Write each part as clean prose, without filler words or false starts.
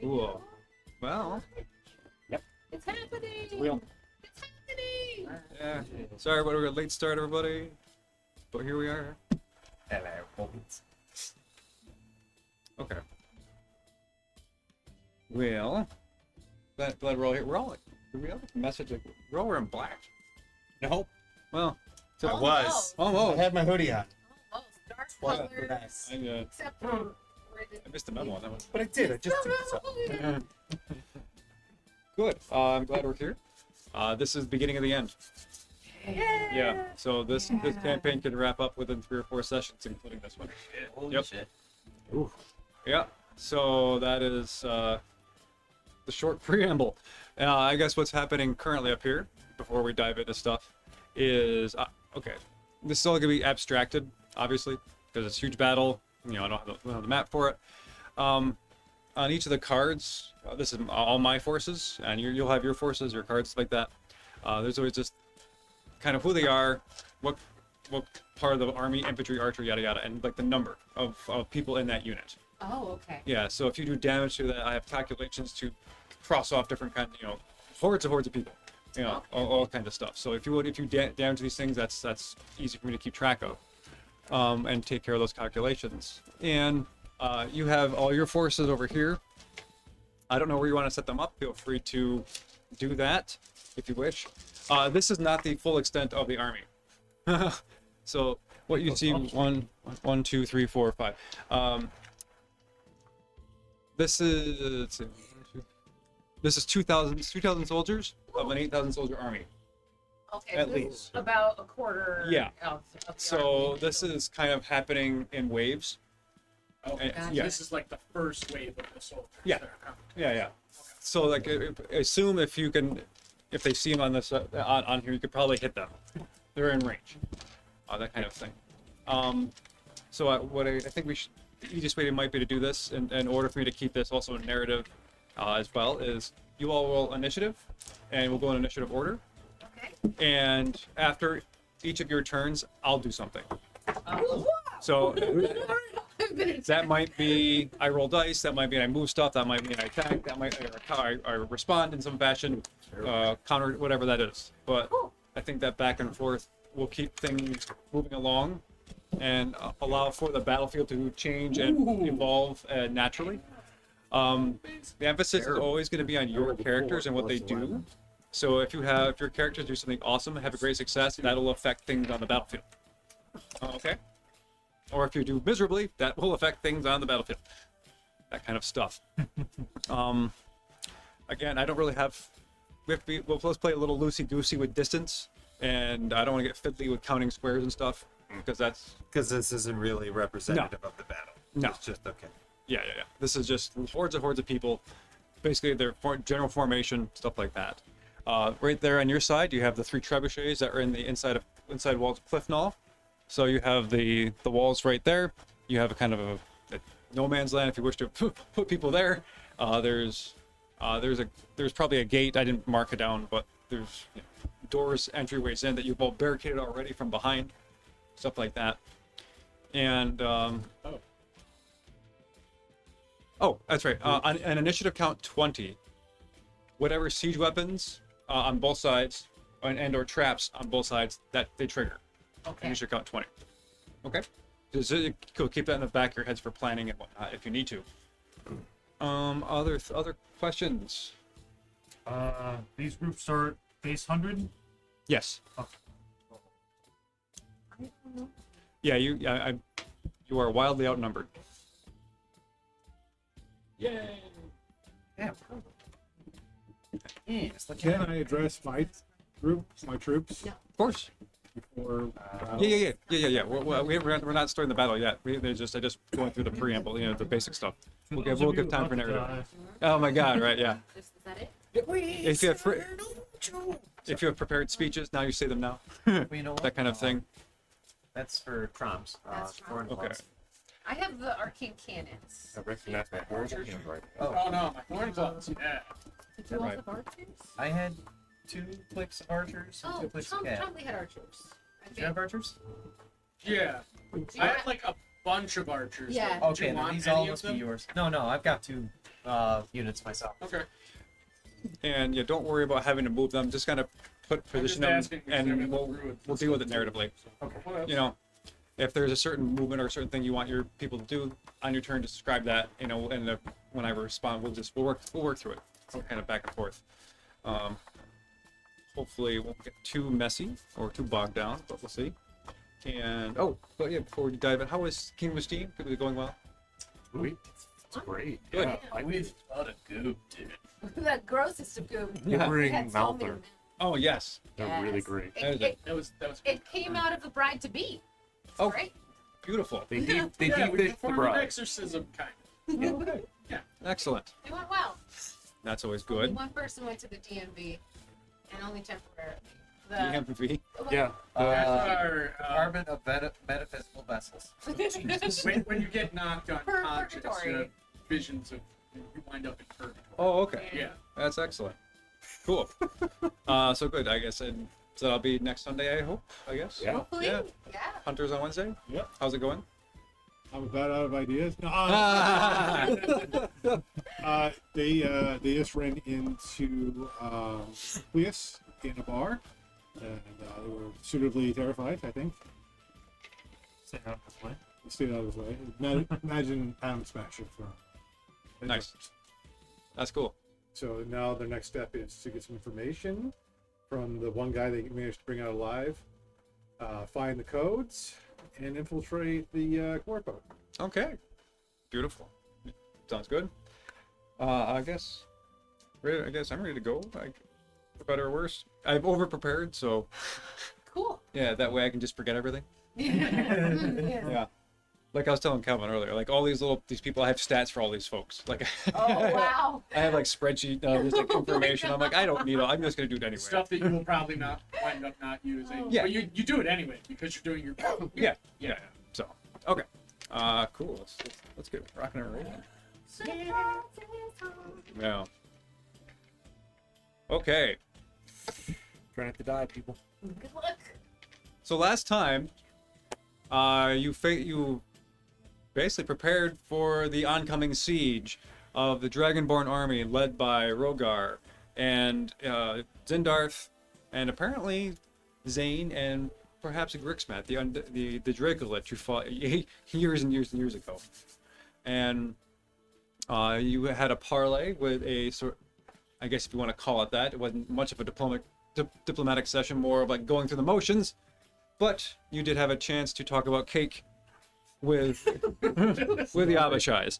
Cool. Well. Yep. It's happening. It's real. It's happening. Yeah. Sorry about a late start, everybody. But here we are. Hello. Okay. Well, glad we're all here. We're all like, do we have a message? Like, we're all wearing black. Nope. Well, I so, was. I almost. had my hoodie on. Almost dark Well, colors. nice. Except for I missed the memo on that one. But I did. I just took this up. Good. I'm glad we're here. This is the beginning of the end. Yeah. So this campaign can wrap up within 3 or 4 sessions, including this one. Holy Yep. shit. Yeah. So that is the short preamble. I guess what's happening currently up here, before we dive into stuff, is okay. This is all gonna be abstracted, obviously, because it's a huge battle. You know, I don't have the map for it. On each of the cards, this is all my forces, and you'll have your forces, your cards, like that. There's always just kind of who they are, what part of the army, infantry, archer, yada yada, and like the number of people in that unit. Oh, okay. Yeah, so if you do damage to that, I have calculations to cross off different kind, hordes of people, all kinds of stuff. So if you damage these things, that's easy for me to keep track of, and take care of those calculations. And you have all your forces over here. I don't know where you want to set them up. Feel free to do that if you wish. This is not the full extent of the army. So what you see, 1, 2, 3, 4, 5. This is 2,000 soldiers of an 8,000 soldier army. Okay. At so least. About a quarter. Yeah. Of the So army. this is kind of happening in waves. Oh, And- Gotcha. yeah. This is like the first wave of the soldiers. Yeah. that are coming. Yeah. So like, assume if they see them on this on here, you could probably hit them. They're in range. That kind of thing. So I think the easiest way might be to do this, in order for me to keep this also a narrative as well, is you all roll initiative, and we'll go in initiative order. Okay. And after each of your turns, I'll do something. Oh. So I've been that might be I roll dice, that might mean I move stuff, that might mean I attack, that might I respond in some fashion, counter, whatever that is. But Cool. I think that back and forth will keep things moving along and allow for the battlefield to change and evolve naturally. The emphasis is always going to be on your characters and what they do. So if your characters do something awesome and have a great success, that'll affect things on the battlefield. Okay? Or if you do miserably, that will affect things on the battlefield. That kind of stuff. Again, I don't really have... let's play a little loosey-goosey with distance, and I don't want to get fiddly with counting squares and stuff, because This isn't really representative of the battle. No. It's just okay. Yeah. This is just hordes of people, basically their general formation, stuff like that. Right there on your side, you have the 3 trebuchets that are in the inside walls of Cliff Knoll. So you have the walls right there. You have a kind of a no man's land if you wish to put people there. There's probably a gate. I didn't mark it down, but there's doors, entryways in that you've all barricaded already from behind, stuff like that. And oh, that's right. On an initiative count 20, whatever siege weapons on both sides and/or traps on both sides that they trigger. Okay. Initiative count 20. Okay. Just keep that in the back of your heads for planning and whatnot if you need to. Other questions? These groups are base 100. Yes. Okay. Yeah, you are wildly outnumbered. Yay! Yeah. Can I address my troops? No. Of course. Or Yeah. We're not starting the battle yet. I just going through the preamble, the basic stuff. We'll give time for narrative. Oh my God! Right? Yeah. Is that it? If you have prepared speeches, now you say them now. Well, you know what? That kind of thing. That's for Troms. That's foreign Okay. class. I have the arcane cannons. I recognize my horns right. Oh, Oh no, my thorn clubs. Yeah. Did you Right. also have archers? I had 2 clicks archers and Oh, 2 clicks of cat. Chomley had archers. I Did you have archers? Yeah. think. I had like a bunch of archers. Yeah. Do Okay, you then want these any all of must be them? yours. No, I've got 2. units myself. Okay. And yeah, don't worry about having to move them. Just kind of position them, asking because they're and gonna we'll brew it. we'll deal with it narratively. Okay. You know, if there's a certain movement or a certain thing you want your people to do on your turn, just describe that. You know, and when I respond, we'll work through it, kind of back and forth. Hopefully, it won't get too messy or too bogged down, but we'll see. And but yeah, before we dive in, how is Kingdom of Steam? Is it going well? Sweet. It's great. Good. Yeah, I We've got a goop, dude. The grossest of goop. Yeah. We Bring had so many. Malthor. Oh yes. They're really Yes. great. That was It came out of the bride to be. It's Oh. great. Beautiful. They Yeah. deep they yeah, deep we fish the performed an bride. exorcism kind of. Okay. Yeah. Excellent. It went well. That's always Only good. one person went to the DMV, and only temporarily. The, DMV. Yeah. That's our, Department of Metaphysical Vessels. when you get knocked unconscious, you Purgatory. have visions of you wind up in purgatory. Oh, okay. Yeah. That's excellent. Cool. So good, I guess. And so that'll be next Sunday, I hope. I guess. Yeah. Hopefully, Yeah. yeah. Hunters on Wednesday. Yep. How's it going? I'm about out of ideas. No, Ah! they just ran into Cleus in a bar, and they were suitably terrified. I think. Say that this way. Stayed out of his way. Imagine Adam Smasher from. Nice. That's cool. So now their next step is to get some information from the one guy they managed to bring out alive, find the codes, and infiltrate the corpo. Okay. Beautiful. Sounds good. I guess I'm ready to go. For better or worse. I've over prepared, so Cool. yeah, that way I can just forget everything. Yeah. Yeah. Like I was telling Calvin earlier, like all these people, I have stats for all these folks. Like, Oh wow. I have like spreadsheet, just like information. I'm like, I don't need it. I'm just gonna do it anyway. Stuff that you will probably not wind up not using. Yeah. But you do it anyway because you're doing your. Yeah. Yeah. So, okay. Cool. Let's get rocking and rolling. Yeah. Okay. Try not to die, people. Good luck. So last time, you basically prepared for the oncoming siege of the Dragonborn army led by Rogar and Zindarth, and apparently Zane and perhaps Grixmat, the Dracolet you fought years and years and years ago. And you had a parlay with a sort, I guess if you want to call it that. It wasn't much of a diplomatic session, more of like going through the motions. But you did have a chance to talk about cake with with the Abishais.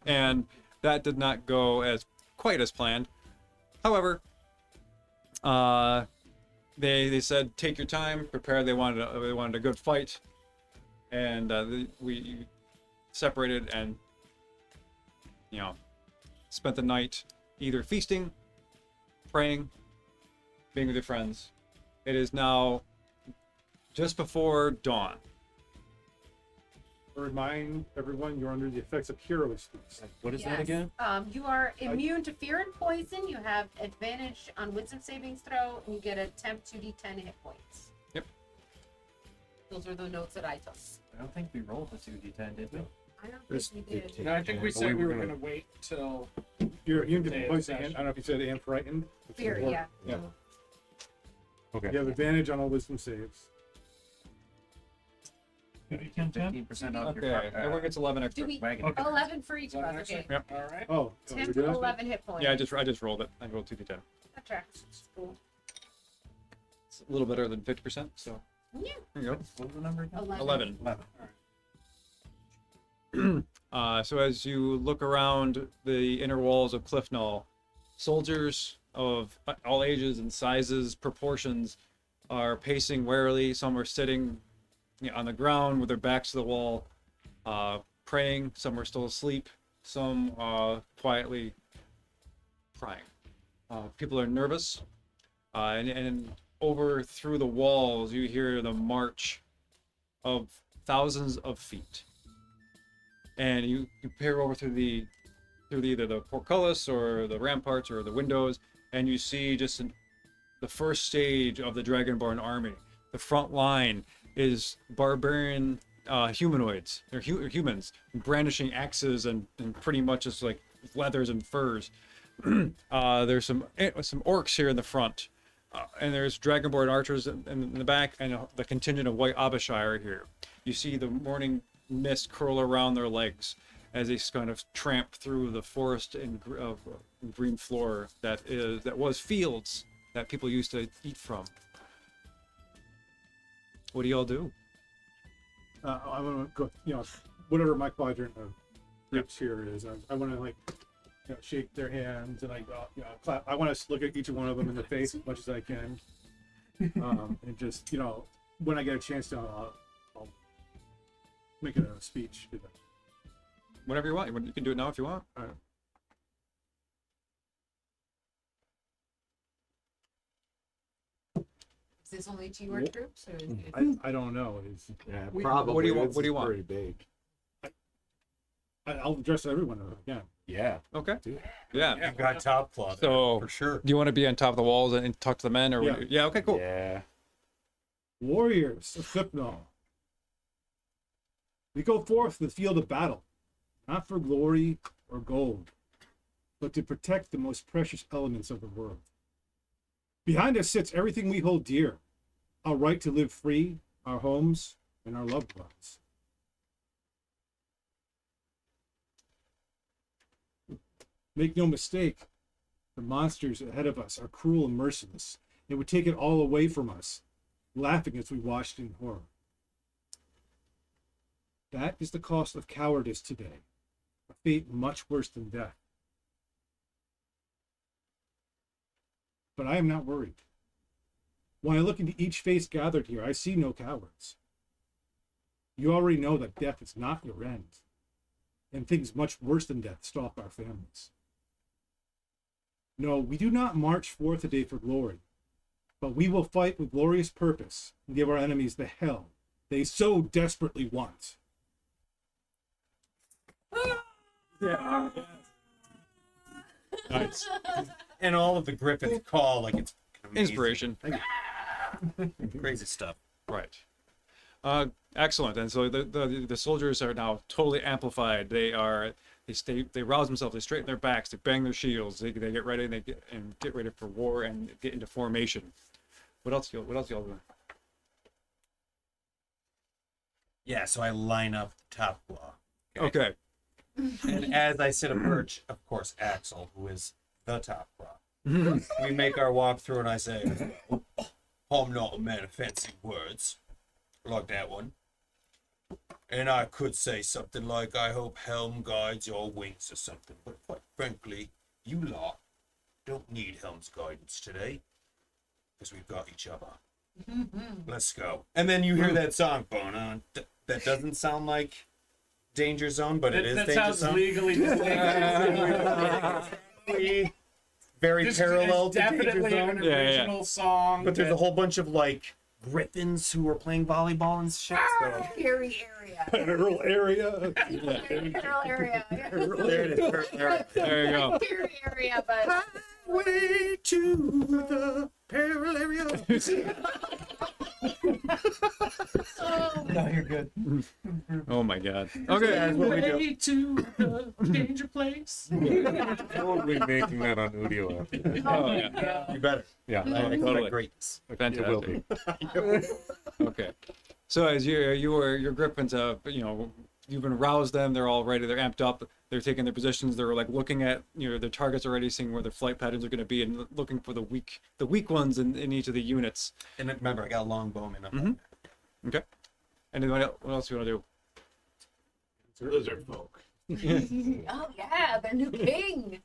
And that did not go as quite as planned. However, they said take your time, prepare. They wanted a good fight, and we separated and spent the night either feasting, praying, being with your friends. It is now just before dawn. Remind everyone you're under the effects of hero speech. What is that Yes. again? You are immune to fear and poison. You have advantage on wisdom savings throw, and you get a temp 2d10 hit points. Yep. Those are the notes that I took. I don't think we rolled the 2d10, did we? I don't This- think we did. No, I think we Yeah, said we we were were gonna- gonna wait till. You're immune to Day of poison. session. I don't know if you said and frightened. Fear, yeah. Yeah. Okay. You have advantage on all wisdom saves. You can 15% off Okay, your everyone gets 11 extra. Do we? wagon. Okay. 11 for each of us. Actually, Okay. Yep. All right. Oh, 10 we're to doing 11 hit points. Yeah, I just rolled it. I rolled 2d10. That tracks. It's cool. It's a little better than 50%. So Yeah. there you go. What was the number again? 11. 11. So as you look around the inner walls of Cliff Knoll, soldiers of all ages and sizes, proportions, are pacing warily. Some are sitting on the ground with their backs to the wall, praying. Some are still asleep. Some quietly crying. People are nervous, and over through the walls you hear the march of thousands of feet. And you peer over through either the portcullis or the ramparts or the windows, and you see just the first stage of the Dragonborn army. The front line is barbarian humanoids. They're humans brandishing axes and pretty much just like leathers and furs. There's some orcs here in the front, and there's dragonborn archers in the back, and the contingent of white Abishire here. You see the morning mist curl around their legs as they kind of tramp through the forest and green floor that was fields that people used to eat from. What do y'all do? I want to go, whatever my quadrant of groups here is. I want to like, shake their hands and like, clap. I want to look at each one of them in the face as much as I can, and just when I get a chance to, I'll make a speech to them. Whatever you want. You can do it now if you want. All right. Is this only to your troops, or is it? I don't know. Yeah, We- probably. what do you want? This What do you is want? Pretty big. I'll address everyone again. Yeah. Okay. Yeah. You've got top claw there, So for sure. do you want to be on top of the walls and talk to the men, or yeah? Okay, cool. Yeah. Warriors of Flipnall, we go forth to the field of battle, not for glory or gold, but to protect the most precious elements of the world. Behind us sits everything we hold dear, our right to live free, our homes, and our loved ones. Make no mistake, the monsters ahead of us are cruel and merciless. They would take it all away from us, laughing as we watched in horror. That is the cost of cowardice today, a fate much worse than death. But I am not worried. When I look into each face gathered here, I see no cowards. You already know that death is not your end, and things much worse than death stalk our families. No, we do not march forth today for glory, but we will fight with glorious purpose and give our enemies the hell they so desperately want. Yeah. Nice. And all of the griffins call like it's amazing. Inspiration. Crazy stuff. Right. Excellent. And so the soldiers are now totally amplified. They rouse themselves. They straighten their backs. They bang their shields. They get ready. And they get ready for war and get into formation. What else y'all doing? Yeah, so I line up top claw. Okay. And as I sit a perch, of course, Axel, who is the top claw. We make our walk through, and I say, I'm not a man of fancy words, like that one. And I could say something like, I hope Helm guides your wings or something. But quite frankly, you lot don't need Helm's guidance today, because we've got each other. Let's go. And then you hear that song, that doesn't sound like Danger Zone, but it is That Danger sounds Zone. legally Very This parallel is to Danger definitely Zone. an Yeah, yeah. original song. But there's that- a whole bunch of like griffins who are playing volleyball and shit. So. Scary area. Peril area. Peril area. There it is. There you go. Scary area, but Way to the peril area. oh, No, you're good. Oh my God. Okay. That's what we do. Way to the danger place. We'll be making that on audio. Oh yeah. You better. Yeah. I expect Totally. greatness. Fantastic. It will be. Okay. So as your griffins, you've been roused them. They're all ready. They're amped up. They're taking their positions. They're like looking at their targets already, seeing where their flight patterns are going to be, and looking for the weak ones in each of the units. And remember, I got a long bowman up. Mhm. Okay. And then what else do you want to do? Lizard folk. oh yeah, their new king.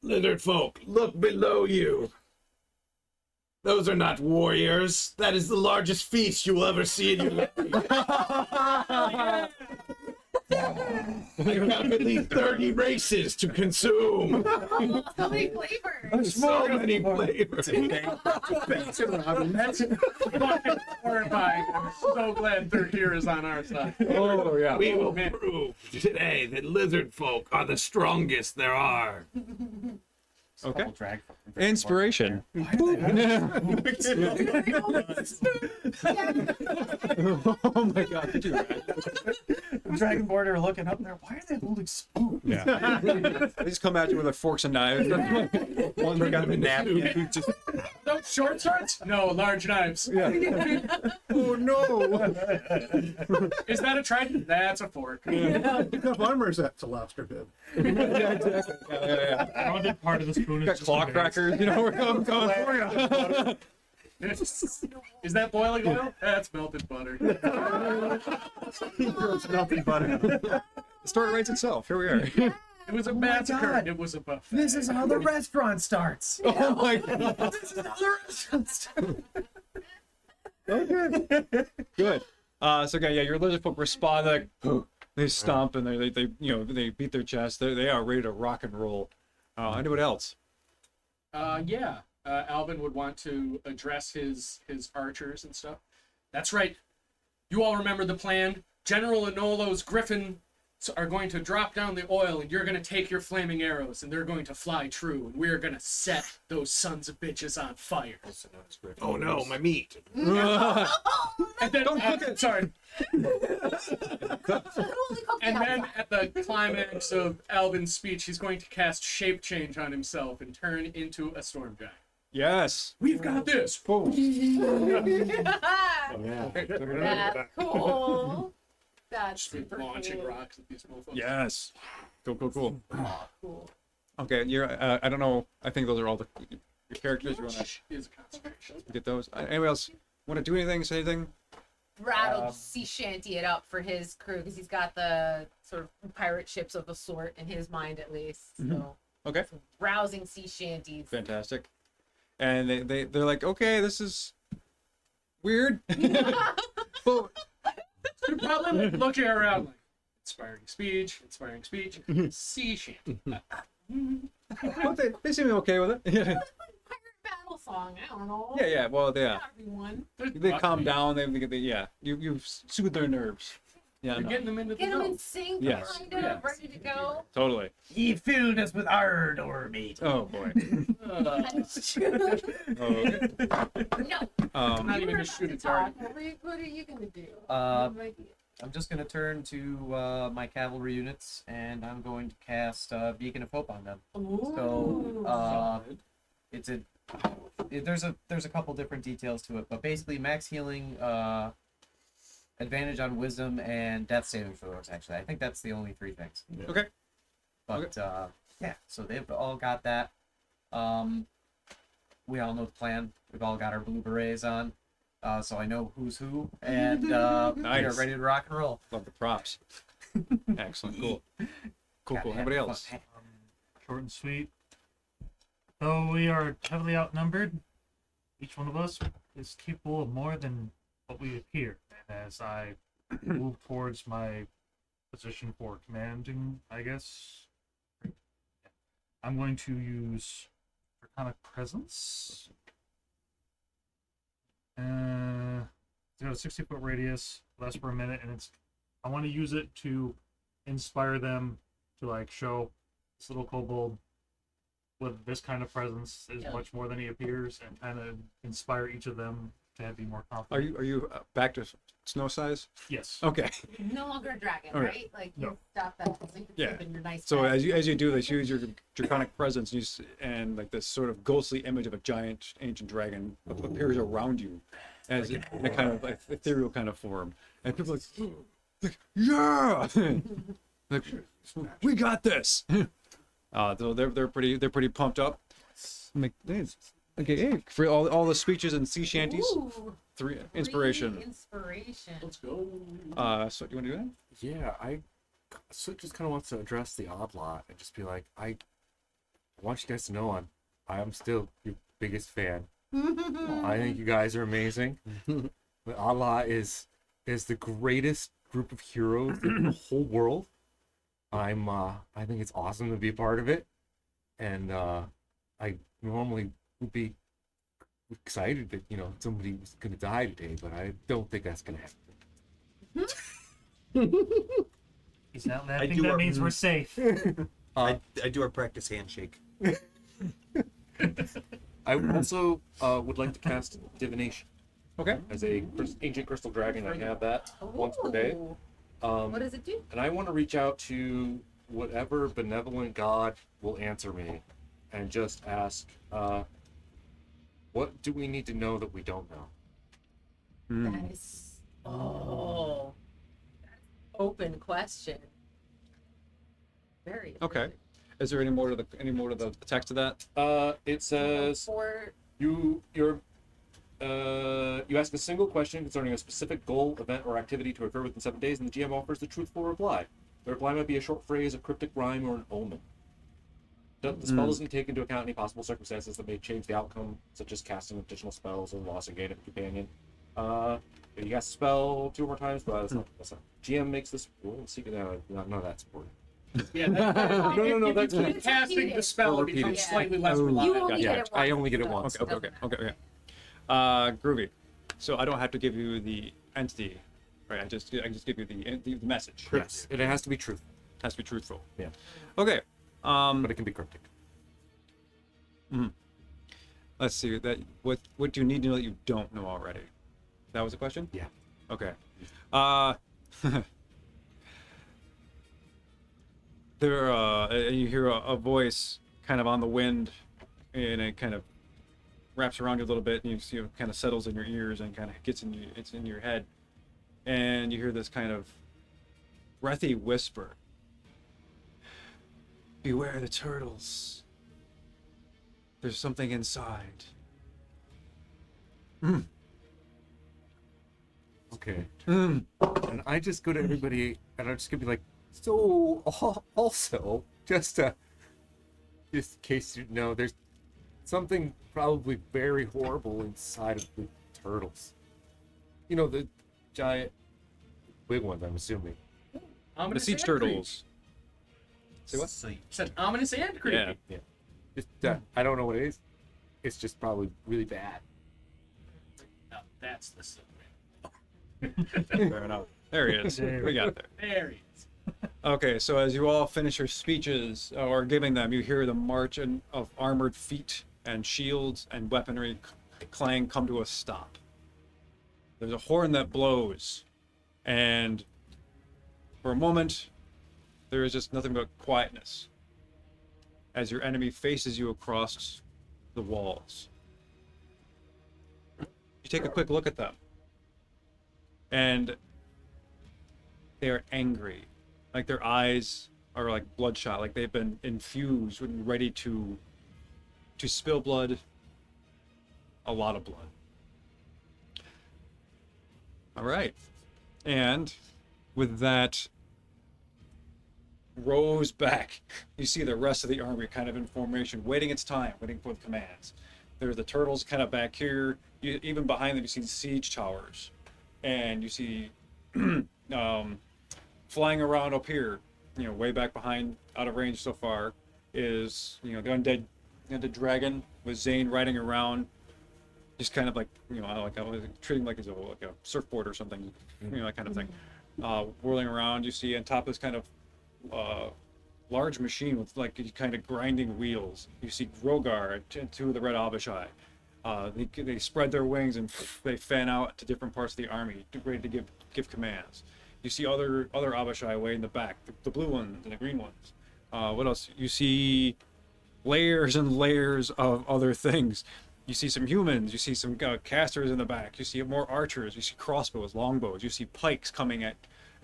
Lizard folk, look below you. Those are not warriors. That is the largest feast you will ever see in your life. I have at least 30 races to consume. So many flavors. So many flavors. That's fucking horrifying. I'm so glad third year is on our side. Oh yeah. We will man. prove today that lizard folk are the strongest there are. Okay. Couple drag Inspiration. Oh my god, could you imagine? Dragonborn are looking up there. Why are they holding spoons? Yeah. They just come at you with like forks and knives. One got a napkin. Just, No, short swords? No, large knives. Oh no! Is that a trident? That's a fork. What kind of armor is that? It's a lobster bib. yeah, exactly. Yeah. Rounded part of the spoon is Got just claw a base. crackers, you know, we're coming for you. Is that boiling oil? That's melted butter. It's nothing but it. The story writes itself. Here we are. It was a massacre. God. It was a buffet. This is how the restaurant starts. Oh my god. This is how the restaurant starts. Okay. Good. So yeah, your lizard folk respond like they stomp and they they beat their chest. They are ready to rock and roll. Anyone else? Alvin would want to address his archers and stuff. That's right. You all remember the plan. General Enolo's griffin are going to drop down the oil, and you're going to take your flaming arrows, and they're going to fly true, and we're going to set those sons of bitches on fire. Oh no, my meat. And then, Don't cook it. Sorry. Totally cooked And the then outside. at the climax of Alvin's speech, he's going to cast shape change on himself and turn into a storm giant. Yes. We've got this. That's cool. That's Just been super launching cool. rocks at these motherfuckers. Yes. Cool. Cool. Okay, you're. I don't know. I think those are all the your characters. You want to Is a concentration. get those? Anybody else want to do anything? Say anything? Rattled sea shanty it up for his crew because he's got the sort of pirate ships of a sort in his mind at least. So Okay. some rousing sea shanties. Fantastic. And they're like, okay, this is weird. But You're probably looking around like, inspiring speech, sea shanty. they seem okay with it. Pirate battle song. I don't know. Yeah. Well, yeah. Not everyone. They calm down. They you've soothed their nerves. Yeah. You're No, getting them into the Get them in zone. sync, Yes. kind of ready to go. totally. He filled us with ardor, mate. Oh boy. Uh, Oh, okay. No. not You even were a about shoot to at talk. target. What are you gonna do? You Uh, have an idea? I'm just gonna turn to my cavalry units, and I'm going to cast Beacon of Hope on them. So there's a couple different details to it, but basically max healing, advantage on wisdom, and death saving throws. Actually, I think that's the only three things. Okay. But yeah, so they've all got that. We all know the plan. We've all got our blue berets on, so I know who's who, and we are Nice. ready to rock and roll. Love the props. Excellent. Cool. Gotta have Anybody fun. else? Short and sweet. Though we are heavily outnumbered, each one of us is capable of more than what we appear. And as I move towards my position for commanding, I guess, I'm going to use Arcana Presence. It's got a 60-foot radius, lasts for a minute, and I want to use it to inspire them to like show this little kobold with this kind of presence is much more than he appears, and kind of inspire each of them to be more confident. Are you back to snow size? Yes. Okay. You're no longer a dragon, Okay. right? Like you No. stop that. So you can Yeah. keep in your nice. So bed. as you do this, use your draconic presence, and like this sort of ghostly image of a giant ancient dragon appears around you, as in a kind of like ethereal kind of form, and people are like yeah, like, we got this. So they're pretty pumped up. Okay, hey, for all the speeches and sea shanties, Ooh, 3 inspiration. free inspiration. Let's go. So do you want to do that? Yeah, so just kind of wants to address the Oddlot and just be like, I want you guys to know I am still your biggest fan. I think you guys are amazing. The Oddlot is the greatest group of heroes in the whole world. I think it's awesome to be a part of it, and I normally would be excited that somebody was gonna die today, but I don't think that's gonna happen. He's not I laughing. do That our- means we're safe. I do our practice handshake. I also would like to cast divination Okay. as a ancient crystal dragon. I have that once per day. Ooh. Um, What does it do? and I want to reach out to whatever benevolent god will answer me, and just ask, what do we need to know that we don't know? That is open question. Very Okay. interesting. Is there any more to the text of that? It says For you ask a single question concerning a specific goal, event, or activity to occur within 7 days, and the GM offers the truthful reply. The reply might be a short phrase, a cryptic rhyme, or an omen. The spell doesn't take into account any possible circumstances that may change the outcome, such as casting additional spells or loss of gain of a companion. You cast a spell 2 or more times, but that's not. GM makes this rule secret. No, that's important. Yeah, No, that's if you good. keep casting the spell, it becomes Yeah. slightly less Oh, you reliable. only Yeah, get it once. I only get it so once. it Okay. doesn't matter. Groovy. So I don't have to give you the entity, right? I just give you the message. Yes, and it has to be truth, Has to be truthful. Yeah. Okay. but it can be cryptic. Let's see. What do you need to know that you don't know already? That was the question? Yeah. Okay. You hear a voice kind of on the wind, and it kind of wraps around you a little bit, and you see it kind of settles in your ears and kind of it's in your head, and you hear this kind of breathy whisper. Beware the turtles. There's something inside. Okay. And I just go to everybody, and I'm just gonna be like, so also, just in case you know, there's something probably very horrible inside of the turtles. You know, the giant big ones, I'm assuming. The Ominous sea and turtles. Say what? creepy. Said ominous and creepy. Yeah. Just, I don't know what it is. It's just probably really bad. No, that's the secret. Fair enough. There he is. We got there. There he is. Okay, so as you all finish your speeches or giving them, you hear the march of armored feet and shields and weaponry clang come to a stop. There's a horn that blows, and for a moment, there is just nothing but quietness as your enemy faces you across the walls. You take a quick look at them, and they are angry. Like their eyes are like bloodshot, like they've been infused and ready to spill blood, a lot of blood. All right, and with that rows back, you see the rest of the army kind of in formation, waiting its time, waiting for the commands. There's the turtles kind of back here. Even behind them, you see the siege towers, and you see flying around up here, way back behind, out of range so far, is the undead dragon with Zane riding around, just kind of like treating like he's like a surfboard or something, that kind of thing, whirling around. You see on top of this kind of large machine with like kind of grinding wheels. You see Grogar and 2 of the Red Abishai. They spread their wings and they fan out to different parts of the army, ready to give commands. You see other Abishai way in the back, the blue ones and the green ones. What else? You see layers and layers of other things. You see some humans. You see some casters in the back. You see more archers. You see crossbows, longbows. You see pikes coming in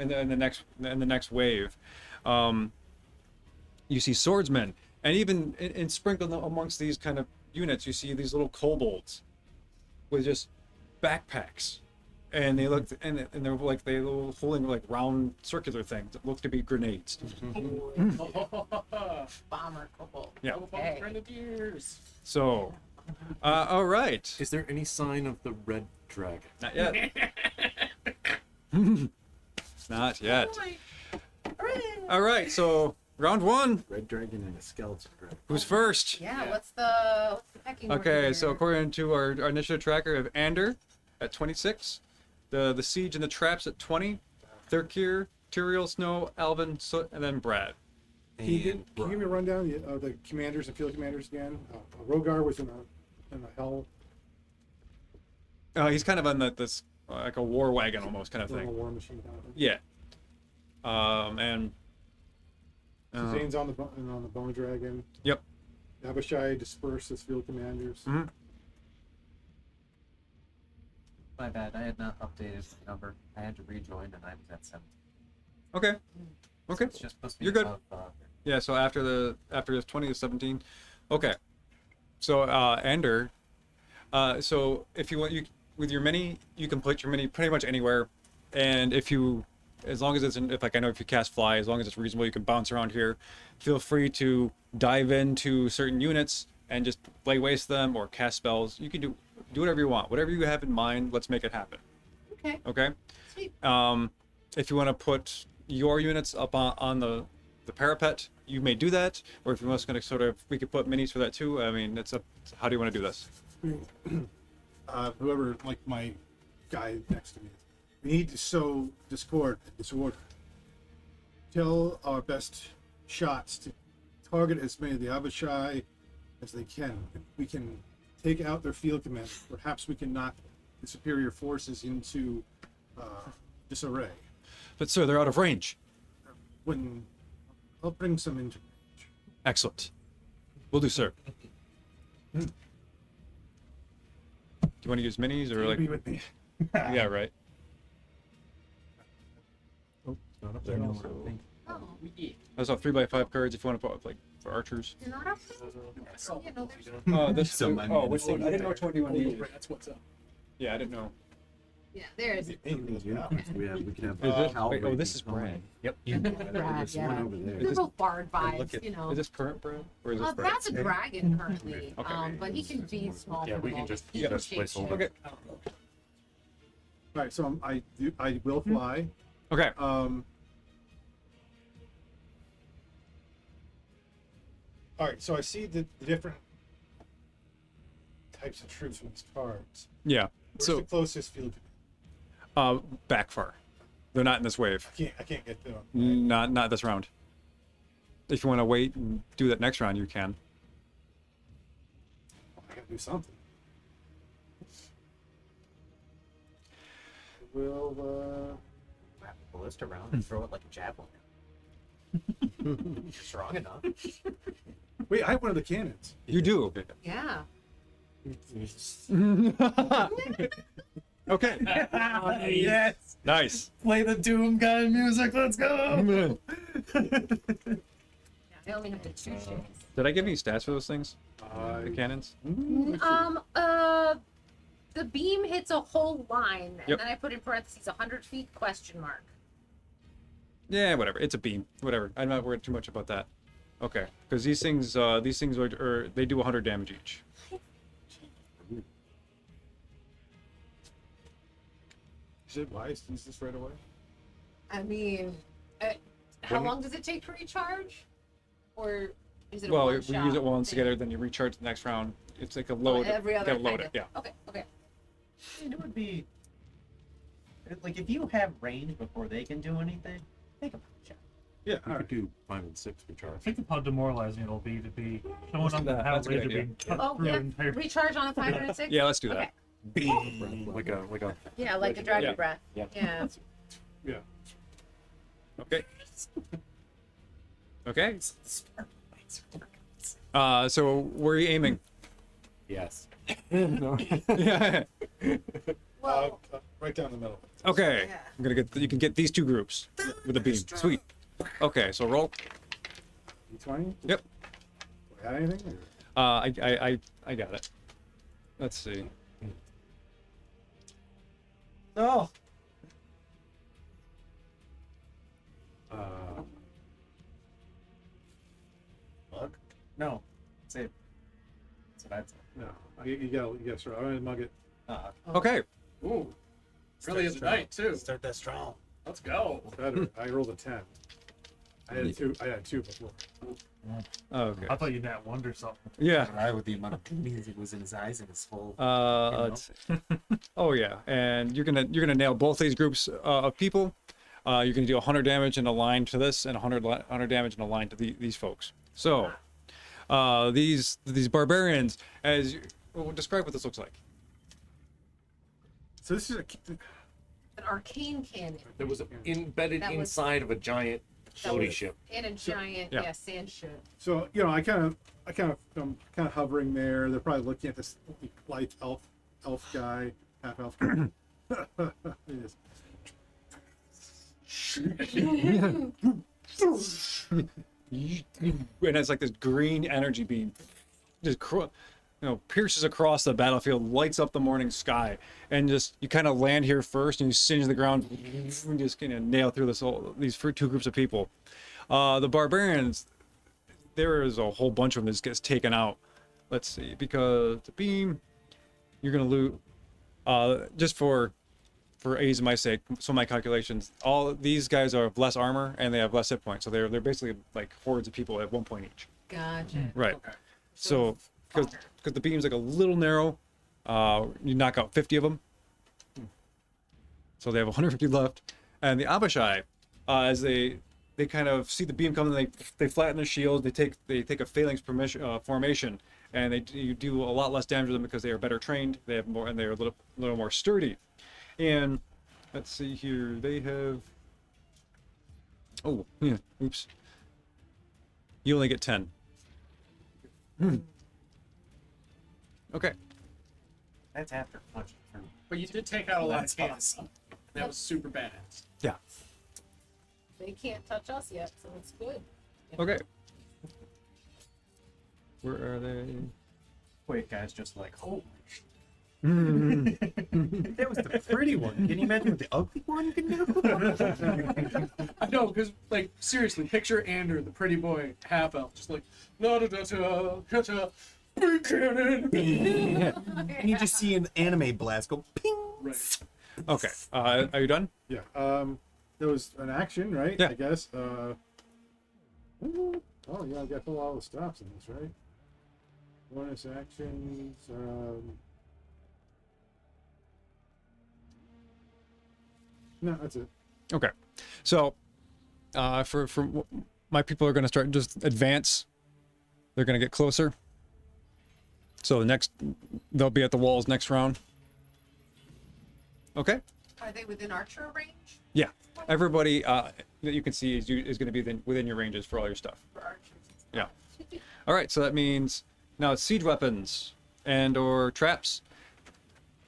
the next wave. You see swordsmen, and even in sprinkled amongst these kind of units, you see these little kobolds with just backpacks, and they look and they're like they were holding like round circular things that look to be grenades. Bomber kobold. Yeah. Okay. Grenadiers. So, all right, Is there any sign of the red dragon? not yet. Not yet. All right, so round 1. Red dragon and a skeleton dragon. Who's first? Yeah, what's the pecking order Okay, here? so according to our initiative tracker, we have Ander at 26, the siege and the traps at 20, Thurkir, Tyrael, Snow, Alvin, Soot, and then Brad. Can you, And can you give me a rundown of the commanders and field commanders again? Rogar was in a hell He's kind of on this like a war wagon almost kind of little thing. war machine kind of thing. Yeah. And Zane's on the bone dragon. yep. Abishai dispersed his field commanders. Mhm. My bad. I had not updated the number. I had to rejoin, and I was at 7. Okay. Okay. It's just supposed to be You're good. above, Yeah. So after it's 20 to 17. Okay. So Ender. So if you want, you with your mini, you can put your mini pretty much anywhere, and as long as it's if I know if you cast fly, as long as it's reasonable, you can bounce around here. Feel free to dive into certain units and just lay waste them or cast spells. You can do whatever you want, whatever you have in mind. Let's make it happen. Okay. Okay. Sweet. If you want to put your units up on the parapet, you may do that. Or if you're just going to sort of, we could put minis for that too. I mean, it's up. How do you want to do this? Whoever, like my guy next to me, we need to sow discord and disorder. Tell our best shots to target as many of the Abishai as they can. If we can take out their field command, perhaps we can knock the superior forces into disarray. But sir, they're out of range. When I'll bring some into range. Excellent. Will do, sir. Do you want to use minis or like? Be with me. Yeah, right. Oh, it's not up there. Oh, Those are 3x5 cards if you want to put like for archers. you're not up there? So, Yeah, no, there's. This. So my Oh, which one? I didn't know which one you want to use. that's what's up. Yeah, I didn't know. Yeah, there's. We can have Is this? Wait, oh, this is Brad. Yep. Brad, yeah. over there. They're both bard Look vibes, at- you know. Is this current Brad or is this Brad? Brad's a dragon currently, Okay. but he can be small. Yeah, for we the can moment. just He use can that shape placeholder. shift. Okay. All right, so I will fly. Okay. All right, so I see the different types of troops from these cards. Yeah. Where's So the closest field? back far. They're not in this wave. I can't get to them. Not this round. If you want to wait and do that next round, you can. I gotta do something. We'll Wrap the ballista around and throw it like a javelin. You're strong enough. wait. I have one of the cannons. You do. Yeah. Okay. Yes. Nice. Play the Doom gun music. Let's go. Yeah, I only have the 2 shades. Did I give you stats for those things? The cannons? The beam hits a whole line, and Yep. then I put in parentheses 100 feet ? Yeah, whatever. It's a beam. Whatever. I'm not worried too much about that. Okay. Because these things are they do 100 damage each. Is it wise to use this right away? I mean, how Wouldn't- long does it take to recharge? Or is it a Well, one we shot use it once thing? together, then you recharge the next round. It's like a load. Every other gotta load kind it. of- Yeah. Okay, okay. It would be like if you have range before they can do anything, take a shot. Yeah. We All could right. do 5 and 6 recharge. Think of how demoralizing it'll be to be showing up and that. have That's a good laser idea. beam cut Oh, through yeah. an entire. Recharge on a 5 and a 6? Yeah, let's do that. Okay. Like a Yeah, like a dragon Yeah. breath. Yeah. Yeah. Yeah. Okay. Okay. So where are you aiming? yes. Yeah. Well, Right down the middle. Okay. Yeah. I'm gonna get. You can get these 2 groups with a beam. Sweet. Okay. So roll. D20. Yep. Do I have anything? I got it. Let's see. No. Bug? No. Save. That's what I'd say. No. You gotta start. I'm gonna mug it. Okay. Ooh. Really is night too. Start that strong. Let's go. Better. I rolled a 10. I had 2. I had 2 before. Okay. I thought you nat one or something. Yeah. Right, with the amount of music was in his eyes and his full. Let's see. Oh yeah, and you're gonna nail both these groups of people. you're going to do 100 damage in a line to this, and 100 damage in a line to these folks. So, these barbarians, well, describe what this looks like. So this is An arcane cannon. There was embedded That was- inside of a giant That floaty was ship. in a giant, yeah. sand ship. so I'm kind of hovering there. They're probably looking at this light elf guy, half elf guy. It is. And it's like this green energy beam just pierces across the battlefield, lights up the morning sky, and just you kind of land here first and you singe the ground and just kind of nail through these two groups of people. The barbarians, there is a whole bunch of them that just gets taken out. Let's see, because the beam, you're gonna loot just for A's and my sake, so my calculations, all these guys are of less armor and they have less hit points, so they're basically like hordes of people at 1 point each. Gotcha. Right. Okay. So because the beam's like a little narrow, you knock out 50 of them. So they have 150 left, and the Abishai, as they kind of see the beam coming, they flatten their shields. They take a phalanx formation, and you do a lot less damage to them because they are better trained. They have more, and they're a little more sturdy. And let's see here, they have. Oh yeah, oops. You only get 10. Okay. That's after punching through. But you did take out a lot of cans. That was super badass. Yeah. They can't touch us yet, so it's good. Okay. Where are they? Wait, guys, just like, holy shit. That was the pretty one. Can you imagine what the ugly one can do? I know, because, like, seriously, picture Andrew, the pretty boy, half elf, just like, la da da da da da, big cannon. And you just see an anime blast go ping. Right. Okay. Are you done? Yeah. There was an action, right? Yeah. I guess. Oh yeah, I got to fill all the stops in this, right? Bonus actions. No, that's it. Okay. So, for my people are going to start just advance. They're going to get closer. So they'll be at the walls next round. Okay. Are they within archer range Yeah. Everybody that you can see is going to be within your ranges for all your stuff. for archers? Yeah. All right. So that means now it's siege weapons and/or traps.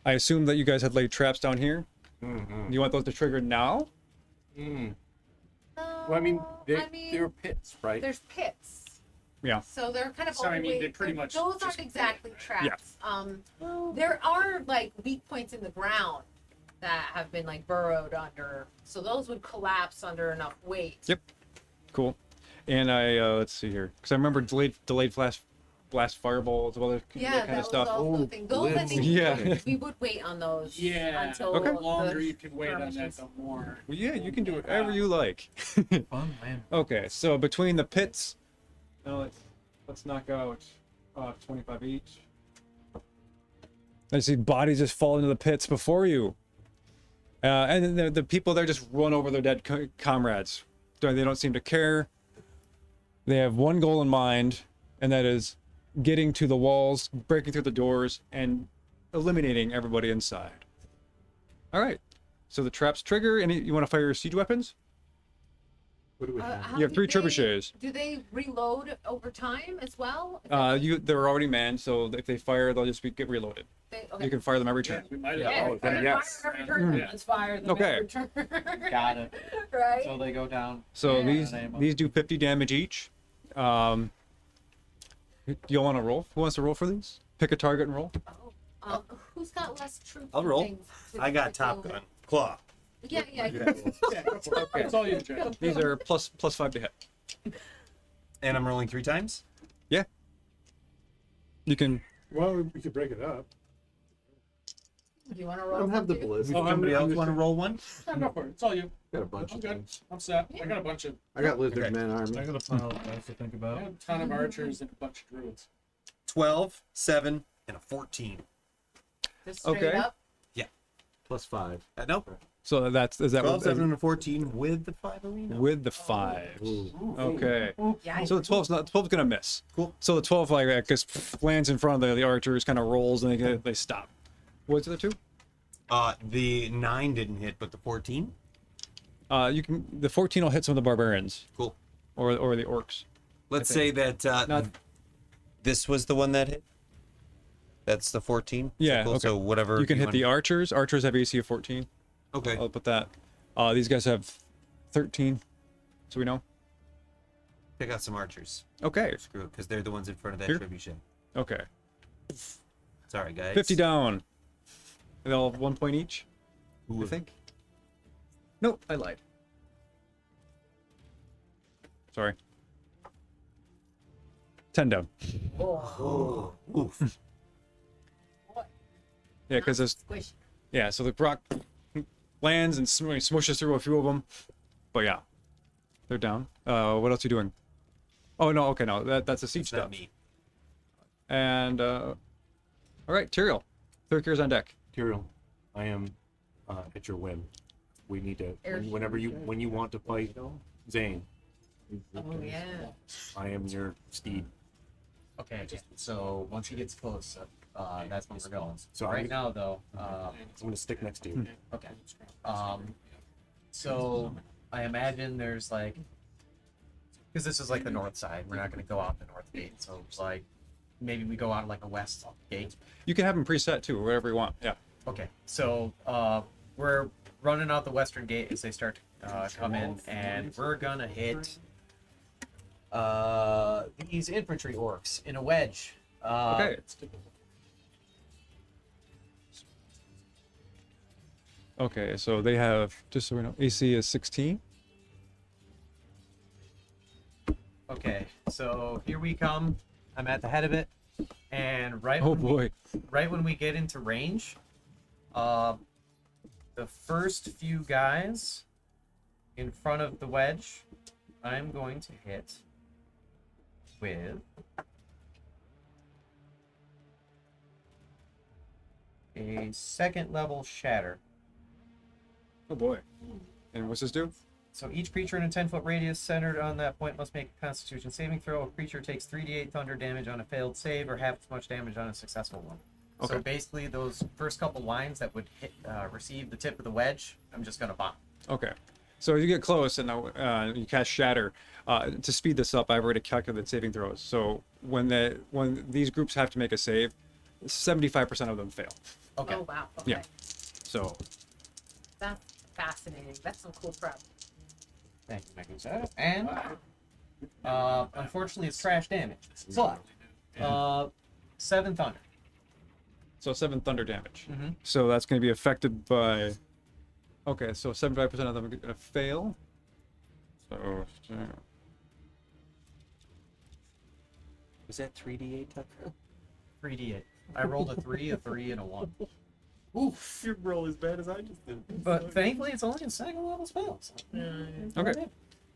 I assume that you guys had laid traps down here. Mm-hmm. You want those to trigger now? Mm. No, Well, I mean, they're pits, right? there's pits. Yeah. So they're kind of So, I mean, overweight. they pretty much Those just- aren't exactly traps. There are like weak points in the ground that have been like burrowed under. So those would collapse under enough weight. Yep. Cool. And I let's see here, because I remember delayed blast fireballs, all that Yeah, kind that of stuff. was also the thing. Those I think Yeah. we would wait on those. Yeah. Until Okay. The longer the you can wait on that, skirmishes. the more. Well, yeah, you can do whatever you like. Fun, man. Okay, so between the pits, now let's knock out 25 each. I see bodies just fall into the pits before you. And then the people there just run over their dead comrades. They don't seem to care. They have one goal in mind, and that is getting to the walls, breaking through the doors, and eliminating everybody inside. All right. So the traps trigger, and you want to fire your siege weapons? What do we have? how You have do 3 they- trebuchets. Do they reload over time as well? They're already manned, so if they fire, they'll just get reloaded. Okay. You can fire them every Yeah, turn. we might Yeah, have. oh, then yes. Fire every turn. Yeah. Let's fire them Okay. every turn. Got it. Right? So they go down. So Yeah. these do 50 damage each. You want to roll? Who wants to roll for these? Pick a target and roll. Oh, who's got less troops? I'll and roll. things to- I got to Top deal Gun. with? Claw. Yeah. Yeah, go for it. That's all you, Jay. These are plus 5 to hit. And I'm rolling 3 times? You can. Well, we could break it up. Do you want to I roll? don't have the one, too? blizzard. Somebody else just- want to roll one? No, go for it. It's all you. Got a bunch I'm of good. things. I'm set. I got a bunch of. I got lizard Okay. man army. I got a pile of dice to think I about. have a ton of archers and a bunch of druids. 12, 7, and a 14. Just straight Okay. up. Plus 5. Nope. So is that 12, what, 7, and a 14 with the 5 arena. with the 5? Okay. Yeah. So the 12's gonna miss. Cool. So the 12 like I guess lands in front of the archers, kind of rolls, and they stop. What's the other 2? The 9 didn't hit, but the 14. The 14 will hit some of the barbarians Cool. or the orcs. Let's say that Not- this was the one that hit. That's the 14. Yeah, Cool. okay. So whatever. You can hit the want- archers. Archers have AC of 14. Okay. I'll put that. These guys have 13. So we know. Pick out some archers. Okay. Screw it, because they're the ones in front of that Here? trebuchet. Okay. Sorry, guys. 50 down. And they'll have 1 point each. I think. Nope, I lied. Sorry. 10 down. Oh. Oof. Yeah, because there's Squish. yeah. So the rock lands and smushes through a few of them. But yeah, they're down. What else are you doing? Oh no, okay, no, that's a siege It's not stuff. me. And all right, Tyrael, Thurkir's on deck. Tyrael, I am at your whim. We need to Air- when you want to fight Zane. Oh yeah. I am your steed. Okay, so once he gets close, that's when we're going. So So right now, though, I'm gonna stick next to you. okay. So I imagine there's like, because this is like the north side, we're not going to go out the north gate. So it's like, maybe we go out like a west gate. You can have them preset too, whatever you want. Yeah. Okay, so we're running out the western gate as they start to come in, and we're gonna hit these infantry orcs in a wedge. Okay. Okay, so they have, just so we know, AC is 16. Okay, so here we come. I'm at the head of it, and right Oh when boy. right when we get into range, the first few guys in front of the wedge, I'm going to hit with a second level shatter. Oh boy. And what's this do? So each creature in a 10-foot radius centered on that point must make a Constitution saving throw. A creature takes 3d8 thunder damage on a failed save, or half as much damage on a successful one. Okay. So basically, those first couple lines that would hit, receive the tip of the wedge, I'm just gonna bomb. Okay. So you get close and you cast Shatter. To speed this up, I've already calculated saving throws. So when these groups have to make a save, 75% of them fail. Okay. Oh wow. Okay. Yeah. So That's fascinating. That's some cool prep. Thank you, Megan. And unfortunately, it's trash damage. But 7 thunder. so 7 thunder damage. Mhm. So that's going to be affected by. Okay, so 75% of them are going to fail. So Was that 3d8 Tucker? 3d8. I rolled a 3, a 3, and a 1. Oof, you roll as bad as I just did. But thankfully, it's only a second level spell. So. Okay.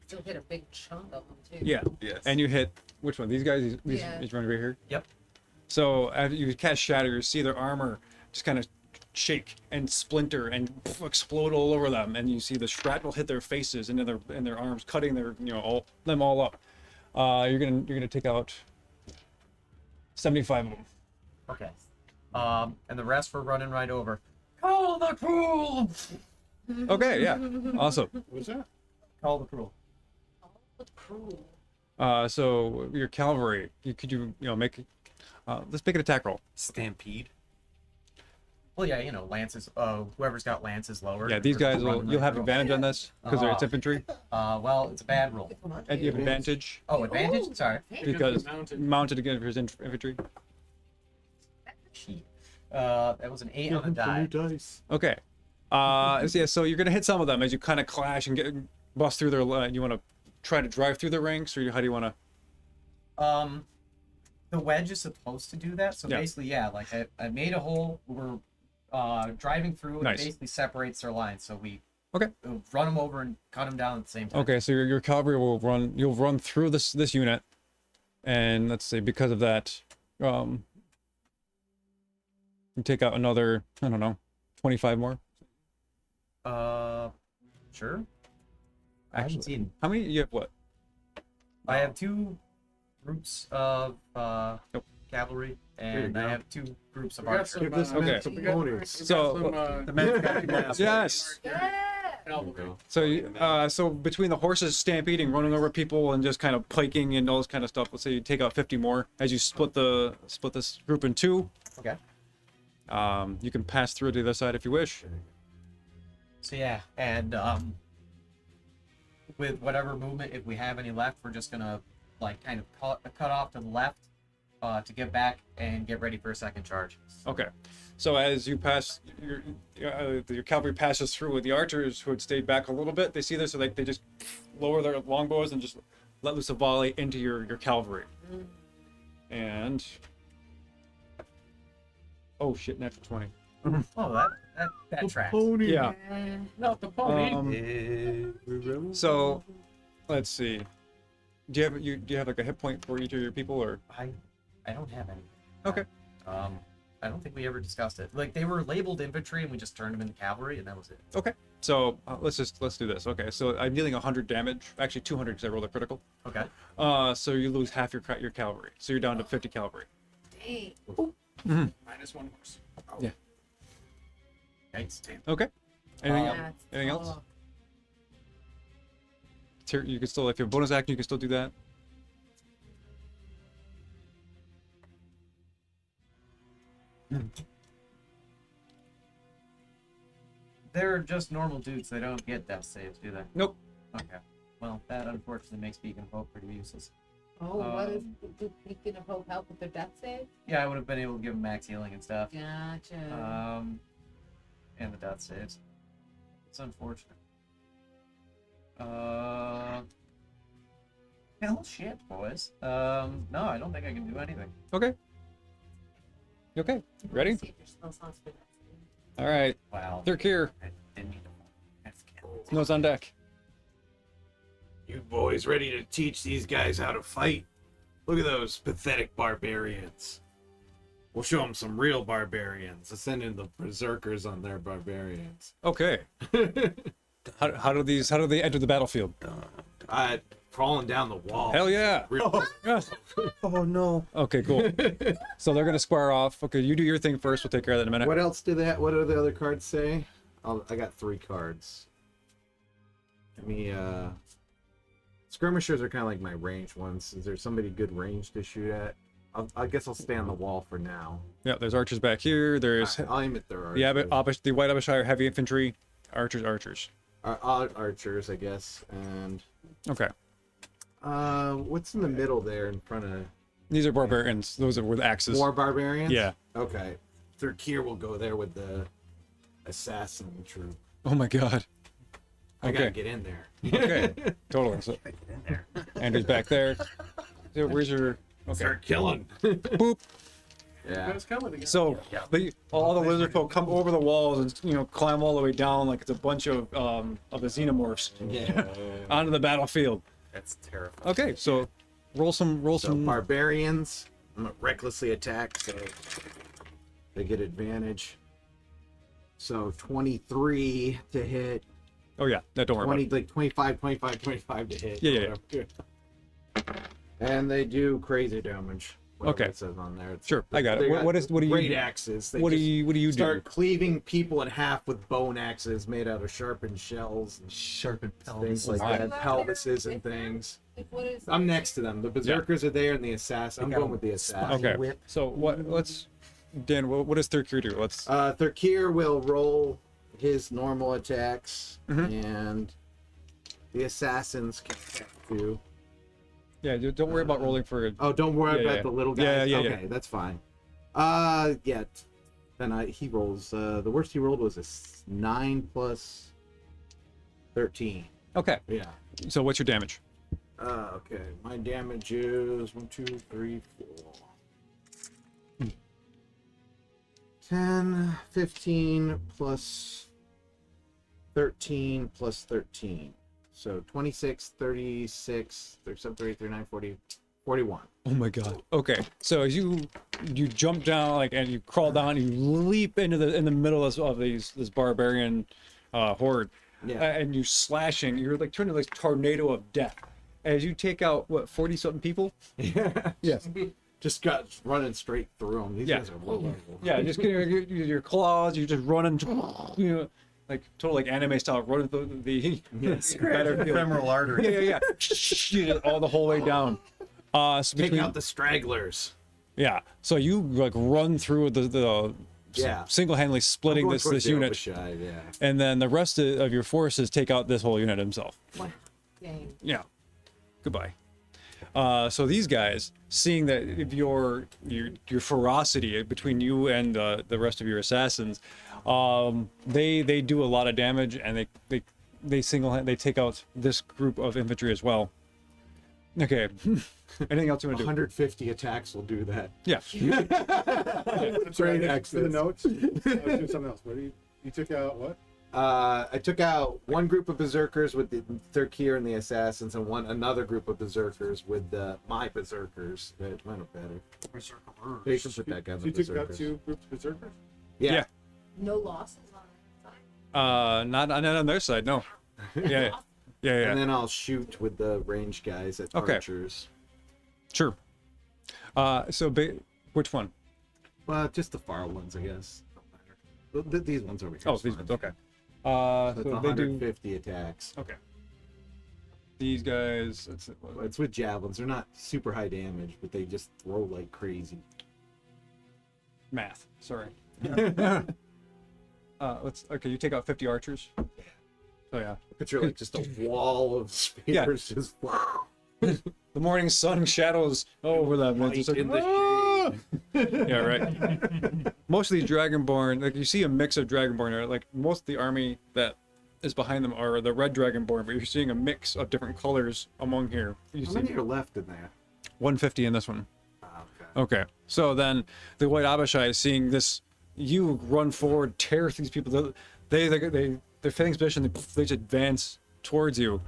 Still hit a big chunk of them too. yeah, Yes. and you hit which one? These guys? These Yeah. running right here. Yep. So after you cast Shatter, you see their armor just kind of shake and splinter and explode all over them, and you see the shrapnel hit their faces and in their arms, cutting their them all up. You're gonna take out 75 of them. Okay. And the rest we're running right over. Call the cruel! Okay, yeah, awesome. What's that? Call the cruel. Oh, cruel. So your cavalry, could make let's make an attack roll. Stampede. Well, yeah, lances. Whoever's got lances lower. Yeah, these guys running you'll right have through. advantage on this because it's infantry, Well, it's a bad roll. and you have advantage Oh, advantage? Sorry. because mounted. mounted against his infantry. Cheat. That was an 8 on the die. dice. Okay. So you're gonna hit some of them as you kind of clash and bust through their. You want to try to drive through their ranks, or how do you want to? The wedge is supposed to do that. So Yeah. basically, yeah, like I made a hole. We're driving through, and Nice. it basically separates their lines. So we Okay. run them over and cut them down at the same time. Okay, so your cavalry will run. You'll run through this unit, and let's see. Because of that, you take out another. I don't know, 25 more. Sure. Action scene. How many? You have what? I have 2 groups of cavalry, and go. I have 2 groups of We got archers. some, Give this Okay. man some we got- bonus. we got So- some, The man's got your mask. Yes. Yeah. cavalry. So, so between the horses stampeding, running over people, and just kind of piking and all this kind of stuff, let's say you take out 50 more as you split this group in 2. Okay. You can pass through to the other side if you wish. So yeah, and with whatever movement, if we have any left, we're just gonna like kind of cut off to the left to get back and get ready for a second charge. Okay. So as you pass, your cavalry passes through with the archers who had stayed back a little bit. They see this, so they just lower their longbows and just let loose a volley into your cavalry. And oh shit, natural 20. Oh, that tracks. Yeah. Not the pony. So let's see. Do you have like a hit point for each of your people, or? I don't have any. Okay. I don't think we ever discussed it. Like they were labeled infantry, and we just turned them into cavalry, and that was it. Okay. So let's do this. Okay. So I'm dealing 100 damage, actually 200 because I rolled a critical. Okay. So you lose half your cavalry. So you're down to 50 cavalry. Dang. -1 horse. Yeah. Yikes, damn. Okay. Anything else? That's Anything else? tough. You can still, if you have bonus action, you can still do that. They're just normal dudes. They don't get death saves, do they? Nope. Okay. Well, that unfortunately makes Beacon of Hope pretty useless. Oh, what is the Beacon of Hope help with their death save? Yeah, I would have been able to give them max healing and stuff. Gotcha. And the death saves. It's unfortunate. Hell shit, boys. No, I don't think I can do anything. Okay. Okay. Ready? See if your spell slots for that save. All right. Wow. They're here. I didn't need to. That's good. Nose on deck. You boys ready to teach these guys how to fight? Look at those pathetic barbarians. We'll show them some real barbarians. Let's send in the berserkers on their barbarians. Okay. How do they enter the battlefield? Crawling down the wall. Hell yeah. Real- Yes. Oh no. Okay, cool. So they're gonna square off. Okay, you do your thing first. We'll take care of that in a minute. What else do that? What do the other cards say? I got 3 cards. Let me. Skirmishers are kind of like my ranged ones. Is there somebody good range to shoot at? I guess I'll stay on the wall for now. Yeah, there's archers back here. There's I'll aim at their archers. the White Abishire heavy infantry, archers. Archers, I guess. And Okay. what's in the middle there in front of These are barbarians. Those are with axes. War Barbarians? Yeah. Okay. Thirkir will go there with the assassin troop. Oh my god. I gotta Okay. get in there. Okay. Totally. So, Andrew's back there. So where's your? Okay. Start killing. Boop. Yeah. Guys coming again. So all the lizard folk come over the walls and climb all the way down like it's a bunch of the xenomorphs Yeah. onto the battlefield. That's terrifying. Okay, so roll some So barbarians, I'm gonna recklessly attack, so they get advantage. So 23 to hit, Oh yeah, no, don't worry about 20 it. like 25 to hit. Yeah. And they do crazy damage. whatever Okay. It says on there. It's- Sure, I got it. they What do you great axes. They what do just you start do? cleaving people in half with bone axes made out of sharpened shells and Sharpened things like Alright. that, pelvises and things. Like, what is I'm next to them. The berserkers are there and the assassin. I'm got going with the assassin. Okay. Whip. So let's Dan, what does Thurkir do? Let's Thurkir will roll his normal attacks, Mhm. and the assassins can attack too. don't worry about rolling for Oh, don't worry Yeah, about yeah. the little guys. Yeah, okay, that's fine. Yeah. Then he rolls. The worst he rolled was a 9 plus 13. Okay. Yeah. So what's your damage? Okay. My damage is 1, 2, 3, 4. 10, 15 plus 13 plus 13. So 26, 36, 37, 38, 39, 40, 41. Oh my god. Okay. So as you jump down and you crawl down, you leap in the middle of this barbarian horde, Yeah. and you slashing. You're like turning like tornado of death as you take out what 40 something people. Yeah. Yes. Just got running straight through them. These Yeah. guys are low level. Yeah, just getting your claws. You're just running, you know, like total like anime style, running through the battlefield. Femoral artery. Yeah. You just all the whole way down. So Take between, out the stragglers. yeah. So you like run through the Yeah. single-handedly splitting Going this towards the unit, Overshide, yeah. and then the rest of your forces take out this whole unit himself. Wow. Dang. Yeah. Goodbye. So these guys, seeing that if your ferocity between you and the rest of your assassins, they do a lot of damage, and they take out this group of infantry as well. Okay. Anything else you want to do? 150 attacks will do that. Yeah. I'm sorry, Great next for the access. notes. I was doing something else. What do you took out what? I took out one group of berserkers with the Thurkir and the assassins, and another group of berserkers with my berserkers. That might have better. They can put that guy in So the you took out berserkers. 2 groups of berserkers? Yeah. Yeah. No losses on that side. Not on their side, no. Yeah. Yeah. And then I'll shoot with the ranged guys at Okay. archers. Sure. Which one? Well, just the far ones, I guess. Don't matter. These ones over here. Oh, is these fine. ones. Okay. So it's So they do. 150 attacks. Okay. These guys. It's with javelins. They're not super high damage, but they just throw like crazy. Math. Sorry. Okay. You take out 50 archers. Oh yeah. Picture like just a wall of spears just The morning sun shadows over them. It's just like, in the "Ah!" Yeah, right. Most of these Dragonborn, like you see a mix of Dragonborn, like most of the army that is behind them are the red Dragonborn, but you're seeing a mix of different colors among here. You How see many are left in there? 150 in this one. Oh, okay. Okay. So then the White Abishai is seeing this, you run forward, tear through these people. Their fighting position, they just advance towards you.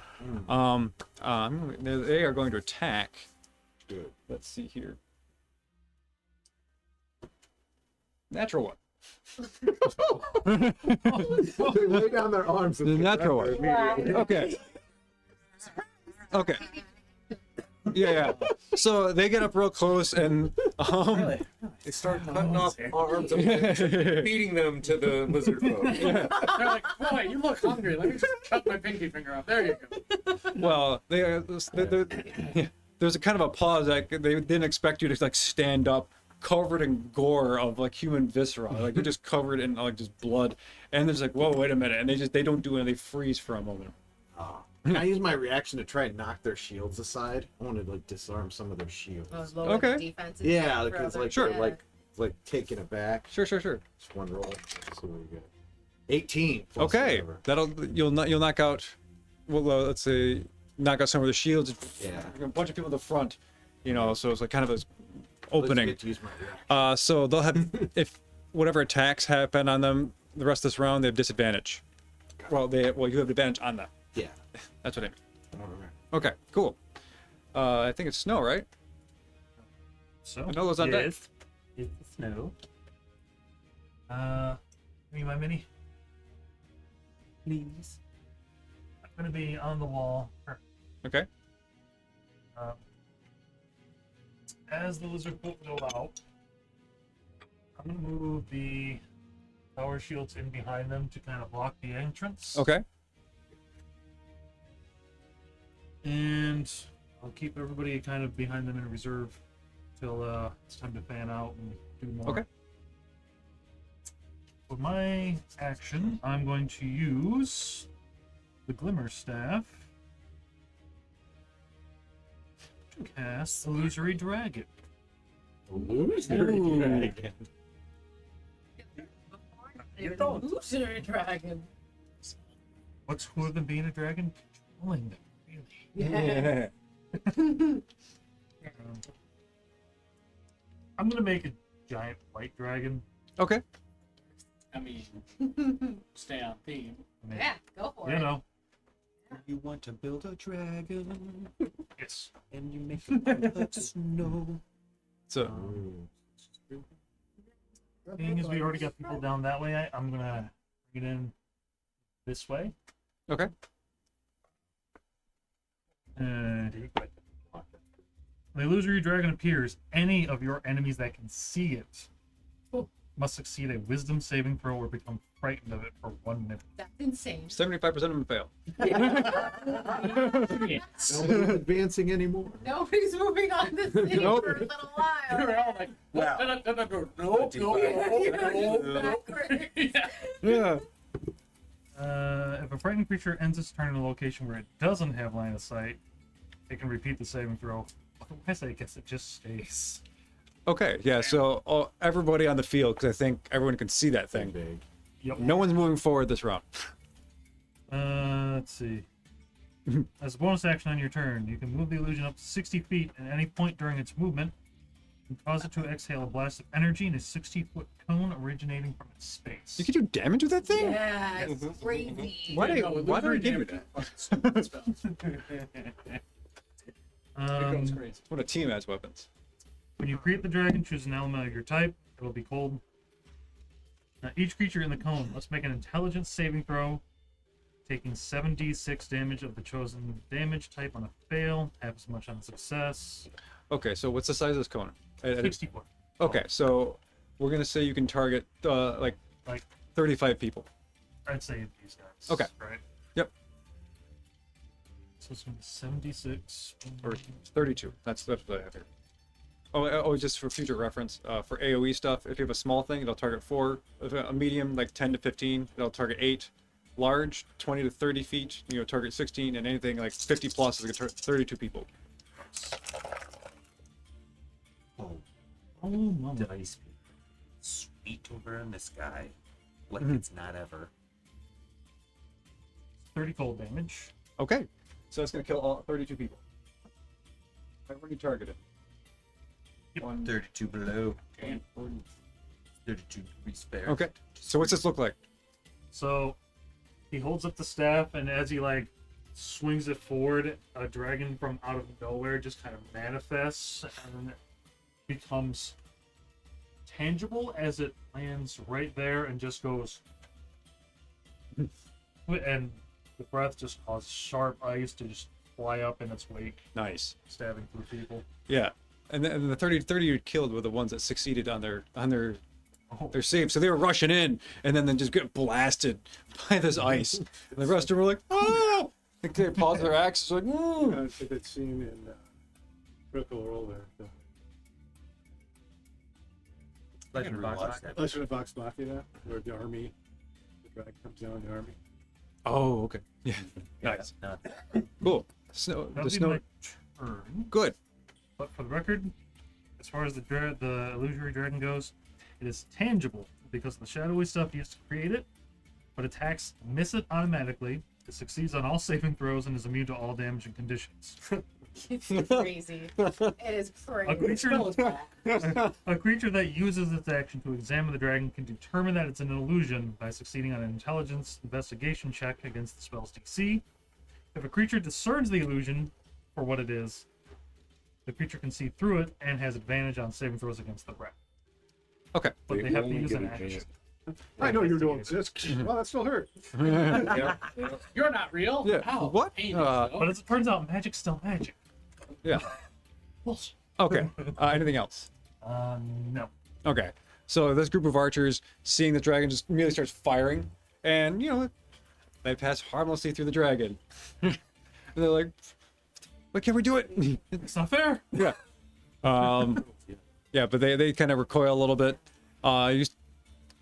They are going to attack. Good. Let's see here. Natural one. They lay down their arms. The natural one. Okay. Okay. Yeah. So they get up real close and They start cutting off arms and feeding them to the lizard folk. They're like, boy, you look hungry. Let me just cut my pinky finger off. There you go. well, there's a kind of a pause. Like they didn't expect you to like stand up, covered in gore of like human viscera. Like you're just covered in like just blood, and there's like, whoa, wait a minute, and they don't do anything. They freeze for a moment. Can I use my reaction to try and knock their shields aside? I want to like disarm some of their shields. Lower Okay. the defenses Yeah, for because other- like Sure. they're like taking it back. Sure. Just one roll. So we get 18. plus Okay, whatever. you'll knock out. Well, let's say knock out some of the shields. Yeah. A bunch of people in the front, so it's like kind of this Let's opening. get to use my reaction. So they'll have if whatever attacks happen on them the rest of this round, they have disadvantage. Well, you have advantage on them. Yeah. That's what I mean. Whatever. Okay, cool. I think it's snow, right? So I know those on deck. yes, it's the snow. Give me my mini. Please. I'm gonna be on the wall. Okay. As the lizard folk go out, I'm gonna move the power shields in behind them to kind of block the entrance. Okay. And I'll keep everybody kind of behind them in reserve till it's time to fan out and do more. Okay. For my action, I'm going to use the Glimmer Staff to cast Illusory Dragon. Illusory dragon. Illusionary dragon. What's cooler than being a dragon? Controlling them, really. Yeah. I'm gonna make a giant white dragon. Okay. I mean, stay on theme. I mean, Yeah, go for you it. know. You want to build a dragon Yes. and you make it like snow. So Seeing as we already got people down that way, I'm gonna bring it in this way. Okay. And the illusory dragon appears. Any of your enemies that can see it must succeed a wisdom saving throw or become frightened of it for 1 minute. That's insane. 75% of them fail. Nobody's advancing anymore. Nobody's moving on this city Nope. for a little while. We're all like, Wow. nope. Yeah. If a frightened creature ends its turn in a location where it doesn't have line of sight, it can repeat the saving throw. Otherwise, I guess it just stays. Okay, yeah, so everybody on the field, because I think everyone can see that thing. Big. Yep. No one's moving forward this round. Let's see. As a bonus action on your turn, you can move the illusion up to 60 feet at any point during its movement and cause it to exhale a blast of energy in a 60-foot cone originating from its space. You can do damage with that thing? Yeah, it's crazy. Why do No, why do I illusory give you damage that? is fucking spell. It goes crazy. What a team has weapons. When you create the dragon, choose an element of your type. It'll be cold. Now, each creature in the cone must make an intelligence saving throw, taking 7d6 damage of the chosen damage type on a fail, half as much on a success. Okay, so what's the size of this cone? 60 foot. Okay, so we're gonna say you can target like Like, 35 people. I'd say these guys. Okay. Right? Yep. So it's going to be 76. Or 32. That's what I have here. Oh, just for future reference, for AoE stuff, if you have a small thing, it'll target 4. If a medium, like 10 to 15, it'll target 8. Large, 20 to 30 feet, target 16, and anything like 50 plus is going to target 32 people. Oh, mama. Dice. Sweet over in the sky. Like Mhm. it's not ever. 30 cold damage. Okay, so it's going to kill all 32 people. I've already targeted. Yep. 32 below. 32 degrees Fahrenheit. Okay, so what's this look like? So he holds up the staff, and as he swings it forward, a dragon from out of nowhere just kind of manifests and becomes tangible as it lands right there and just goes. And the breath just causes sharp ice to just fly up in its wake, Nice. stabbing through people. Yeah, and the 30 you killed were the ones that succeeded on their save. So they were rushing in, and then they just get blasted by this ice. And the rest of them were like, oh! They pause their axes like, ooh. It's like that scene in Critical Role there. I can rewatch that. Legend of Vox Machina, where the dragon comes down in the army. Oh, okay. Yeah, nice. Cool. Snow, That'll the be snow. my turn. Good. But for the record, as far as the illusory dragon goes, it is tangible because of the shadowy stuff used to create it, but attacks miss it automatically. It succeeds on all saving throws and is immune to all damage and conditions. It's crazy. It is crazy. A creature that uses its action to examine the dragon can determine that it's an illusion by succeeding on an intelligence investigation check against the spell's DC. If a creature discerns the illusion for what it is, the creature can see through it and has advantage on saving throws against the threat. Okay. But they You have to only use get an a action. chance. I know you're doing this. Well, that still hurt. You're not real. Yeah. How? What? Ain't But as it turns out, magic's still magic. Yeah. Okay. Anything else? No. Okay. So this group of archers, seeing the dragon, just immediately starts firing, and they pass harmlessly through the dragon. And they're like, "What can we do it?" It's not fair. Yeah. Yeah, but they kind of recoil a little bit.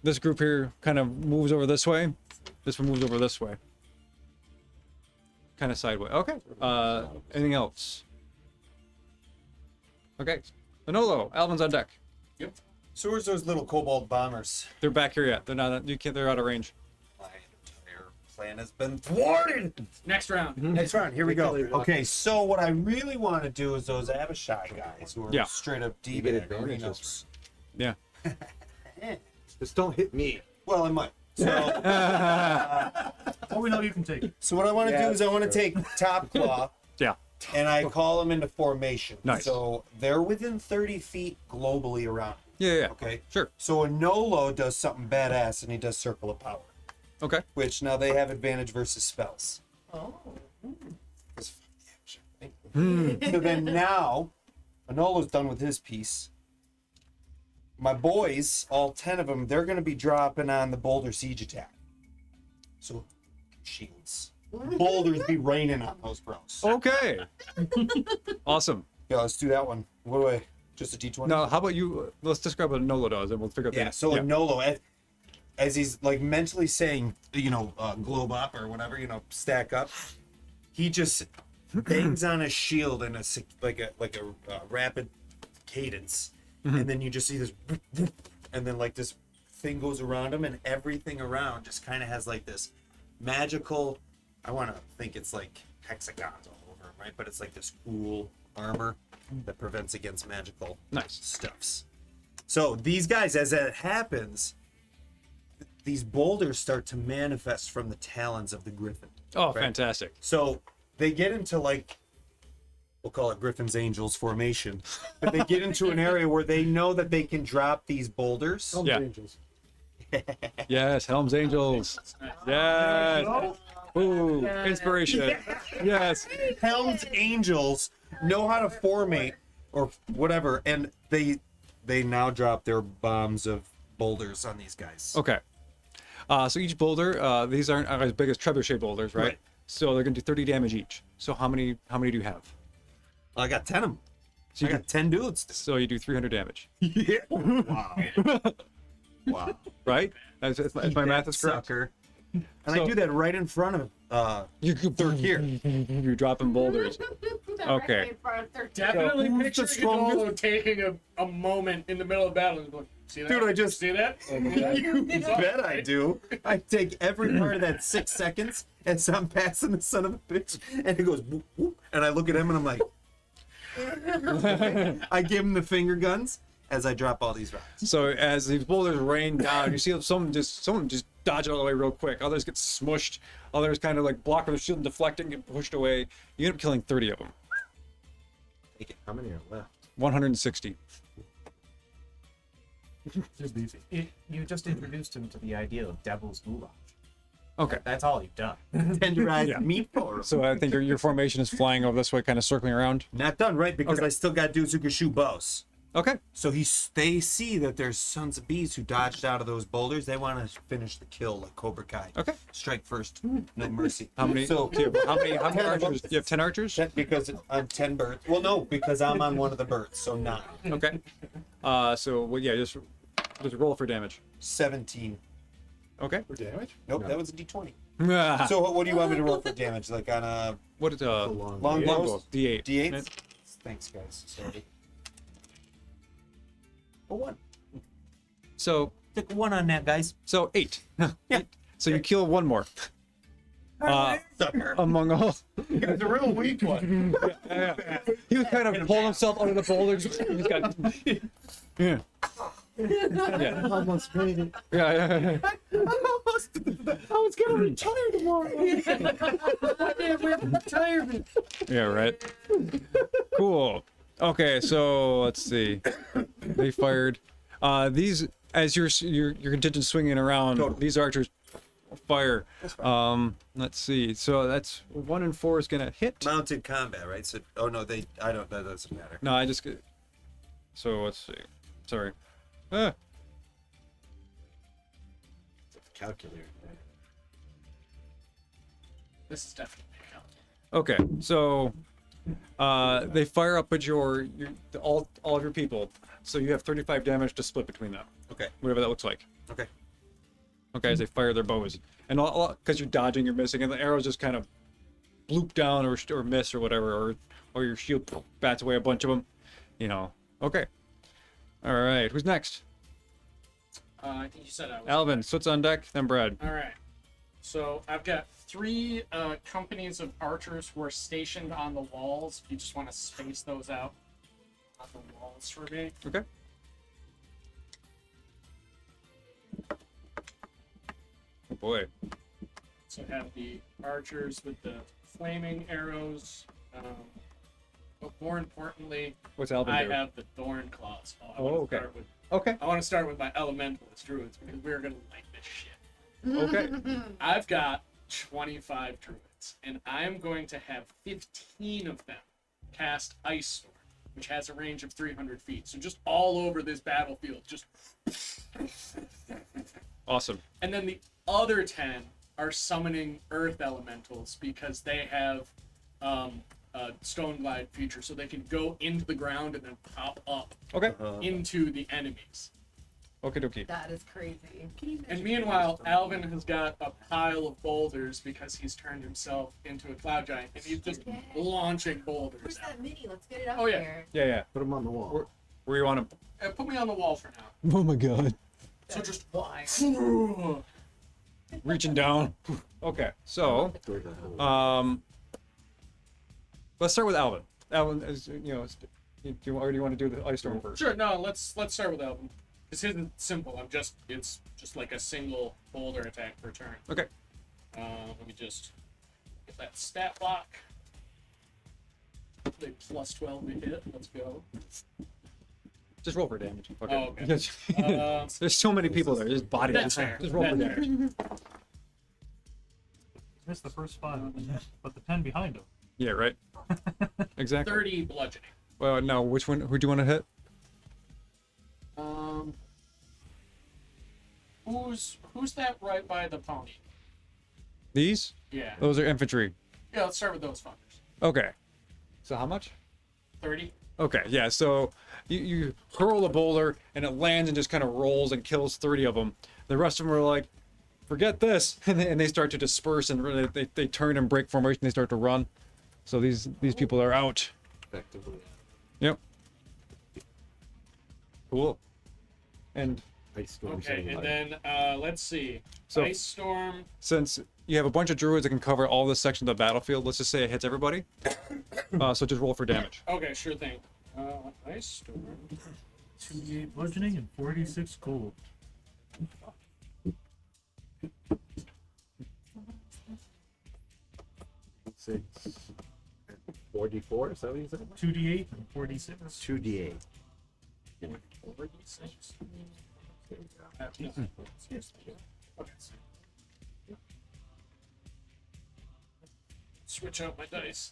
This group here kind of moves over this way. This one moves over this way. Kind of sideways. Okay. Anything else? Okay. Manolo, Alvin's on deck. So where's those little cobalt bombers? They're back here yet. They're not. You can't. They're out of range. My entire plan has been thwarted. Next round. Next round, here we go. Okay, so what I really want to do is those Abishai guys who are Yeah. straight up You deep get in advantage knows. Yeah. Just don't hit me. Well, I might. So, Oh, we know you can take it. so what I want to do is I want to take Top Claw Yeah. and I call them into formation. Nice. So they're within 30 feet globally around. Yeah. Okay. Sure. So a Nolo does something badass and he does Circle of Power. Okay. which now they have advantage versus spells. Oh. 'Cause fuck yeah, sure. So then now, Anolo's done with his piece. My boys, all 10 of them, they're going to be dropping on the boulder siege attack. So, shields. Boulders be raining on those bros. Okay. Awesome. Yeah, let's do that one. What do I? Just a D20? Now, how about you? Let's describe what Nolo does, and we'll figure out. Yeah, so Anolo, as he's like mentally saying, globe up or whatever, stack up, he just bangs on his shield in a rapid cadence, and then you just see this, and then like this thing goes around him, and everything around just kind of has like this magical. I want to think it's like hexagons all over him, right? But it's like this cool armor that prevents against magical stuffs. So these guys, as that happens, these boulders start to manifest from the talons of the griffin. Oh, right? fantastic. So they get into like, we'll call it Griffin's Angels formation, but they get into an area where they know that they can drop these boulders. Helm's Angels. Yes, Helm's Angels. Yes. Ooh, inspiration. Yes. Helm's Angels know how to formate or whatever, and they now drop their bombs of boulders on these guys. Okay. So each boulder, these aren't as big as trebuchet boulders, right? So they're gonna do 30 damage each. So how many do you have? I got 10 of them. So I got 10 dudes. So you do 300 damage. Yeah. Wow. Wow. Right? If my math is correct. Sucker. And I do that right in front of they're here. You're dropping boulders. Okay. Definitely who's picture the strongest? Gonzalo taking a moment in the middle of battle and going, see that? Dude, I just see that? You bet I do. I take every part of that 6 seconds as I'm passing the son of a bitch, and it goes whoop, whoop, and I look at him and I'm like, I give him the finger guns as I drop all these rocks. So as these boulders rain down, you see someone just dodge out of the way real quick. Others get smushed. Others kind of like block their shield and deflecting, get pushed away. You end up killing 30 of them. Take it. How many are left? 160. You just introduced him to the idea of devil's goulash. Okay. That's all you've done. Tenderized Yeah. meatball. So I think your formation is flying over this way, kind of circling around. Not done, right? Because Okay. I still got dudes who can shoot bows. Okay. So they see that there's sons of bees who dodged out of those boulders. They want to finish the kill like Cobra Kai. Okay. Strike first, no mercy. How many? So How many 10 of them. archers? You have 10 archers. Because I'm 10 birds. Well, no, because I'm on one of the birds, so 9. Okay. So well, yeah, just roll for damage. 17. Okay. For damage? Nope, that was a D20. So So what do you want me to roll for damage? Like on a what is Long longbow? D8. D8? Thanks, guys. Sorry. A 1. So Took 1 on that, guys. 8. Yeah. So you kill one more. Sucker. Among all. He was a real weak one. He was kind of pulling himself under the boulders. He's got. Yeah. Yeah. Almost made it. Yeah. I was gonna retire tomorrow. Yeah. Right. Cool. Okay. So let's see. They fired. These as your contingent swinging around. Totally. These archers fire. Let's see. So that's 1 and 4 is gonna hit. Mounted combat, right? So, that doesn't matter. No, I just. So let's see. Sorry. Ah. Calculator. This is definitely count. Okay, so they fire up at all of your people. So you have 35 damage to split between them. Okay. Whatever that looks like. Okay. Okay, as they fire their bows, and because you're dodging, you're missing, and the arrows just kind of bloop down or miss or whatever, or your shield bats away a bunch of them. Okay. All right, who's next? I think you said I was. Alvin, Soot's on deck, then Brad. All right. So I've got 3 companies of archers who are stationed on the walls. You just want to space those out on the walls for me. Okay. Oh boy. So I have the archers with the flaming arrows. But more importantly, What's Alvin I do? have the thorn claws. Oh, okay. I Okay. want to start with my elementalist druids because we're gonna like this shit. Okay. I've got 25 druids, and I'm going to have 15 of them cast Ice Storm, which has a range of 300 feet. So just all over this battlefield, just. Awesome. And then the other 10 are summoning Earth Elementals because they have a Stone Glide feature, so they can go into the ground and then pop up Okay. into the enemies. Okie dokie. That is crazy. And meanwhile, Alvin has got a pile of boulders because he's turned himself into a cloud giant, and he's just launching boulders Where's out. that mini? Let's get it up Oh, yeah. there. Yeah. Put them on the wall. Where you want him? Put me on the wall for now. Oh my god. So just Why? Reaching down. Okay. So, let's start with Alvin. Alvin is, you know, do you want to do the ice storm first? sure. No, let's start with Alvin. This isn't simple. It's just like a single boulder attack per turn. Okay. Let me just get that stat block. They plus 12 to hit. Let's go. Just roll for damage. Okay. Oh, okay. There's so many people there. Just body. That's fair. Just roll for That's fair. damage. Missed the first 5, but the 10 behind him. Yeah. Right. Exactly. 30 bludgeoning. Well, now which one? Who do you want to hit? Who's that right by the pony? These? Yeah. Those are infantry. Yeah, let's start with those fuckers. Okay. So how much? 30. Okay, yeah, so you hurl a boulder and it lands and just kind of rolls and kills 30 of them. The rest of them are like, forget this, and they start to disperse and really they turn and break formation. They start to run. So these people are out. Effectively. Yep. Cool. And Ice storm. Okay, and then let's see. So- Ice storm. since you have a bunch of druids that can cover all this section of the battlefield, let's just say it hits everybody. So just roll for damage. Okay, sure thing. Ice storm. 2d8 bludgeoning and 46 gold. Six. 44, is that what you said? 2d8 and 46. 2d8. 46. Okay. Switch out my dice.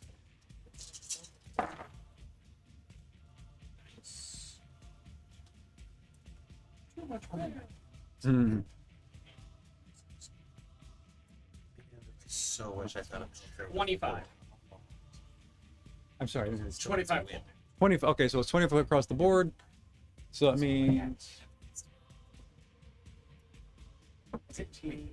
Too much better. Hmm. So wish I thought it was 25. I'm sorry. 25. 20. Okay, so it's 25 across the board. So that means 15.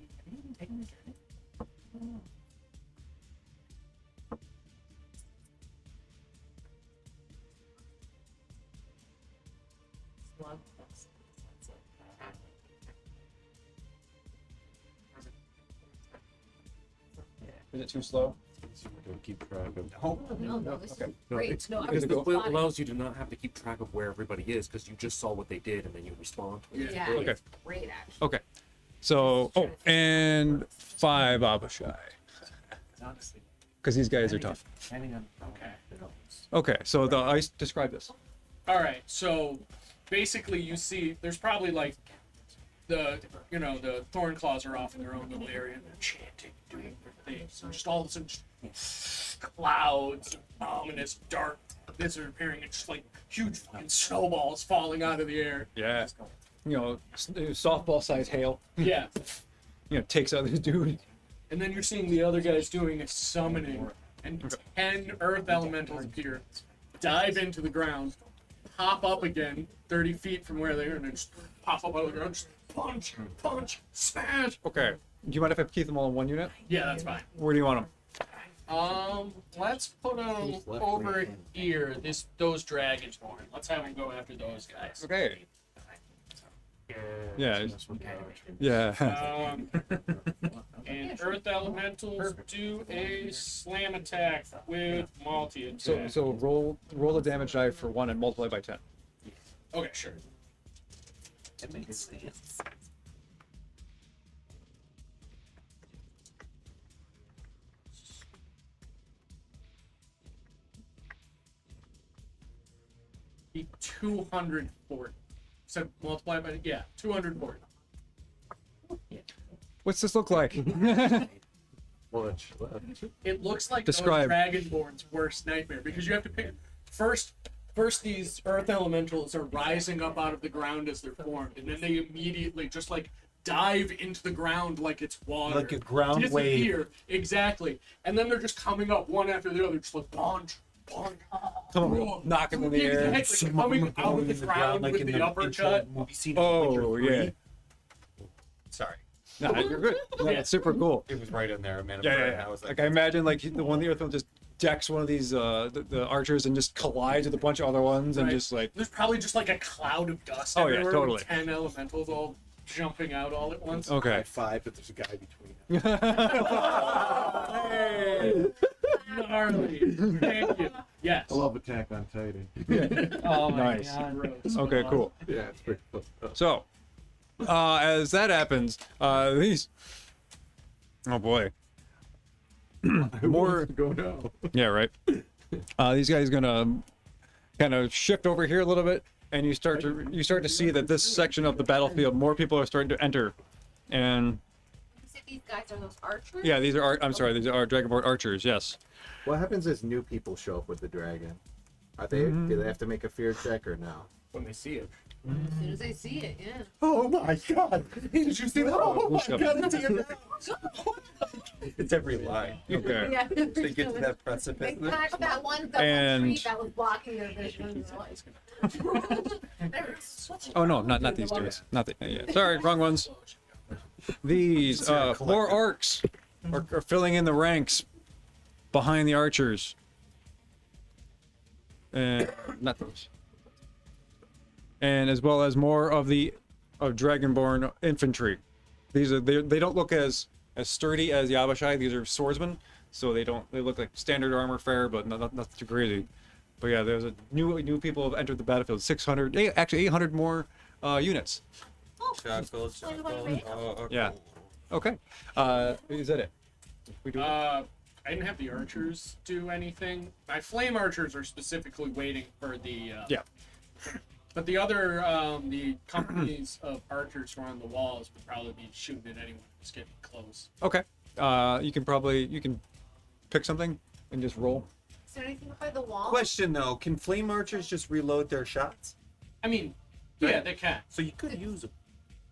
is it too slow? Don't keep track of. No, this is Okay. great. No, Because everything's it fine. allows you to not have to keep track of where everybody is, because you just saw what they did and then you respond. Yeah, Okay. it's great actually. Okay. So, oh, and 5 Abishai. Because these guys are tough. Okay. Okay, so the ice, describe this. All right. So basically, you see, there's probably like the thorn claws are off in their own little area, and they're chanting, doing their things. And just all of a sudden, just clouds, of ominous, dark, this are appearing, and just like huge fucking snowballs falling out of the air. Yeah. You know, softball size hail. Yeah. You know, takes out this dude. And then you're seeing the other guys doing a summoning, and 10 earth elementals appear, dive into the ground, pop up again 30 feet from where they are, and then just pop up out of the ground, just punch, smash. Okay. Do you mind if I keep them all in one unit? Yeah, that's fine. Where do you want them? Let's put them over here. Those dragons born. Let's have them go after those guys. Okay. Yeah. Yeah. And earth elementals do a slam attack with multi attack. So roll the damage die for 1 and multiply by 10. Okay, sure. It makes sense. Be 240. So multiply by 240. What's this look like? It looks like Describe. those Dragonborn's worst nightmare because you have to pick first these earth elementals are rising up out of the ground as they're formed, and then they immediately just like dive into the ground like it's water. Like a ground disappear. wave. Exactly. And then they're just coming up one after the other, just like punch, punch. Knock him in the air. Exactly. Coming out of the ground like with in the uppercut. movie scene of Witcher Oh 3. yeah. Sorry. No, you're good. No, Yeah. it's super cool. It was right in there, man. Yeah. I was Like I imagine like the one the earth will just decks one of these the archers and just collides with a bunch of other ones and Right. just like There's probably just like a cloud of dust Oh, yeah, everywhere totally. with 10 elementals all jumping out all at once. okay. 5, but there's a guy between. Gnarly. Thank you. Yes. I love Attack on Titan. Oh my Nice. god. Gross. Okay, cool. Yeah, it's pretty cool. So, as that happens, these. Oh boy. More. Go now. Yeah, right. These guys gonna kind of shift over here a little bit, and you start to see that this section of the battlefield, more people are starting to enter, and You said these guys are those archers? yeah, these are I'm sorry, these are Dragonborn archers. Yes. What happens as new people show up with the dragon? Are they? Do they have to make a fear check or no? When they see it. As soon as they see it, yeah. Oh my god! Did you see that? Oh my Yep. god! It's here now. It's every line. Okay. Yeah. They get to that They precipice. cracked that one And- tree that was blocking their vision. Oh no, not these guys. Not the. Yeah. Sorry, wrong ones. These more arcs are filling in the ranks behind the archers. And not those. And as well as more of Dragonborn infantry. These are they don't look as sturdy as the Abishai. These are swordsmen, so they look like standard armor fare, but not too crazy. But yeah, there's a new people have entered the battlefield. 800 more units. Shackles, shackles. Oh, okay. Yeah. Okay. Is that it? We do. I didn't have the archers do anything. My flame archers are specifically waiting for the. Yeah. But the other, the companies of archers who are on the walls would probably be shooting at anyone who's getting close. Okay. You can pick something and just roll. Is there anything by the wall? Question though, can flame archers just reload their shots? I mean, yeah, they can. So you could use them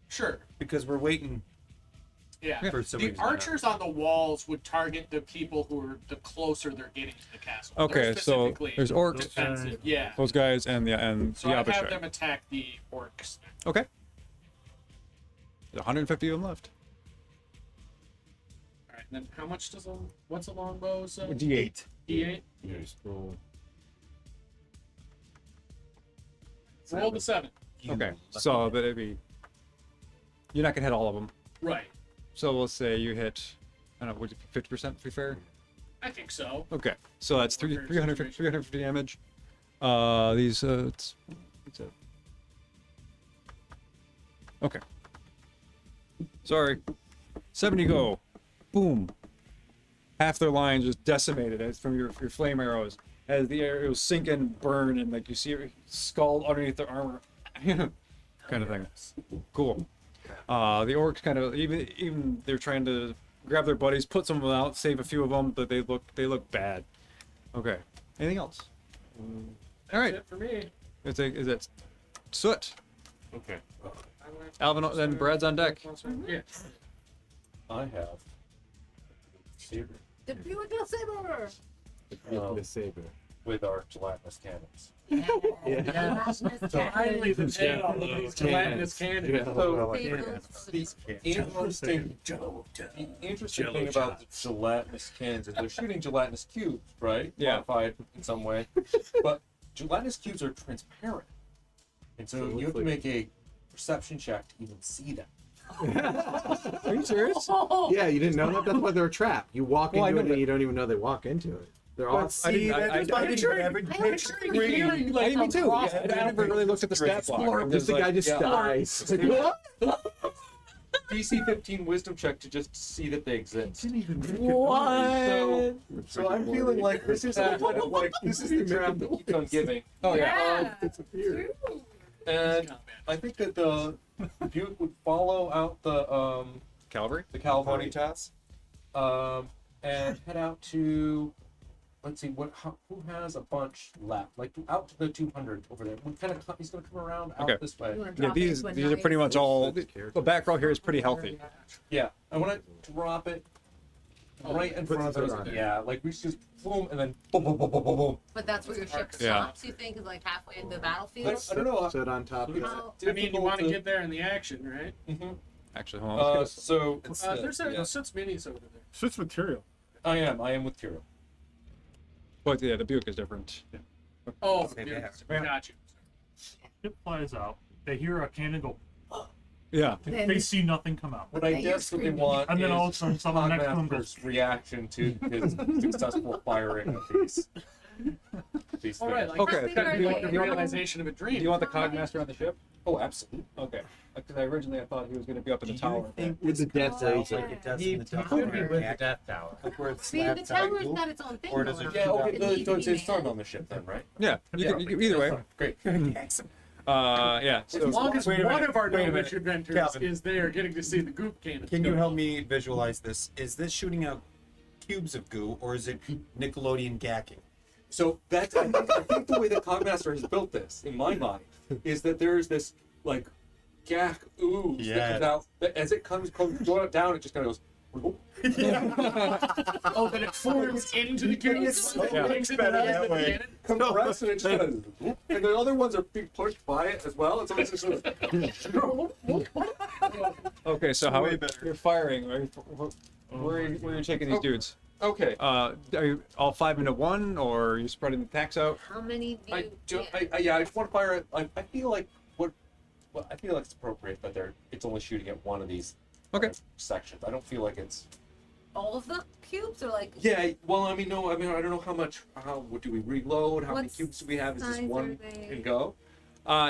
Sure. because we're waiting Yeah. for some The reason. archers on the walls would target the people who are the closer they're getting to the castle. Okay, They're so specifically there's orcs, defensive. Yeah. those guys, and the So I have Abishai. them attack the orcs. Okay. There's 150 of them left. All right. And then how much does what's a longbow's? D8. D8. Yeah, just roll. Roll the 7. Okay. So that it'd be. You're not gonna hit all of them. Right. So we'll say you hit. I don't know. Would it be 50% to be fair? I think so. Okay. So that's 350 damage. These it's a... Okay. Sorry. 70 go. Boom. Half their line just decimated as from your flame arrows. As the arrows sink and burn, and like you see it scald underneath their armor, kind of thing. Cool. The orcs kind of even they're trying to grab their buddies, put some of them out, save a few of them, but they look bad. Okay. Anything else? All right. That's it for me. Is it Soot? Okay. Alvin, then Brad's on deck. Yeah. I have saber The beautiful saber. The saber. with our gelatinous cannons. Finally, the tail of these gelatinous cannons. So, These the interesting thing about the gelatinous cannons is they're shooting gelatinous cubes, right? Yeah. Modified in some way. But gelatinous cubes are transparent. And so you have to make a perception check to even see them. Are you serious? Yeah, you didn't know that? That's why they're a trap. You walk Well, I into know it and you don't even know they walk into it. They're all. I didn't Hearing, like, me too. across Yeah, I the never really looked at the stat block. Just the guy just yeah. dies. DC 15 wisdom check to just see that they exist. What? So I'm feeling like this is kind of like this is the trap that keeps on giving. Oh yeah. Yeah. And I think that the Butte would follow out the cavalry. The cavalry task. And head out to. Let's see who has a bunch left. Like out to the 200 over there. He's gonna come around out Okay. this way. You wanna Yeah, drop it these into a are pretty much all. The back row here is pretty healthy. Yeah, I want to drop it right in front of it us. on. Yeah, like we just boom and then boom, boom, boom, boom, boom, boom. But that's where your ship Yeah. stops, you think, is like halfway into the battlefield? I don't know. Sit on top of it. How- I mean, you want to get there in the action, right? Mm-hmm. Actually, hold on. So There's six minis over there. Switch material. I am with Tiro. But yeah, the Buick is different. Oh, Same yeah. there. Got you. Ship flies out. They hear a cannon go. Yeah. Then- They see nothing come out. What I Then you're desperately screaming. want And then is all of a sudden someone next to him goes. Hogmaster's reaction to his successful firing of these All right, things. like Okay. How big are Do you they? want- the realization of a dream. Do you want the Cogmaster on the ship? Oh, absolutely. Okay. Because originally I thought he was going to be up in the tower. With the death Oh, sounds yeah. like It does He in the could tower. be with the Death Tower. Like where it's See, the slapped on tower's you. got its own thing Or does going it- on. Yeah, okay, It needs to so be it's manned. on the ship then, right? Yeah. Either way. Great. Yeah. As So, long as Wait a one minute, of our wait a Gnomish minute. adventures Calvin. is there getting to see the goop cannon. Can you help me visualize this? Is this shooting out cubes of goo, or is it Nickelodeon gacking? So that's I think the way that Cogmaster has built this, in my mind, is that there's this like gack ooze that comes Yeah. out that as it comes going down, it just kind of goes. Oh, that it forms into the cannon. Yeah. Makes it Better rise that the way. cannon. Compress and it just kind of, and the other ones are being pushed by it as well. And so it's just sort of, okay, so how way better. you're firing? Where are you taking these dudes? okay. Are you all 5 into 1, or are you spreading the attacks out? How many do you I just want to fire it. I feel like I feel like it's appropriate that it's only shooting at one of these Okay. sections. I don't feel like it's. all of the cubes, or like Yeah, well, I mean, no, I don't know what do we reload? How many What cubes do we have? Is this size one are they? can go?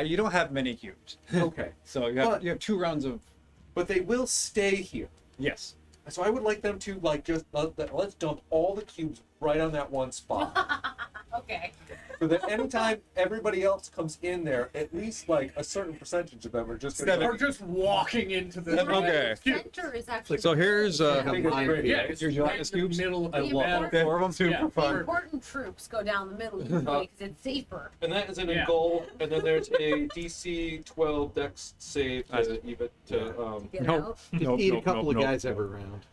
You don't have many cubes, Okay. so But- you have 2 rounds of But they will stay here. yes. So I would like them to, like, just, let's dump all the cubes right on that one spot. okay. So that anytime everybody else comes in there, at least, like, a certain percentage of them are just going Or just walking into the Okay. Center is actually So here's I think it's great. Yeah, it's Your right gelatinous in the cubes? middle of I the love battle. it. 4 of them. Yeah. the important troops go down the middle usually because it's safer. And that is an Yeah. goal, and then there's a DC 12 Dex save Nice. to even to Get Nope. out. Nope, Eat a nope, couple nope, of nope. guys every round.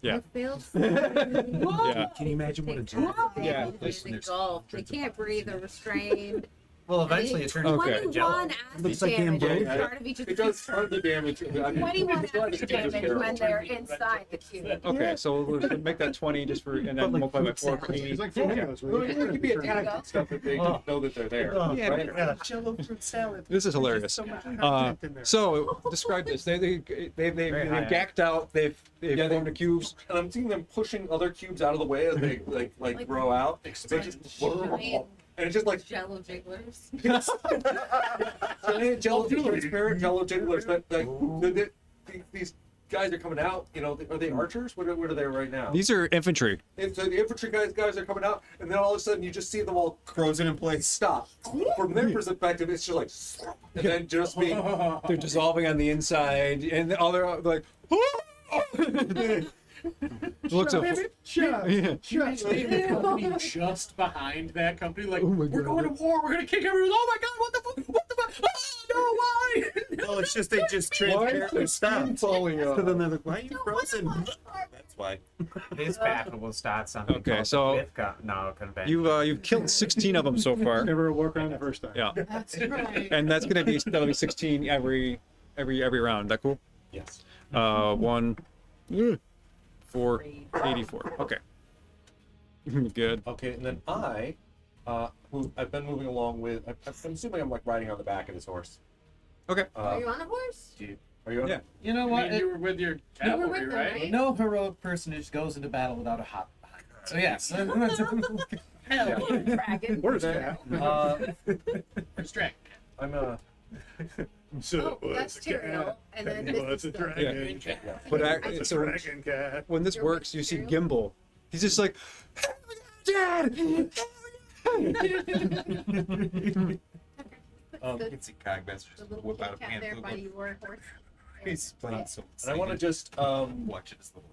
Yeah. You failed. Yeah. Can you imagine what a They job? Yeah. engulfed. They can't breathe or restrain. Well, eventually it turns Okay. into jello. 21 acid Looks like damage Gambo. at the start of each of the it does cubes. tons of damage. I mean, 21 it's not acid just damage terrible. when they're inside the cube. Okay, so we'll make that 20 just for, and then multiply by 4 for 80. It's like flamingos. where you It could be There you attacked go. and stuff that they didn't know that they're there. Yeah, right? Jello fruit salad. This is hilarious. So describe this. They've gacked out. They've Yeah, formed the cubes. And I'm seeing them pushing other cubes out of the way as they Like grow out. So they just giant and it's just like Jello jigglers. giant jello, transparent jello jigglers that these guys are coming out. You know, are they archers? What are they right now? These are infantry. And so the infantry guys are coming out, and then all of a sudden you just see them all Frozen in place. stop. From their perspective, it's just like, and then just me. They're dissolving on the inside, and all they're like. Looks of yeah. The company just behind that company, like, we're going to war, we're gonna kick everyone. Oh my god, what the fuck? What the fuck? Oh no, why? Well, it's just they just transparently stopped. Falling So then they're like, why are you frozen? That's why. His battle will start something. Okay, called so the no, it couldn't be. You've killed 16 of them so far. Never work around the first time. Yeah, That's right. and that'll be 16 every round. That cool? Yes. 1, 4, 84. Okay. Good. Okay, and then who I've been moving along with. I'm assuming I'm like riding on the back of this horse. Okay. Are you on a horse? Are you? On? Yeah. You know I what? mean, you were with your You were cavalry, with them, right? right? No heroic personage goes into battle without a hop behind. So yes. Hell, dragon. Where's that? Distract. I'm So Oh, that's Tyrael, and then this is the dragon. But so Dragon cat. when this You're works, with you see Tyrael? Gimbal. He's just like, Dad. the You can see Cogmaster little whip out a cat there pan by food. your horse. He's playing so And I want to just watch it as little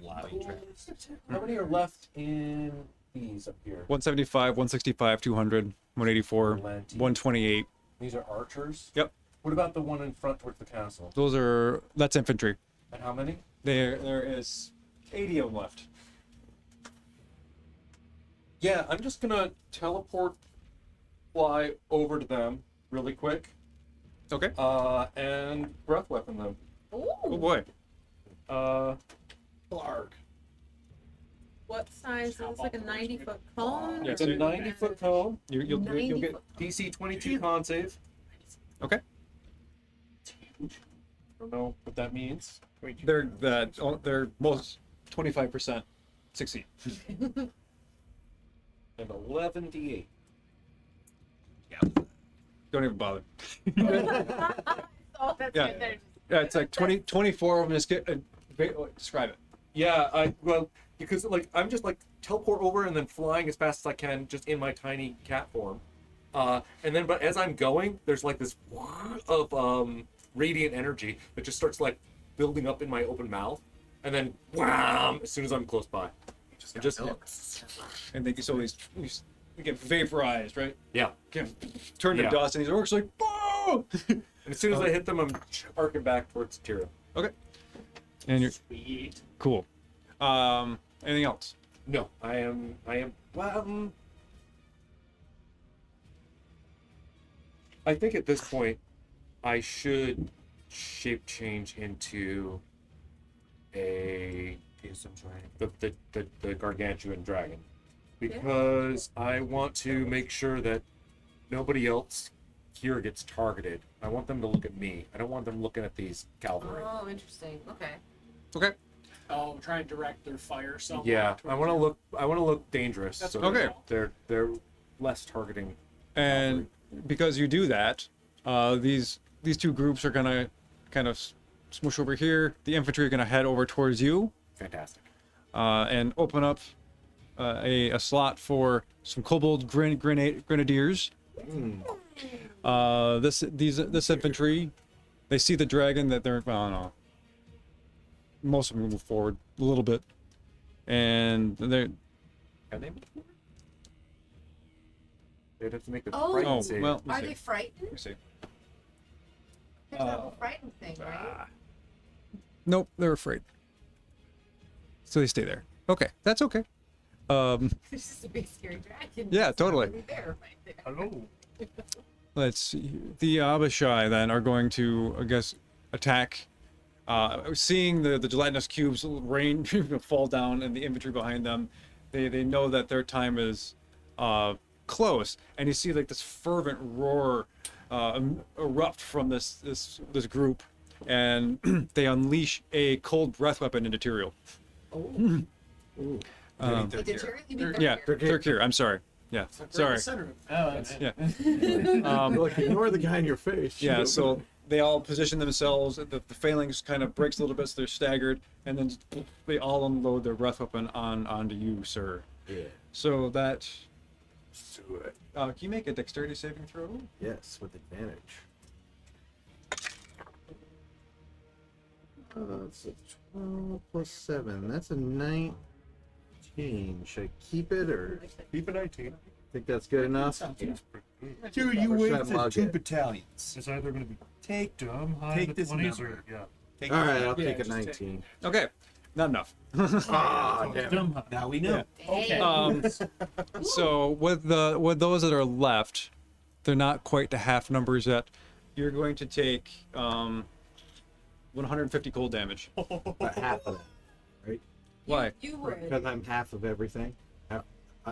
loud tracks. How many are left in these up here? 175, 165, 200, 184, Plenty. 128. These are archers. Yep. What about the one in front towards the castle? That's infantry. And how many? There is 80 of them left. Yeah, I'm just gonna teleport, fly over to them really quick, Okay. and breath weapon them. Oh boy. Blarg. What size is this? Like a 90-foot cone? Yeah, It's a 90-foot cone. You'll 90 get foot. DC 22 con save. okay. Don't know what that means. They're most 25% succeed. And 11d8. Don't even bother. Oh, that's Yeah. right there. Yeah, it's like 24 of them. Just get describe it. Yeah, because like I'm just like teleport over and then flying as fast as I can, just in my tiny cat form. And then, but as I'm going, there's like this of radiant energy that just starts like building up in my open mouth, and then wham! As soon as I'm close by, just And they so these get vaporized, right? yeah. Get turned to Yeah. dust, and these orcs are like, "Whoa!" And as soon as I hit them, I'm arcing back towards Tyrion. Okay. And you're Sweet. cool. Anything else? No, I am. Well, I think at this point, I should shape change into the gargantuan dragon, because I want to make sure that nobody else here gets targeted. I want them to look at me. I don't want them looking at these cavalry. Oh, interesting. Okay. Okay. Oh, try and direct their fire somewhere. Yeah, I want to look. I want to look dangerous. That's so okay. They're less targeting. And because you do that, these two groups are gonna kind of smoosh over here. The infantry are gonna head over towards you, Fantastic. and open up a slot for some kobold grenadiers. This infantry, they see the dragon that they're. Well, no. Most of them move forward a little bit, and they're. Have they moved forward? They'd have to make a Oh, frightened save. well. Are they frightened? Let me see. There's that whole frightened thing, right? Nope, they're afraid. So they stay there. Okay, that's okay. It's just a big scary dragon. Yeah, It's not totally. really there, right there. Hello. Let's see. The Abishai then are going to, I guess, attack. Seeing the gelatinous cubes rain fall down and the infantry behind them, they know that their time is close. And you see like this fervent roar erupt from this group, and they unleash a cold breath weapon into Tyrael. Wait, did Tyrion- you mean Yeah, Third Gear? Third I'm sorry. Yeah, sorry. Yeah. Look, ignore the guy in your face. Yeah, so they all position themselves. The phalanx kind of breaks a little bit, so they're staggered, and then they all unload their breath weapon onto you, sir. Yeah. So that. Do it. Can you make a dexterity saving throw? Yes, with advantage. It's a 12 plus 7. That's a 19. Should I keep it or Keep it 19. think that's good enough? Here you Or should I wait mug two it? battalions. It's either going to be Take dumb high Take in the this 20s number. or yeah. Take All this right, I'll number. take a just 19. Okay, not enough. Ah, damn it. Dumb high. Now we know. Dang. So with those that are left, they're not quite to half numbers yet. You're going to take 150 cold damage. But half of that. Why? You would. Because I'm half of everything.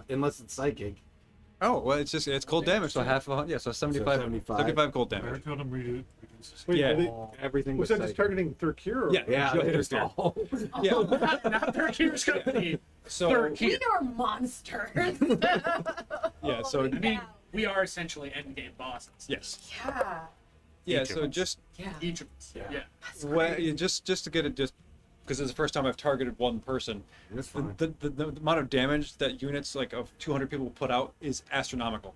Unless it's psychic. Oh, well, it's cold damage, so half of, yeah, so 75, 75. 75 cold I damage. told him reduces. Wait, Yeah. are they- Everything was was that just psychic. targeting third cure? Or? Yeah, Yeah, you'll they hit just us there. all. Yeah. Not their Gear's company. So Third We Gear. are monsters. yeah, so Holy I mean, cow. we are essentially endgame bosses. yes, Yeah. yeah. Each of So us. just Yeah. Each of us. Yeah. when, just to get it just because it's the first time I've targeted one person. That's fine. The amount of damage that units like of 200 people put out is astronomical.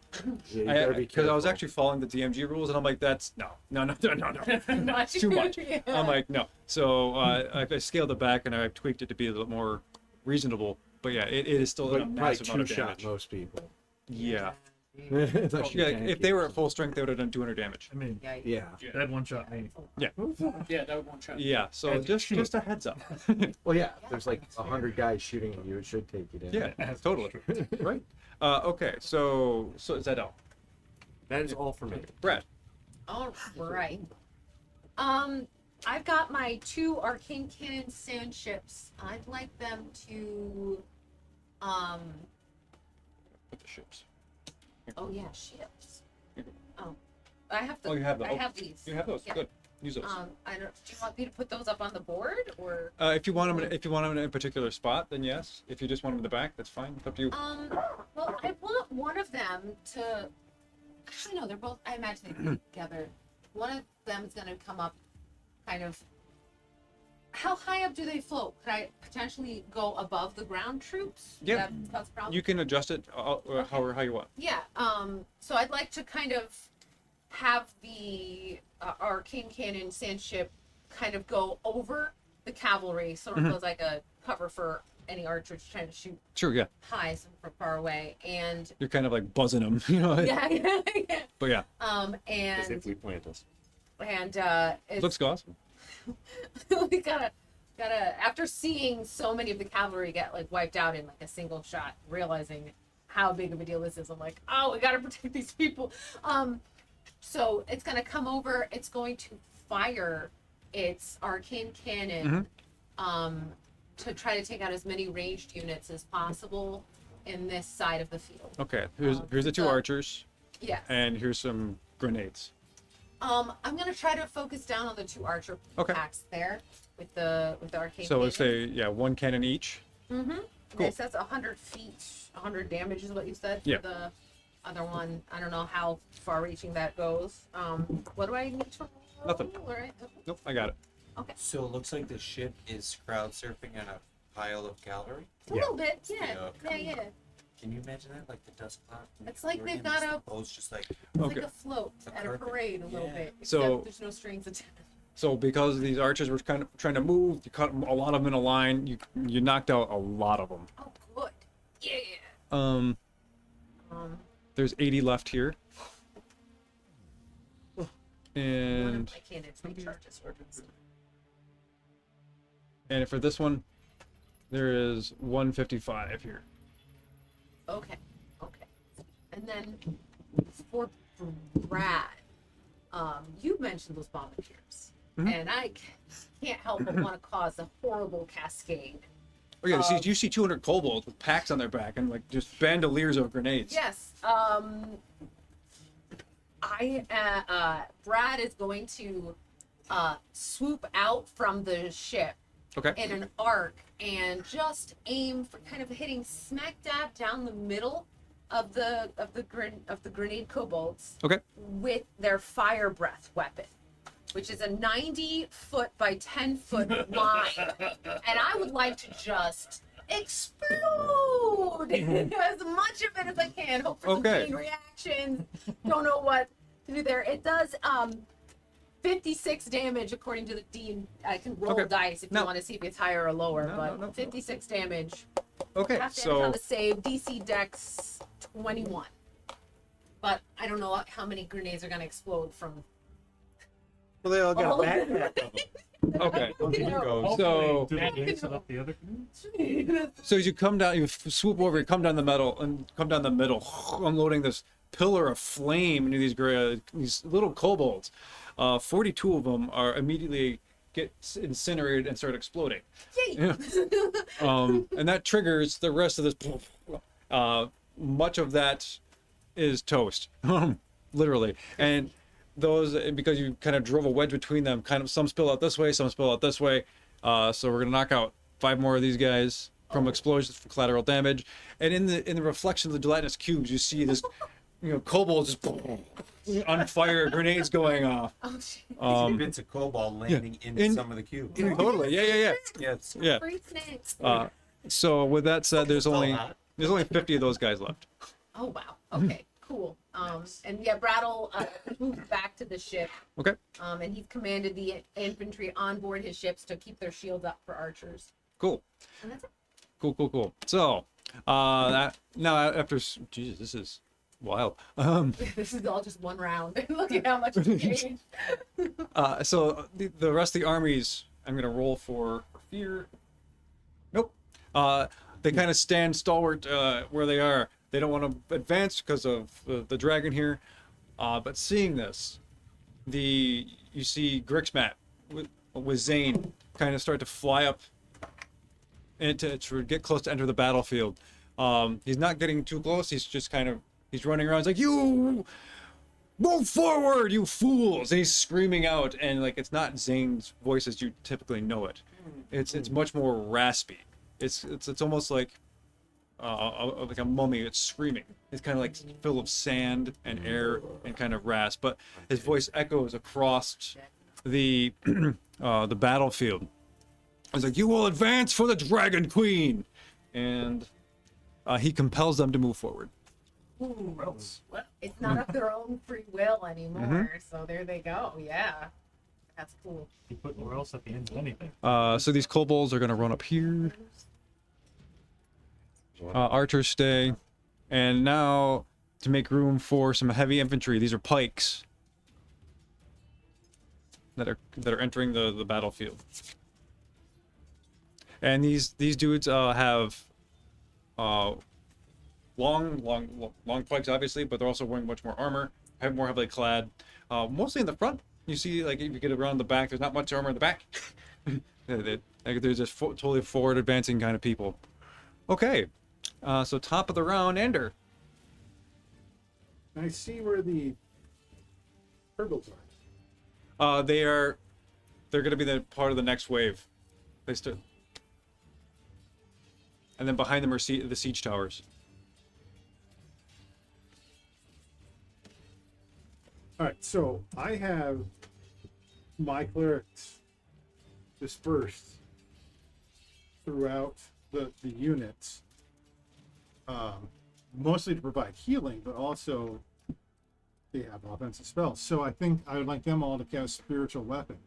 Yeah, you gotta be Because I was careful. actually following the DMG rules, and I'm like, that's no. That's too much. Yeah. I'm like, no. So I scaled it back and I tweaked it to be a little more reasonable. But yeah, it is still a But probably massive amount of two-shot damage. most people. Yeah. Unless you Yeah, tank if they it. were at full strength, they would have done 200 damage. I mean, Yikes. Yeah. that one shot me. Yeah, that would one shot. Yeah, so just a heads up. Well, yeah. There's like 100 guys shooting at you. It should take you down. Yeah, totally. Right. Okay, so is that all? That is all for me. Brad. All right. I've got my 2 arcane cannon sand ships. I'd like them to, Put the ships. oh yeah, ships. Oh, I have the. Oh, you have them. I have these. You have those. Yeah. Good. Use those. I don't. Do you want me to put those up on the board or? If you want them in a particular spot, then yes. If you just want them in the back, that's fine. It's up to you. Well, I want one of them to. I know they're both. I imagine they be together. One of them is going to come up, kind of. How high up do they float? Could I potentially go above the ground troops? Yeah. That cause a problem? You can adjust it how you want. Yeah. So I'd like to kind of have the arcane cannon sand ship kind of go over the cavalry, sort of goes like a cover for any archers trying to shoot Sure, yeah. high from far away, and You're kind of like buzzing them, you know. yeah. But yeah, As And if we planned this. it's, looks awesome. we gotta after seeing so many of the cavalry get like wiped out in like a single shot, realizing how big of a deal this is, I'm like, oh, we gotta protect these people. So it's gonna come over, it's going to fire its arcane cannon to try to take out as many ranged units as possible in this side of the field. Okay, here's the 2 so- archers, Yes. and here's some grenades. I'm gonna try to focus down on the 2 archer Okay. packs there with the arcane So let's cannon. say 1 cannon each. Mm-hmm. Cool. Okay, so that's 100 feet, 100 damage is what you said for Yeah. the other one. I don't know how far-reaching that goes. What do I need to roll? Nothing. All right. Nope, I got it. So it looks like the ship is crowd surfing on a pile of cavalry. A little bit, yeah. Yeah. Yeah. Can you imagine that, like the dust cloud? It's like they've Floridians, got the boats just like It's Okay. like a float A at a carpet. parade a little Yeah. bit. Except So- there's no strings attached. So because these archers were kind of trying to move, you cut a lot of them in a line. You knocked out a lot of them. Oh, good. Yeah. Um, there's 80 left here. One And of my cannons recharges for this. and for this one, there is 155 here. Okay. And then for Brad, you mentioned those bombardiers, and I can't help but want to cause a horrible cascade. Oh yeah, you see 200 kobolds with packs on their back and like just bandoliers of grenades. Yes. Brad is going to swoop out from the ship Okay. in an arc and just aim for kind of hitting smack dab down the middle of the grenade kobolds Okay. with their fire breath weapon, which is a 90-foot by 10-foot line, and I would like to just explode as much of it as I can. Hope for some Okay. chain reactions. Don't know what to do there. It does 56 damage according to the D. I can roll Okay. dice if No. you want to see if it's higher or lower, No, but no. 56 damage. Okay. Half damage So on the save. DC Dex 21. But I don't know how many grenades are gonna explode from. Well, they all got all of backpacks. them. okay. You know. So Do the gates set up the other canoes? So as you come down, you swoop over, you come down the middle, unloading this pillar of flame into these little kobolds. 42 of them are immediately get incinerated and start exploding. Yay! And that triggers the rest of this. Much of that is toast, literally. And those, because you kind of drove a wedge between them, kind of some spill out this way, some spill out this way. So we're gonna knock out 5 more of these guys from explosions, from collateral damage. And in the reflection of the gelatinous cubes, you see this kobolds just on fire, grenades going off. Oh shit. Bits of cobalt landing in some of the cubes. Totally, yeah. Yes. Yeah. Free snakes. So with that said, there's So only hot. 50 of those guys left. Oh wow. Okay. Cool. And yeah, Brattle moved back to the ship. Okay. And he's commanded the infantry on board his ships to keep their shields up for archers. Cool. And that's it. Cool. So, now after Jesus, this is wild. This is all just one round. Look at how much it's changed. So the rest of the armies, I'm gonna roll for fear. Nope. They kind of stand stalwart where they are. They don't want to advance because of the dragon here. But seeing this, you see Grixmat with Zane kind of start to fly up and to get close to enter the battlefield. He's not getting too close. He's running around. He's like, "You move forward, you fools!" And he's screaming out, and like it's not Zane's voice as you typically know it. It's much more raspy. It's almost like a mummy. It's screaming. It's kind of like full of sand and air and kind of rasp. But his voice echoes across the battlefield. He's like, "You will advance for the Dragon Queen," and he compels them to move forward. Ooh, it's not of their own free will anymore. So there they go. Yeah. That's cool. You put where else at the end of anything. So these kobolds are going to run up here. Archers stay. And now, to make room for some heavy infantry, these are pikes that are entering the battlefield. And these dudes have long pikes, obviously, but they're also wearing much more armor, more heavily clad. Mostly in the front. You see, like, if you get around the back, there's not much armor in the back. They're just totally forward advancing kind of people. Okay, so top of the round, Ender. I see where the turtles are. They're going to be the part of the next wave. They start, and then behind them are the siege towers. All right, so I have my clerics dispersed throughout the units, mostly to provide healing, but also they have offensive spells. So I think I would like them all to cast spiritual weapon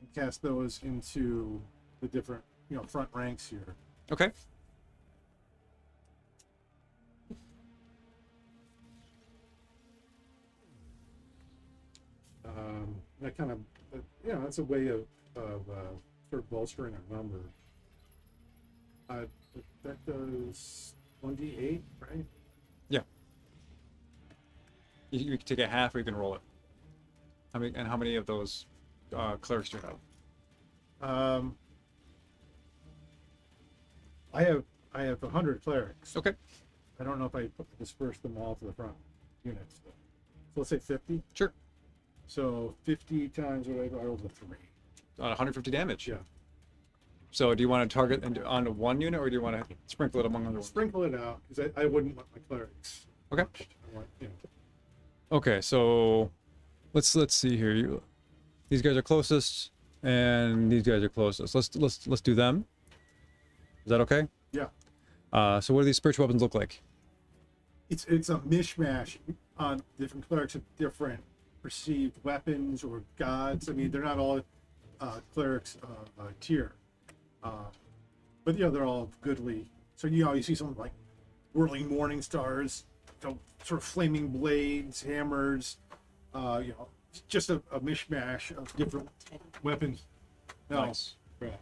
and cast those into the different, front ranks here. Okay. That kind of, that's a way of sort of bolstering our number. That does 1d8, right? Yeah. You can take a half, or you can roll it. How many of those clerics do you have? I have 100 clerics. Okay. I don't know if I disperse them all to the front units. So let's say 50. Sure. So 50 times whatever, I rolled a 3. 150 damage. Yeah. So do you want to target onto one unit, or do you want to sprinkle it among other ones? Sprinkle it out, because I wouldn't want my clerics. Okay. I want, Okay, so let's see here. These guys are closest, and these guys are closest. Let's do them. Is that okay? Yeah. So what do these spiritual weapons look like? It's a mishmash on different clerics with different perceived weapons or gods. I mean, they're not all clerics tier, but they're all goodly. So you see some like whirling morning stars, sort of flaming blades, hammers. Just a mishmash of different weapons. No, Nice. right,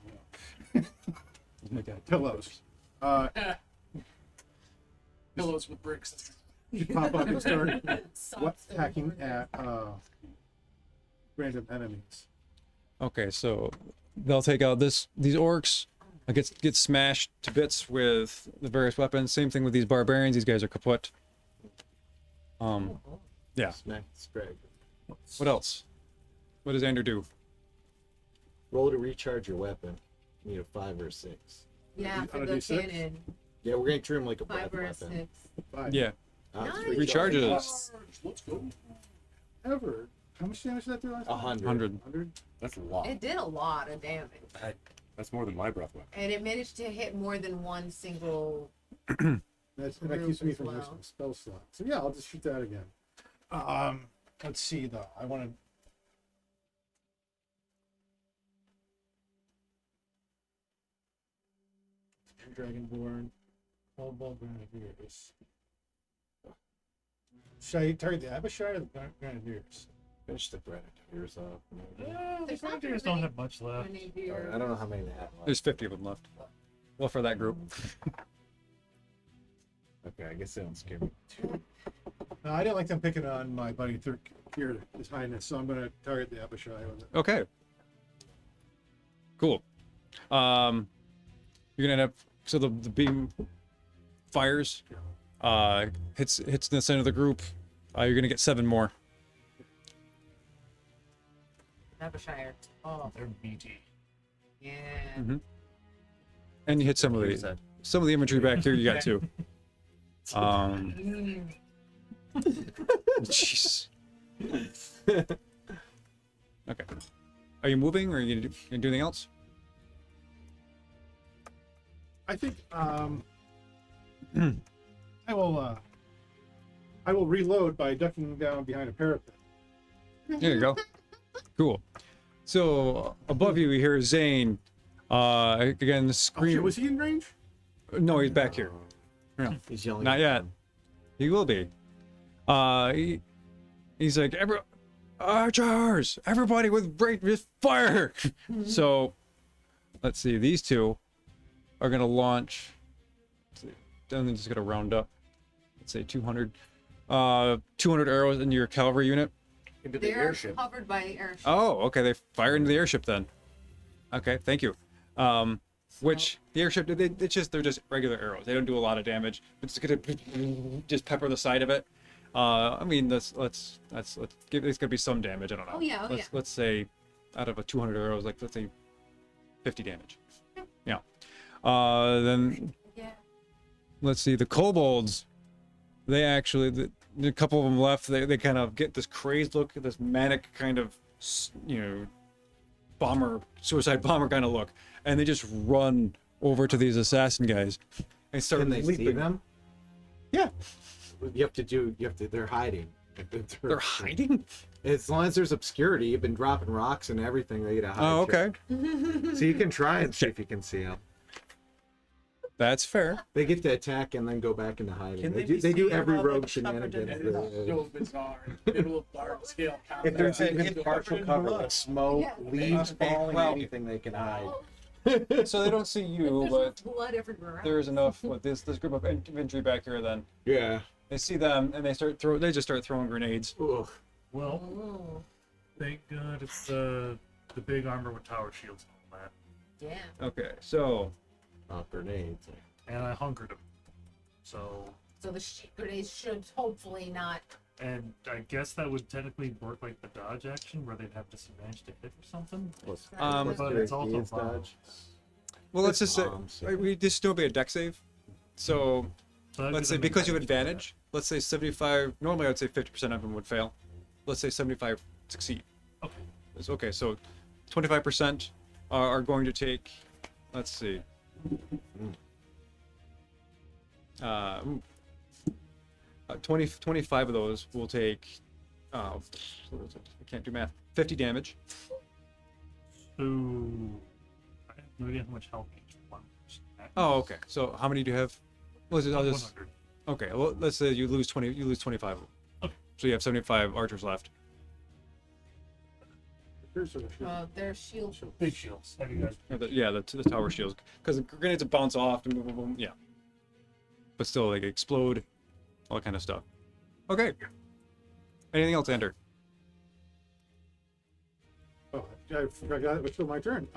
pillows. Pillows with bricks. You pop up and start hacking at random enemies. Okay, so they'll take out these orcs. Get smashed to bits with the various weapons. Same thing with these barbarians. These guys are kaput. Yeah. Smack the scrag. What else? What does Ander do? Roll to recharge your weapon. You need a 5 or a 6. Yeah, On for a the D6? cannon. Yeah, we're gonna treat him like a 5 breath or a weapon. 6. 5. Yeah. Nice. Recharges. Let's go. Ever. How much damage did that do last time? 100. 100. 100? That's a lot. It did a lot of damage. That's more than my breath weapon. And it managed to hit more than one single. And that Group keeps me as from well. using a spell slot. So yeah, I'll just shoot that again. Let's see though. I want to. Dragonborn, Cobalt Grenadiers. Should I target the Abishai or the Grenadiers? Finish the Grenadiers up. The There's not Grenadiers very don't many have much left. Grenadiers. I don't know how many they have left. There's 50 of them left. Well, for that group. Okay, I guess they don't scare me too. No, I didn't like them picking on my buddy here, His Highness, so I'm going to target the Abishai with it. Okay. Cool. You're gonna end up. So the beam fires. Hits in the center of the group. You're gonna get 7 more. Abishire. Oh, They're meaty. yeah. And you hit some of the infantry back here. You got 2. Mm. Jeez. Okay. Are you moving, or are you gonna do anything else? I think I will reload by ducking down behind a parapet. There you go. Cool. So above you, you hear Zane. Again, Oh, scream. shit, was he in range? No, he's back here. Yeah. He's yelling. Not at yet. them. He will be. He's like, archers, everybody with fire. So, let's see. These 2 are gonna launch. Then they're just gonna round up. Let's say 200. 200 arrows into your cavalry unit. Into the They're airship. covered by the airship. Oh, okay. They fire into the airship then. Okay, thank you. Which the airship, they're just regular arrows. They don't do a lot of damage. It's gonna just pepper the side of it. I mean, let's give. It's gonna be some damage. I don't know. Oh, yeah, oh, yeah. Let's say, out of a 200 arrows, like let's say, 50 damage. Yeah. Then Yeah. let's see. The kobolds, they actually, a couple of them left. They kind of get this crazed look, this manic kind of, suicide bomber kind of look, and they just run over to these assassin guys and start Can they see leaping. them? Yeah, They're hiding. they're hiding. As long as there's obscurity, you've been dropping rocks and everything. They get to hide. Oh, okay, So you can try and see if you can see them. that's fair. They get to attack and then go back into hiding. Can They they do, be they do seen every above rogue the shenanigans. covered in So bizarre. Middle of large scale combat. If there's Right. even partial cover, like smoke, Yeah. leaves falling, Well- anything, they can hide. So they don't see you, There's but blood everywhere. there is enough with this group of infantry back here. Then Yeah. they see them and they just start throwing grenades. Ugh. Well, Oh, thank God it's the big armor with tower shields and all that. yeah. Okay, so Oh, grenades. And I hungered them. So, So the grenades should hopefully not. and I guess that would technically work like the dodge action where they'd have disadvantage to hit or something. But it's also Grenades bomb. dodge. well, let's just say Bombs, yeah. we just still be a deck save. So So that let's gives say them because you have advantage advantage, let's say 75. Normally, I'd say 50% of them would fail. Let's say 75 succeed. for that. Okay. It's okay. So 25% are going to take. Let's see. 25 of those will take. What is it? I can't do math. 50 damage. So, I have no idea how much health each one person has. Oh, okay. So how many do you have? I'll just 100. okay. Well, let's say you lose 20. You lose 25. Okay. So you have 75 archers left. Their shield. Big shields. Have you guys? Yeah, the tower shields, because the grenades will bounce off and boom, boom, boom, yeah. But still, like explode, all that kind of stuff. Okay. Anything else, Ender? Oh, I forgot it was still my turn.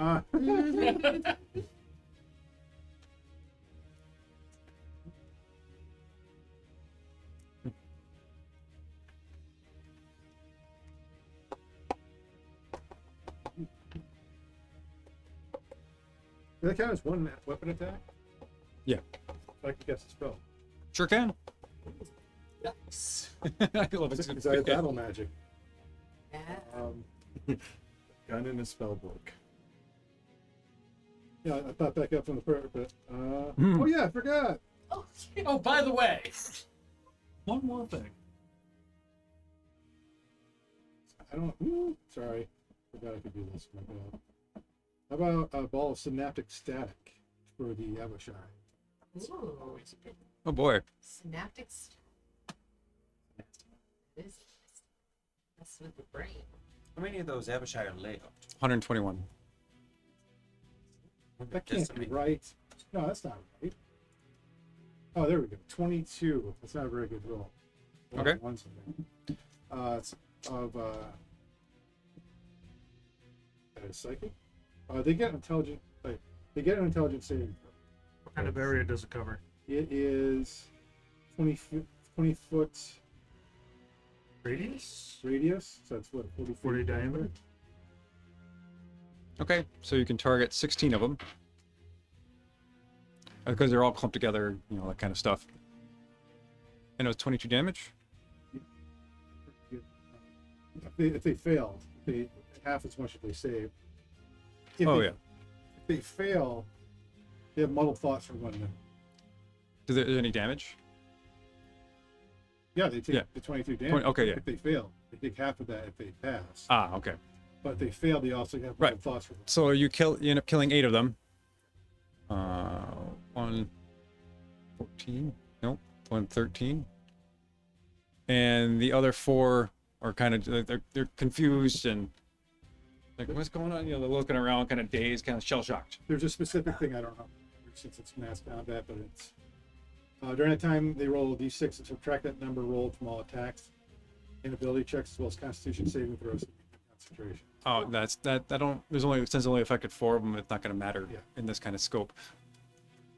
Does that count as one weapon attack? Yeah. So I can guess the spell. Sure can. Yeah. I love it. Besides battle magic. Yeah. Gun in a spell book. Yeah, I thought back up from the first, but oh yeah, I forgot. Oh, Oh, by the way, One more thing. I don't. Sorry, forgot I could do this. My bad. How about a ball of synaptic static for the Avashai? ooh. Oh boy. Synaptic. It is. That's with the brain. How many of those Avashai are layout? 121. That can't be right. No, that's not right. Oh, there we go. 22. That's not a very good roll. Okay. One something. It's of psychic. They get intelligent. Like, they get an intelligence saving throw. What kind of area does it cover? It is 20 foot Radius? radius. So that's what 40 feet 40 diameter? Okay, so you can target 16 of them. Because they're all clumped together, you know, that kind of stuff. And it was 22 damage? If they fail, half as much as they save. If Oh, they, yeah. If they fail, they have muddled thoughts for 1 minute. Is there any damage? Yeah, they take Yeah. the 22 damage. Okay, yeah. If they fail, they take half of that if they pass. Ah, okay. But if they fail, they also have Right. muddled thoughts for So you end up killing 8 of them. 14? Nope. 13. And the other 4 are kind of they're confused and like, what's going on? You know, they're looking around, kind of dazed, kind of shell shocked. There's a specific thing I don't know since it's mass combat, but it's during that time they roll a d6 and subtract that number rolled from all attacks and ability checks as well as Constitution saving throws and concentration. Oh, that's that. I don't. There's only since it only affected 4 of them. It's not going to matter Yeah. in this kind of scope.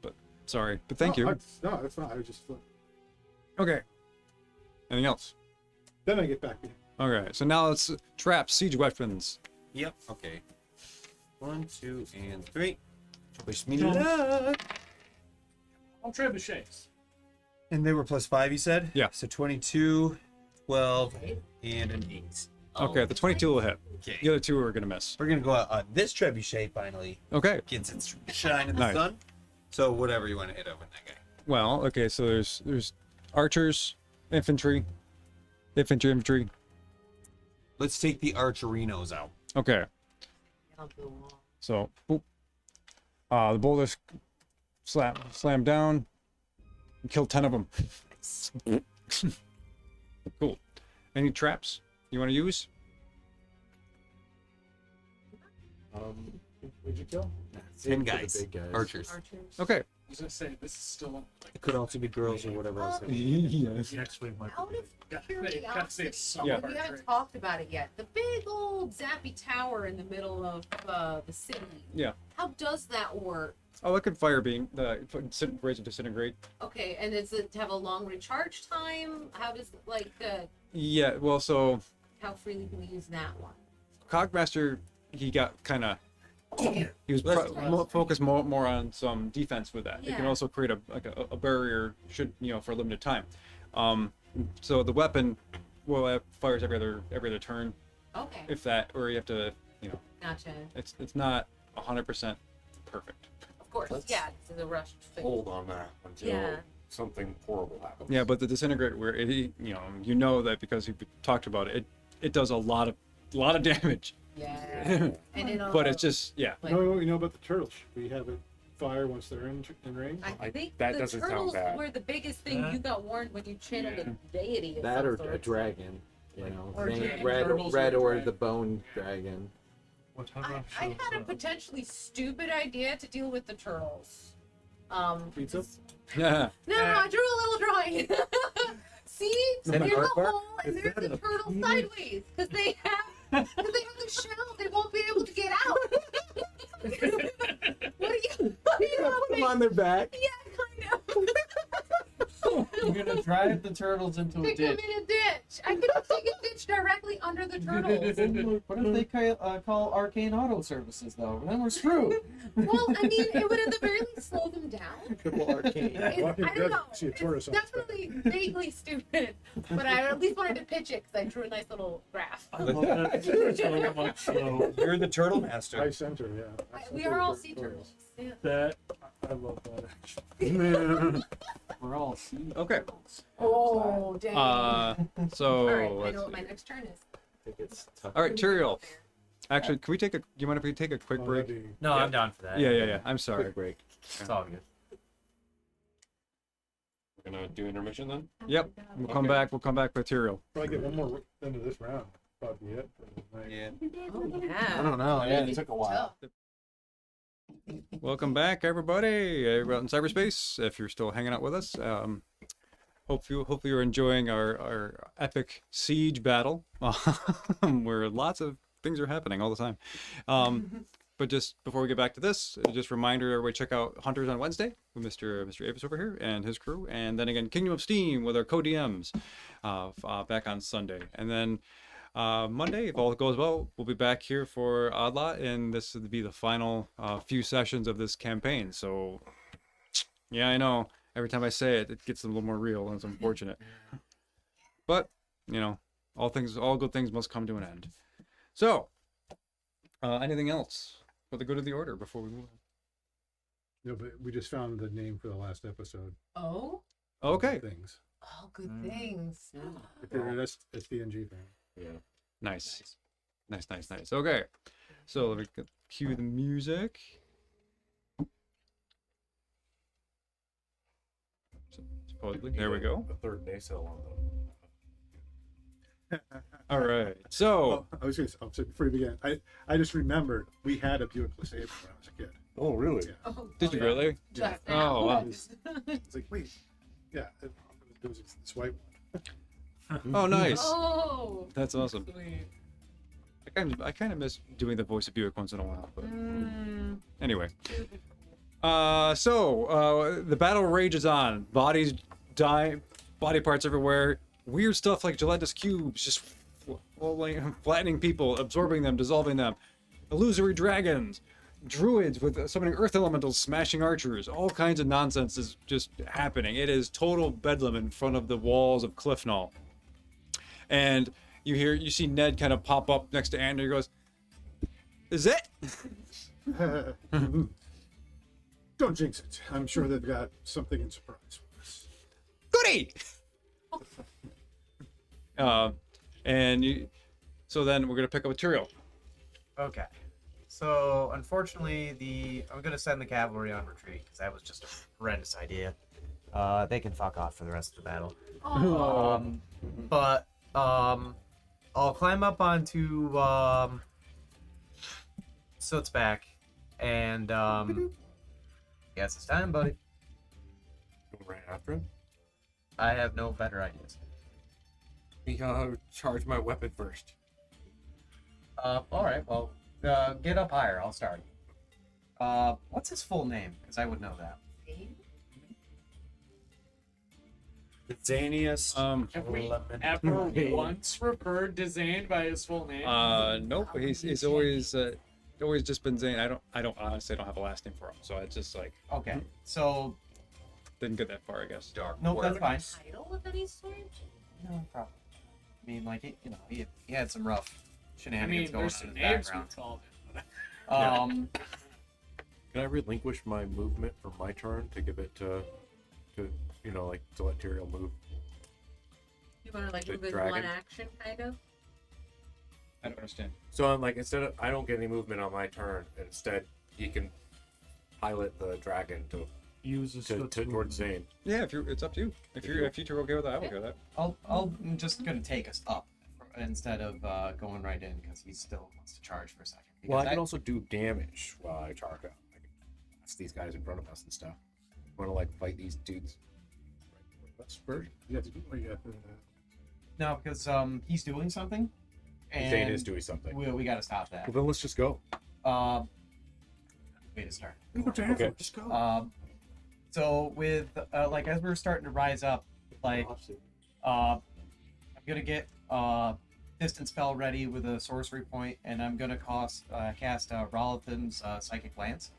But sorry. But thank you. No, that's not. I was just. Okay. Anything else? Then I get back to you. Okay. So now it's traps, siege weapons. Yep. Okay. 1, 2, and 3. Wish me luck. all trebuchets. And they were +5, you said? Yeah. So 22, 12, and an 8. Okay. The 22 will hit. Okay. The other 2 are going to miss. We're gonna go out on this trebuchet finally. Okay. Gets its shine in the Nice. sun. So whatever you want to hit up with that guy. Well, okay. So there's archers, infantry. Infantry. Let's take the archerinos out. Okay. So, boop. The boulders slam down. And kill 10 of them. Cool. Any traps you want to use? What'd you kill? 10 For the guys. big guys. Archers. Okay. I was gonna say this is still It could also be girls or whatever else. Yes. Next week might Out be. of gotta say curiosity, it's some Yeah. we haven't talked about it yet. The big old zappy tower in the middle of the city. Yeah. How does that work? Oh, it could fire beam. Raise and disintegrate. Okay, and does it have a long recharge time? How does Yeah. Well, so how freely can we use that one? Cogmaster, he got kind of. He was focused more on some defense with that. It can Yeah. also create a barrier for a limited time. So the weapon fires every other turn, Okay, if that, or you have to gotcha. it's not 100% perfect. Of course, Let's yeah, it's a rush thing. Hold on that until Yeah. something horrible happens. Yeah, but the disintegrate, where you know that because we talked about it, it does a lot of damage. Yeah, and it'll. But it's just Like- No, what you know about the turtles? We have it fire once they're in range. I think that the doesn't sound turtles bad. were the biggest thing you got warned when you channeled a deity. Of That some or sort. a dragon, you know, Or Red- dragon. red, Turtles red or or dragon. the bone dragon. Whatever I shows had a up. potentially stupid idea to deal with the turtles. Pizza? yeah. No, I drew a little drawing. See, that there's an a art bar? hole, and there's the turtle sideways because they have the shell. They won't be able to get out. What do you Put them on their back. Yeah, kind of. You're gonna drive the turtles into a Stick them ditch. in a ditch. I could dig a ditch directly under the turtles. What if they call Arcane Auto Services, though? Then we're screwed. Well, I mean, it would at the very least slow them down. Triple Arcane. I don't know. See a tourist It's on the definitely vaguely stupid, but I at least wanted to pitch it because I drew a nice little graph. I love that so much. So You're the turtle master. High center, yeah. We are all sea turtles. Yeah. that I love that actually. We're all sea. Okay. Oh, dang. So all right, I let's know what see. my next turn is. All right, Turiel. Actually, can we take a? You mind if we take a quick break? No, I'm down for that. Yeah. I'm sorry. Quick break. It's all good. We're gonna do intermission then. Yep. We'll come back. We'll come back with Turiel. Probably get one more into this round. Probably it. Yeah. Oh, yeah. I don't know. Yeah, it took a while. Welcome back, everybody. Out in cyberspace. If you're still hanging out with us, hopefully you're enjoying our epic siege battle, where lots of things are happening all the time. But just before we get back to this, just a reminder, everybody check out Hunters on Wednesday with Mr. Avis over here and his crew, and then again Kingdom of Steam with our co-DMs back on Sunday, and then Monday, if all goes well, we'll be back here for Oddlot, and this will be the final few sessions of this campaign. So, yeah, I know. Every time I say it, it gets a little more real, and it's unfortunate. But, you know, all good things must come to an end. So, anything else for the good of the order before we move on? No, but we just found the name for the last episode. Oh? Okay. Things. Oh, good things. That's SDNG thing. Yeah. Nice. Okay. So let me cue the music. Supposedly. There we go. A third nacelle on All right. So, I was gonna say, before you begin, I just remembered we had a Buick LeSabre when I was a kid. Oh, really? Yeah. Oh, did you yeah. really? just Oh, now. wow. It's like, wait, yeah, it was this white one. Oh, nice. Oh. That's awesome. Sweet. I kind of miss doing the voice of Buick once in a while, but Mm. anyway. So the battle rages on. Bodies die, body parts everywhere. Weird stuff like gelatinous cubes just flattening people, absorbing them, dissolving them. Illusory dragons, druids with summoning earth elementals, smashing archers. All kinds of nonsense is just happening. It is total bedlam in front of the walls of Cliffnall. And you see Ned kind of pop up next to Andrew. He goes, "Is it?" Don't jinx it. I'm sure they've got something in surprise for us. Goody. So then we're gonna pick up material. Okay. So, unfortunately, I'm going to send the cavalry on retreat, because that was just a horrendous idea. They can fuck off for the rest of the battle. Oh. But I'll climb up onto Soot's back, and guess it's time, buddy. Right after him? I have no better ideas. We charge my weapon first. All right. Well, get up higher. I'll start. What's his full name? Because I would know that. The zaniest. Have we lemon. ever once referred to Zane by his full name? Nope. He's always just been Zane. I don't honestly don't have a last name for him, so it's just like Okay. So didn't get that far, I guess. Dark. nope, that's fine. Title of any sort? No problem. I mean, like he had some rough I shenanigans mean, going there's on some in the names background. we called it. Can I relinquish my movement for my turn to give it to let Tyrael move? You want to like The move in dragon? one action, kind of? I don't understand. So I'm like, I don't get any movement on my turn. Instead, he can pilot the dragon Use a towards Zane. Yeah, it's up to you. If you're okay with that, I'm okay with that. I'm just gonna take us up instead of going right in because he still wants to charge for a second. Well, I Because can also do damage while I charge up. I can blast these guys in front of us and stuff. Want to like fight these dudes? That's first. You have to do what you have to. No, because he's doing something, and Zane is doing something. we got to stop that. Well, then let's just go. Way to start. Okay. Just go. So with like as we're starting to rise up, like I'm gonna get distance spell ready with a sorcery point, and I'm gonna cast Rolitham's Psychic Lance.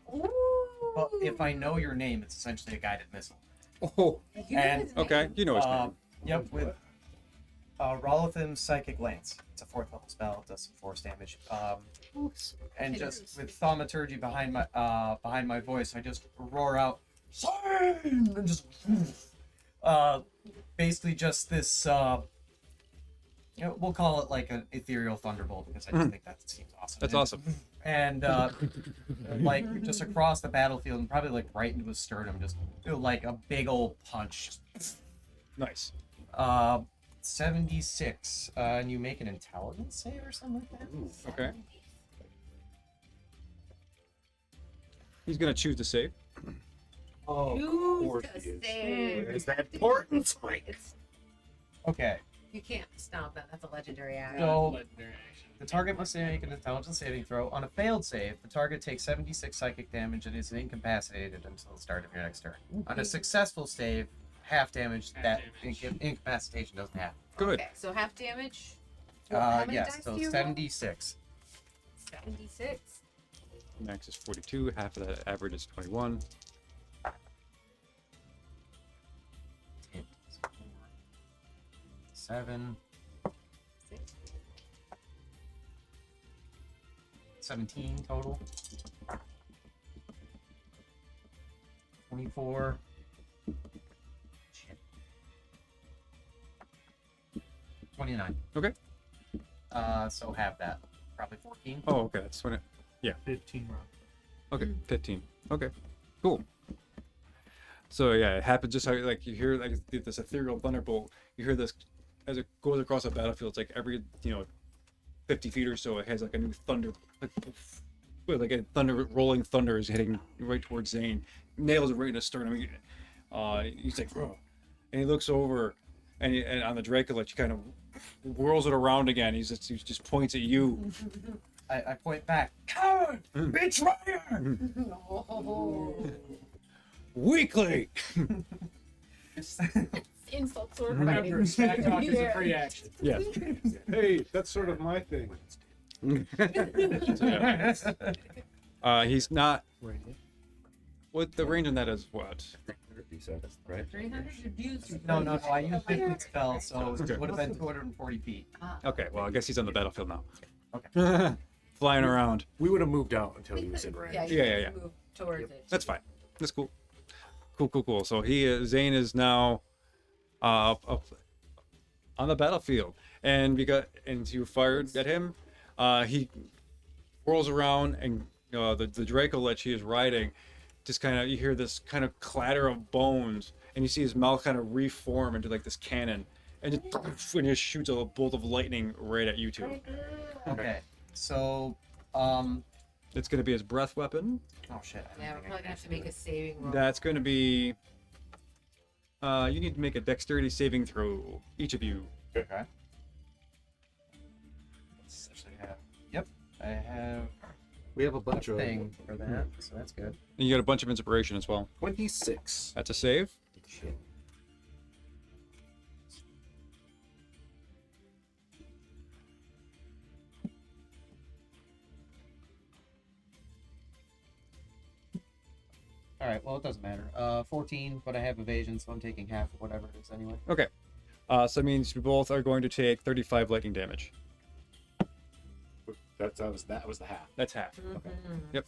But if I know your name, it's essentially a guided missile. Oh, And Okay, you know his name. Yep, with Rolitham's Psychic Lance. It's a 4th level spell. It does some force damage. And just with thaumaturgy behind my voice, I just roar out, "Sign!" and just basically just this. We'll call it like an ethereal thunderbolt because I just think that seems awesome. That's awesome. And like just across the battlefield and probably like right into his sternum, just like a big old punch. Nice. 76. And you make an intelligence save or something like that? Okay. He's gonna choose to save. Oh, Choose to save. Is that important? It's, Okay. you can't stop that. That's a legendary act. So Legendary action. the target must make an intelligence saving throw. On a failed save, the target takes 76 psychic damage and is incapacitated until the start of your next turn. On a successful save, half damage. Half That damage. incapacitation doesn't happen. Good. Okay, so half damage. How many Yes, dice so do you roll? 76. 76. Max is 42. Half of that average is 21. 7. 17 total. 24. Shit. 29. Okay. So have that. Probably 14. Oh, okay. That's when it. 15 rounds. Okay, 15. Okay, cool. So yeah, it happens just how like you hear like this ethereal thunderbolt. You hear this as it goes across the battlefield. It's like every 50 feet or so, it has like a new thunder, like a rolling thunder is hitting right towards Zane. Nails it right in his sternum. He's like, "Whoa," and he looks over, and on the Dracolet, he kind of whirls it around again. He just points at you. I point back. Coward! Betrayer! Oh. Weakly. Insult sword Remember, fighting. smack talk is a free action. Yeah. Hey, that's sort of my thing. He's not. What the range on that is? What? Right? 300 used. No. I used 15 spell, so Okay. it would have been 240 feet. Okay, well, I guess he's on the battlefield now. Okay. Flying around. We would have moved out until he was in range. Yeah, Yeah. Move towards it. That's fine. That's cool. Cool. So Zane is now up on the battlefield, and you fired at him. He whirls around, and the Dracolet he is riding, just kind of you hear this kind of clatter of bones, and you see his mouth kind of reform into like this cannon, and just shoots a bolt of lightning right at you two. Okay. So, It's going to be his breath weapon. oh shit. I Yeah, we're don't think probably I gonna have to can make do a saving roll. That's going to be. You need to make a dexterity saving throw, each of you. it. Okay. Let's actually have. Yep. I have we have a a bunch of thing for that, so that's good. And you got a bunch of inspiration as well. 26. That's a save. Shit. Alright, well, it doesn't matter. 14, but I have evasion, so I'm taking half of whatever it is anyway. Okay. So that means you both are going to take 35 lightning damage. That was the half. That's half. Mhm. Yep.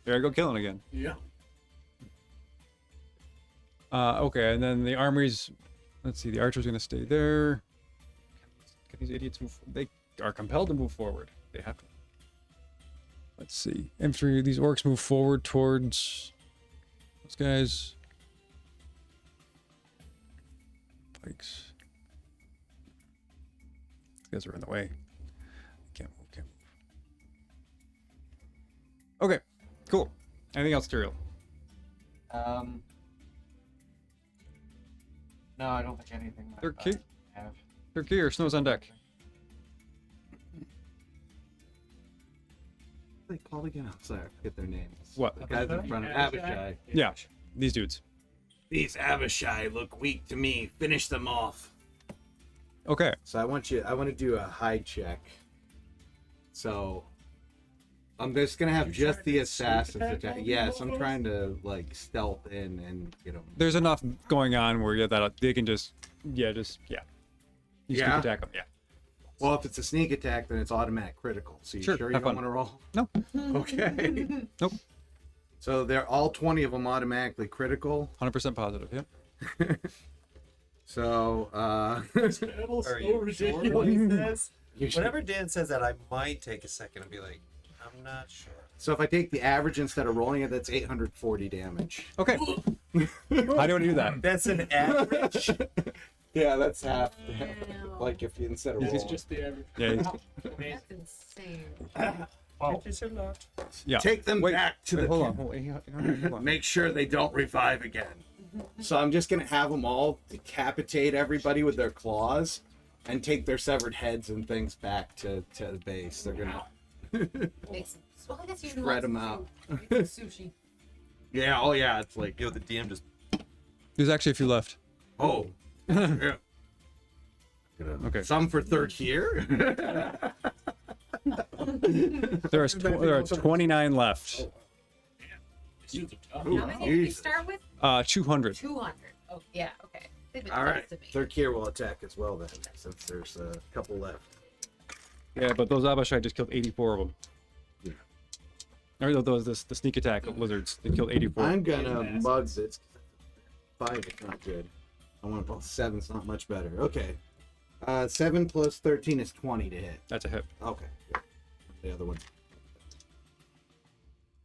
There I go killing again. Yeah. Okay, and then the armory's. Let's see, the archer's going to stay there. Can these idiots move? They are compelled to move forward. They have to. Let's see. Infantry, these orcs move forward towards those guys. Pikes. These guys are in the way. Can't move. Okay, cool. Anything else, Tyrael? No, I don't think anything. that They're I cute. have. Turkey or Snow's on deck? They called again. I'm sorry, I forget their names. What? The guys in front of Abishai? Abishai. Yeah, these dudes. These Abishai look weak to me. Finish them off. Okay. So I want to do a hide check. So I'm just gonna have just the assassins attack. Yes, I'm trying to like stealth in and get them. There's enough going on where that they can just You Yeah? can attack them. Yeah. Well, if it's a sneak attack, then it's automatic critical. So you Sure, sure you have don't fun. want to roll? No. Okay. Nope. So they're all 20 of them automatically critical. 100% positive. Yep. So Are you sure what he says? Whenever Dan says that, I might take a second and be like, I'm not sure. So if I take the average instead of rolling it, that's 840 damage. Okay. How do you want to do that? That's an average. Yeah, that's half. Wow. Like if you instead of He's rolling. Just the average. Yeah. That's insane. Which is a lot. Yeah. Take them Wait, back to wait, the. hold on. Hold on. Make sure they don't revive again. So I'm just gonna have them all decapitate everybody with their claws, and take their severed heads and things back to the base. They're gonna. Makes, well, I guess you Spread 'em out. Sushi. Yeah. Oh yeah. It's like. Yo, the DM just. There's actually a few left. Oh. Yeah. Okay. Some for third tier. There are 29 left. Dudes are tough. Ooh, How many did you Jesus. start with? 200. 200. Oh, yeah, okay. They've been All close right. to me. Third tier will attack as well then, since there's a couple left. Yeah, but those Abashai just killed 84 of them. Yeah. Or those the sneak attack lizards. They killed 84. I'm gonna mug this. 5 is not good. I want both. 7's not much better. Okay. 7 plus 13 is 20 to hit. That's a hit. Okay. Good. The other one.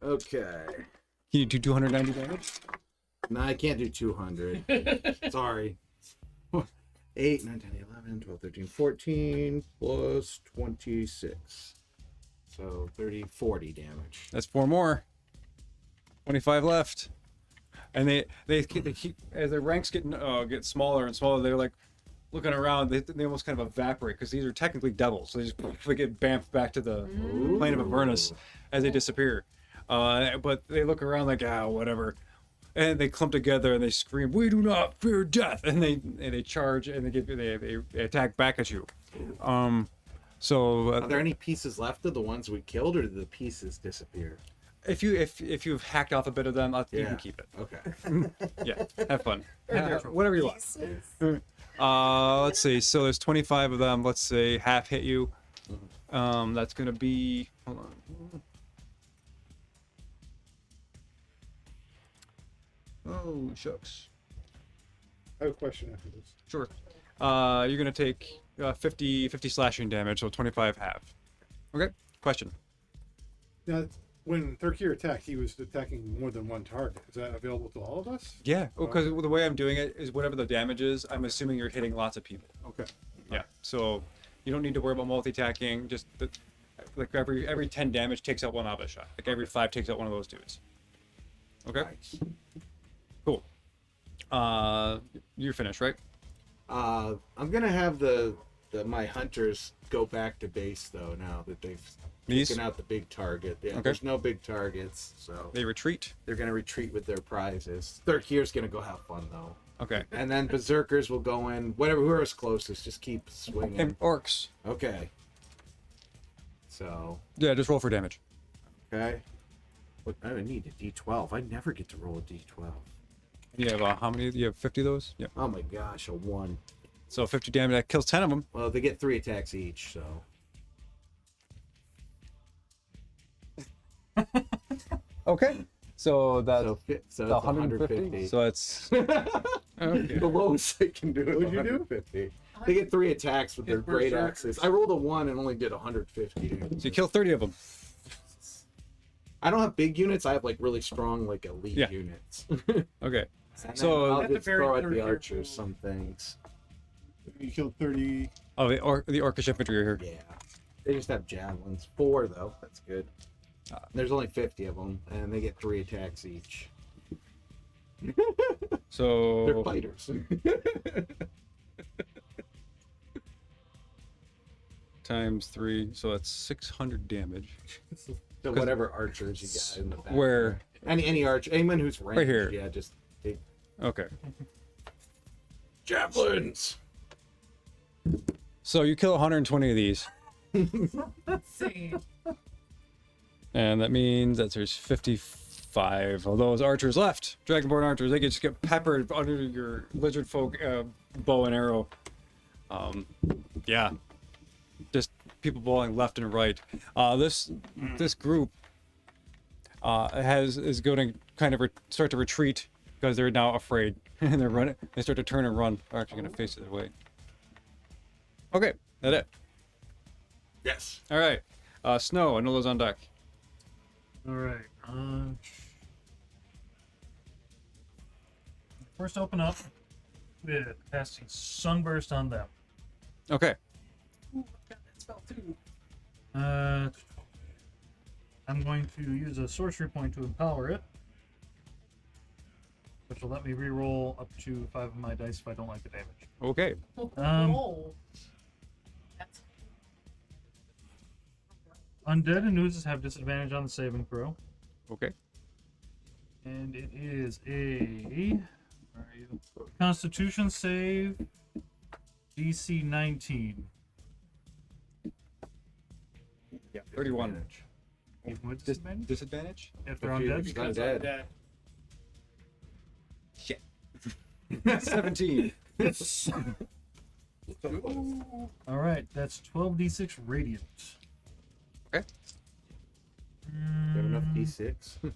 Okay. Can you do 290 damage? No, I can't do 200. Sorry. 8, 9, 10, 11, 12, 13, 14 plus 26. So 30, 40 damage. That's 4 more. 25 left. And they keep as their ranks get smaller and smaller. They're like looking around. They almost kind of evaporate because these are technically devils. So they just get bamfed back to the plane of Avernus as they disappear. But they look around like whatever, and they clump together and they scream, "We do not fear death!" And they charge and they attack back at you. So Are there any pieces left of the ones we killed, or did the pieces disappear? if you've hacked off a bit of them, you Yeah. can keep it. Okay. Yeah, have fun. Whatever you want. Let's see. So there's 25 of them. Let's say half hit you. That's gonna be. Hold on. Oh shucks. I have a question after this. Sure. You're gonna take 50 slashing damage, so 25 half. Okay. Question. Now, when Thurkir attacked, he was attacking more than one target. Is that available to all of us? Yeah. Because the way I'm doing it is whatever the damage is, I'm assuming you're hitting lots of people. Okay. Yeah. So you don't need to worry about multi-attacking. Just like every 10 damage takes out one Abba shot. Like every 5 takes out one of those dudes. Okay. Cool. You're finished, right? I'm gonna have my hunters go back to base though. Now that they've These? taken out the big target. Yeah, Okay. There's no big targets, so They retreat. they're gonna retreat with their prizes. Thurkir's gonna go have fun though. Okay. And then berserkers will go in. Whoever's closest, just keep swinging. And orcs. Okay. So, Yeah, just roll for damage. okay. What, I need a D12. I never get to roll a D12. You have how many? You have 50 of those? Yeah. Oh my gosh, a 1. So 50 damage. That kills 10 of them. Well, they get 3 attacks each, so. Okay. So that's So it's 150. So it's okay. The lowest I can do is What'd you do? 150. They get 3 attacks with their Hit great berserkers. axes. I rolled a 1 and only did 150. So Dude. you kill 30 of them. I don't have big units. I have like really strong, like elite Yeah. units. Okay. And So- then I'll At the just very throw at third the year. archers some things. You killed 30. Oh, the orcish infantry are here. Yeah. They just have javelins. 4 though. That's good. There's only 50 of them, and they get 3 attacks each. They're So fighters. times 3, so that's 600 damage. So whatever archers you got in the back. Where? Any archer, anyone who's ranged, here. yeah, just take Okay. javelins. So you kill 120 of these, Insane. and that means that there's 55 of those archers left. Dragonborn archers, they can just get peppered under your lizard folk bow and arrow. Yeah, just people bowling left and right. This group is going to kind of start to retreat because they're now afraid and they're running. They start to turn and run. They're actually going to face it their way. Okay, that it. Yes. All right, Snow, Anola's on deck. All right. First, open up with casting Sunburst on them. Okay. Ooh, got that spell too. I'm going to use a sorcery point to empower it, which will let me reroll up to 5 of my dice if I don't like the damage. Okay. Oh. That's Undead and oozes have disadvantage on the saving throw, Okay. and it is a where are you? Constitution save, DC 19. Yeah. 31. Even with disadvantage? Disadvantage? If they're If undead? he's not dead. Shit. 17. All right, that's 12d6 radiant. Okay. You have enough D6?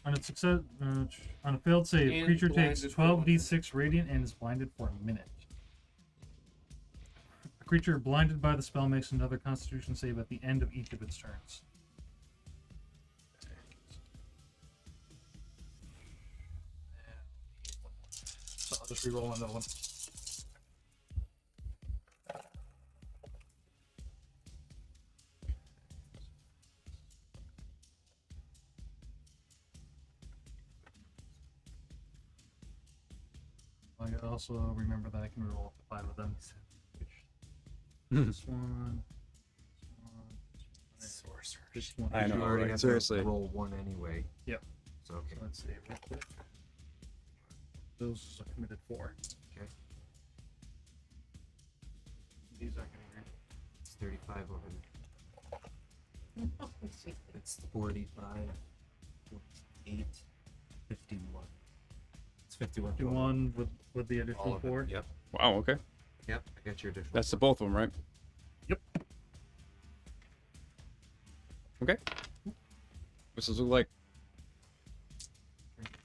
On a success, on a failed save, And creature takes blinded for 1 12d6 radiant and is blinded for a minute. A creature blinded by the spell makes another Constitution save at the end of each of its turns. So I'll just reroll another one. I gotta also remember that I can roll up to 5 of them. This one. Sorcerer. This one. I know, You already right? have Seriously. to roll 1 anyway. Yep. So okay. So let's see. Real quick. Those are committed 4. Okay. These aren't gonna agree. It's 35 over there. Oh, It's 45, 48, 51. It's 51. total. 51 with the All additional of it. 4. Yep. Wow, okay. Yep. I got your additional. That's the both of them, right? Yep. Okay. What's this look like?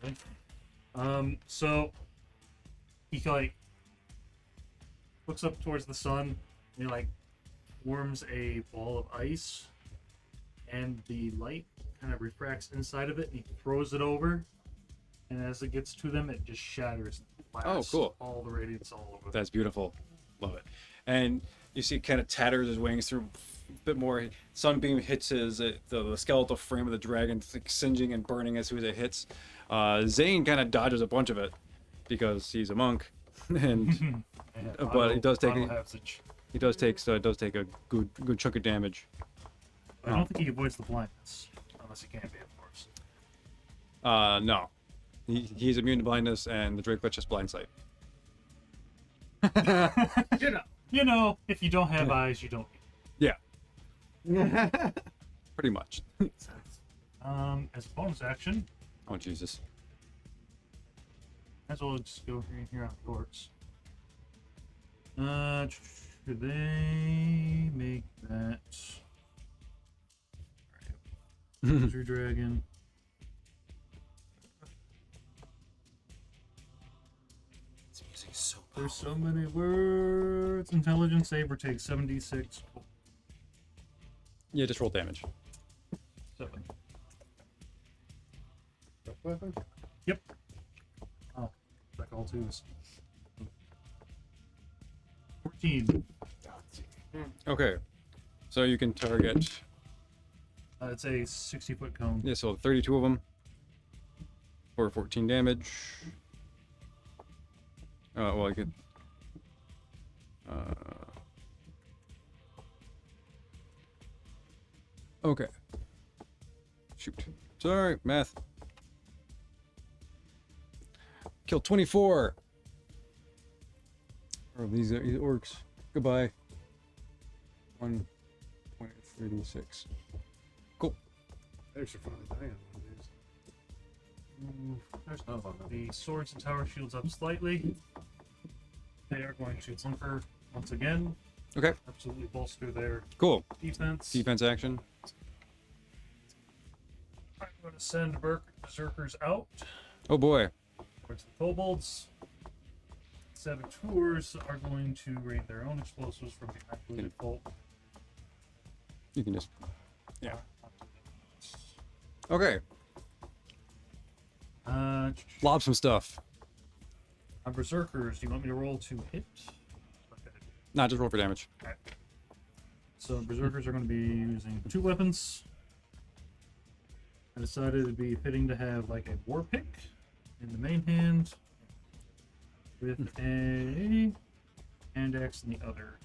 Okay. So he like looks up towards the sun and he like forms a ball of ice, and the light kind of refracts inside of it, and he throws it over, and as it gets to them, it just shatters. And Oh, blasts cool. All the radiance all over. That's beautiful. Love it. And you see it kind of tatters his wings through a bit more. Sunbeam hits the skeletal frame of the dragon, it's like singeing and burning as soon as it hits. Zane kind of dodges a bunch of it because he's a monk, and And but he does take auto it. passage. He does take a good chunk of damage. I don't think he avoids the blindness, unless he can be, of course. No, he's immune to blindness, and the Drake just blind sight. You know, if you don't have eyes, you don't. Yeah. Pretty much. As a bonus action, Oh Jesus. as well just go here on the courts. Should they make that? Wizard dragon. This music's so There's so many words. Intelligence saver takes 76. Yeah, just roll damage. 7. Yep. Oh, back all twos. 14. Okay. So you can target. It's a 60-foot cone. Yeah, so 32 of them for 14 damage. Well, I could. Okay. Shoot. Sorry, math. Kill 24. Or these orcs. Goodbye. 1.36. Cool. There's your finally dying on one of these. There's no one. The swords and tower shields up slightly. They are going to bunker once again. Okay. Absolutely bolster their Cool. defense. Defense action. I'm going to send berserkers out Oh boy. towards the kobolds. Saboteurs are going to raid their own explosives from behind the folk. You can just. Yeah. Okay. Lob some stuff. On berserkers, do you want me to roll to hit? Okay. Nah, just roll for damage. So berserkers are going to be using 2 weapons. I decided it'd be fitting to have like a war pick in the main hand with a hand axe in the other.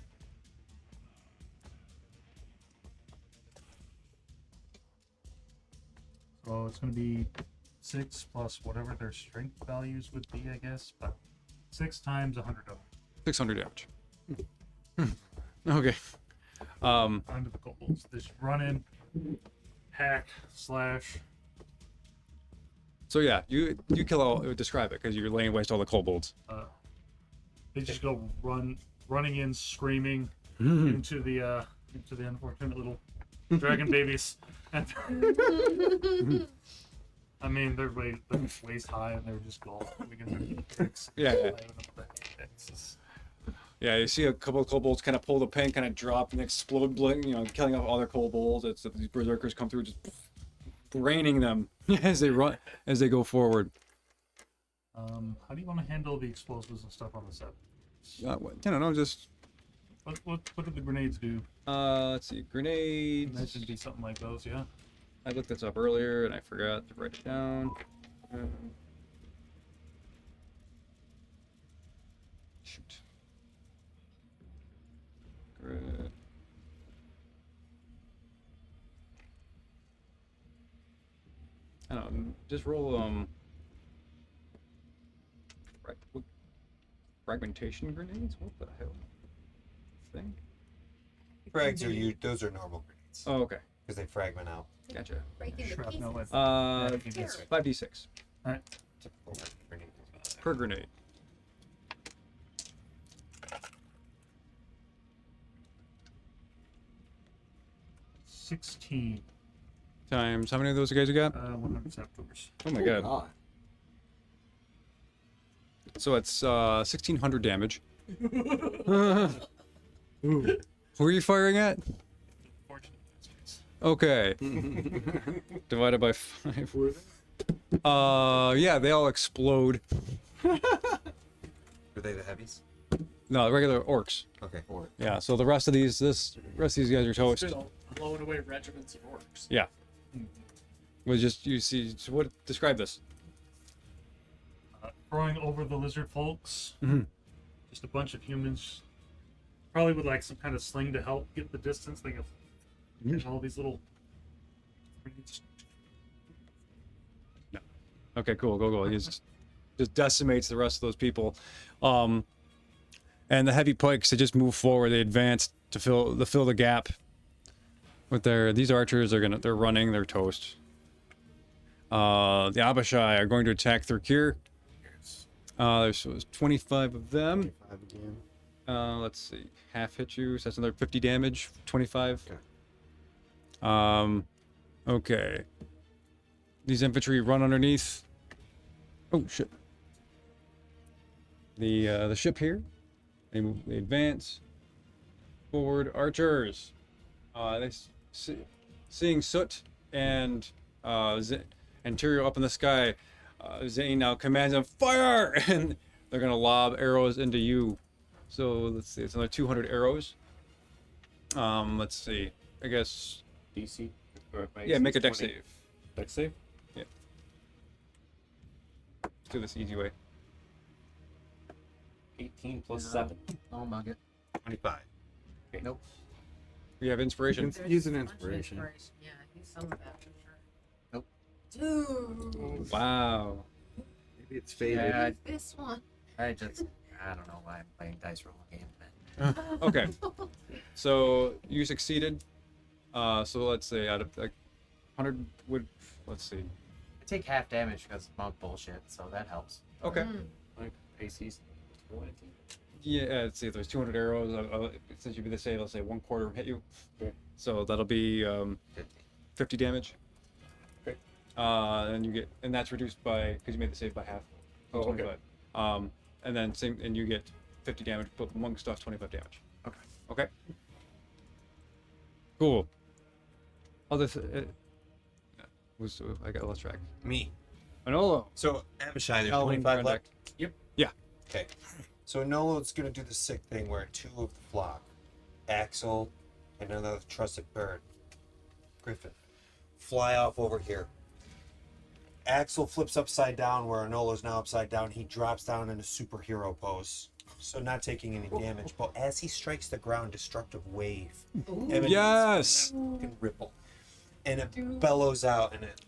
So it's going to be 6 plus whatever their strength values would be, I guess, but 6 times 100 of them. 600 damage. Okay. Onto the kobolds. Just run in, hack, slash. So yeah, you kill all. Describe it because you're laying waste to all the kobolds. They just go running in, screaming into the unfortunate little dragon babies. And I mean, they're waist high and they're just gone. Yeah. Yeah, you see a couple of kobolds kind of pull the pin, kind of drop and explode, killing off all their kobolds. It's these berserkers come through, just raining them as they run, as they go forward. How do you want to handle the explosives and stuff on the set? I don't know, just What do the grenades do? let's see, grenades. That should be something like those, yeah. I looked this up earlier and I forgot to write it down. Shoot. I don't know, just roll fragmentation grenades? What the hell? Thing? Frags are you. Those are normal grenades Oh, okay. because they fragment out. Gotcha. Break into Shrapnel pieces. with 5d6 Alright. Typical grenade. per grenade. $16. Times how many of those guys you got? 100 saboteurs. Oh my god. So it's 1600 damage. Who are you firing at? Fortunate in this case. Okay. Divided by 5. Yeah, they all explode. Were they the heavies? No, regular orcs. Okay. Yeah, so the rest of these guys are toast. Still blowing away regiments of orcs. Yeah. Was just you see so what describe this? Throwing over the lizard folks. Mhm. Just a bunch of humans. Probably with like some kind of sling to help get the distance. They have all these little. Okay, cool, go. He just decimates the rest of those people. And the heavy pikes, they just move forward, they advance to fill the gap. With these archers they're running, they're toast. The Abishai are going to attack Thurkir. There's 25 of them. 5 again. Let's see, half hit you, so that's another 50 damage. 25. Okay. Okay. These infantry run underneath. Oh shit. The ship here. They advance forward. Archers. Seeing Soot and Tyrio up in the sky, Zane now commands them fire, and they're gonna lob arrows into you. So let's see, it's another 200 arrows. Let's see. I guess. DC. Yeah, make a dex save. Dex save? Yeah. Let's do this easy way. 18 plus 7. I'll mug it. 25. Okay. Nope. We have inspiration. Use an There's a bunch of inspiration. Yeah, use some of that for sure. Nope. Dude. Wow. Maybe it's faded. Yeah, Use this one. I don't know why I'm playing dice roll game. Okay. So you succeeded. So let's say out of like 100 would, let's see. I take half damage because of monk bullshit, so that helps. Okay. Like AC's 20. Yeah, let's see. If there's 200 arrows, since you be the save, let's say 1/4 hit you. Okay. So that'll be 50 damage. Okay. And you get, and that's reduced by, because you made the save by half. Oh, okay. 25. And then same, and you get 50 damage, but monk stuff 25 damage. Okay. Okay. Cool. Other I got lost track. Me. Manolo. So, Amishai, there's Alvin, 25 Grandak. left? Yep. Yeah. Okay. So, Nolo's going to do the sick thing where 2 of the flock, Axel and another trusted bird, Griffin, fly off over here. Axel flips upside down where Anolo's now upside down. He drops down in a superhero pose. So not taking any damage, but as he strikes the ground, destructive wave emanates Yes. from that fucking ripple, and it bellows out, and it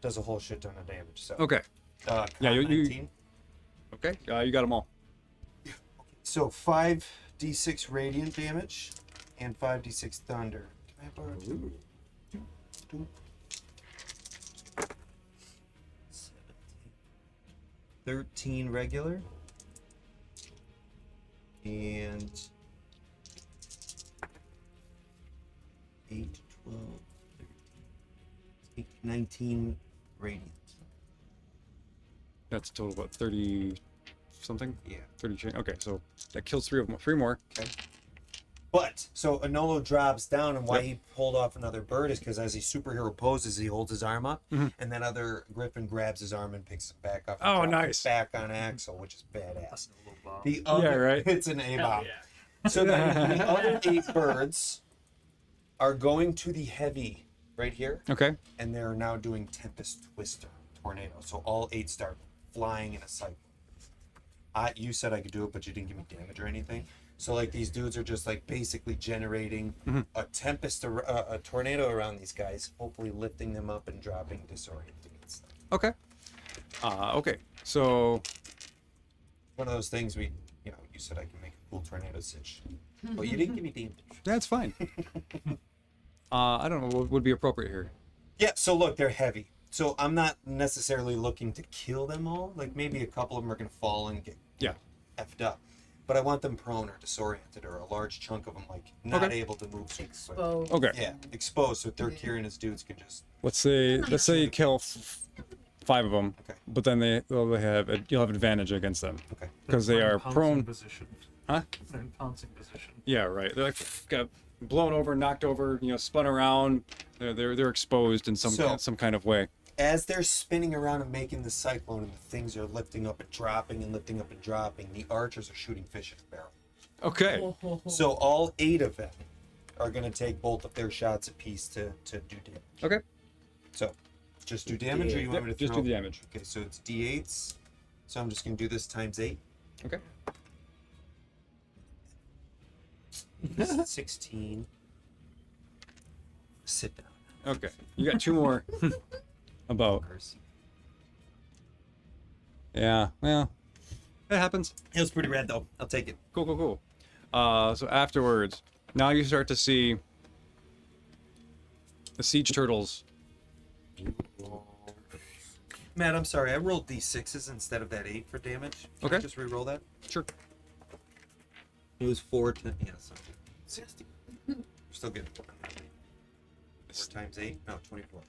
does a whole shit ton of damage. So Okay. yeah, Yeah, you- 19. Okay. You got them all. So 5d6 radiant damage and 5d6 thunder. Can I borrow two? 13 regular and 8, 12, 13, 19 radiant. That's a total of what, 30 something? Yeah. 30 chain. Okay, so that kills 3 of them. 3 more. But so Anolo drops down, and why Yep. he pulled off another bird is because as he superhero poses, he holds his arm up, Mhm. and that other griffin grabs his arm and picks it back up. and Oh, drops it nice. Back on Axel, which is badass. That's a little bomb. The other, Yeah, right. It's an A Hell bomb. yeah. So the other 8 birds are going to the heavy right here, Okay. and they're now doing Tempest Twister Tornado. So all 8 start flying in a cycle. You said I could do it, but you didn't give me damage or anything. So like these dudes are just like basically generating a tempest, a tornado around these guys, hopefully lifting them up and dropping disorienting and stuff. Okay. Okay. So One of those things you said I can make a cool tornado sitch, but you didn't give me damage. that's fine. I don't know what would be appropriate here. Yeah, so look, they're heavy. So I'm not necessarily looking to kill them all. Like maybe a couple of them are going to fall and get Yeah. effed up. But I want them prone or disoriented, or a large chunk of them like not Okay. able to move super quick. Exposed. Okay. Yeah, exposed. So Third and his dudes can just. Let's say you kill 5 of them, Okay. but then you'll have advantage against them Okay. because they They're in are pouncing prone. Position. Huh? They're in pouncing position. Yeah, right. They're like got blown over, knocked over, spun around. They're exposed in some kind of way. As they're spinning around and making the cyclone, and the things are lifting up and dropping and lifting up and dropping, the archers are shooting fish in a barrel. Okay. So all 8 of them are going to take both of their shots apiece to do damage. Okay. So, just do damage, or you want me to Just throw? do the damage. Okay, so it's d8s. So I'm just going to do this times 8. Okay. 16. Sit down. Okay. You got 2 more. About. Yeah. Well, it happens. It was pretty rad, though. I'll take it. Cool. So afterwards, now you start to see the siege turtles. Matt, I'm sorry. I rolled d6s instead of that 8 for damage. Can I Okay. just re-roll that? Sure. It was 4 to... Yeah, so 60. We're still good. 4 times 8? No, 24.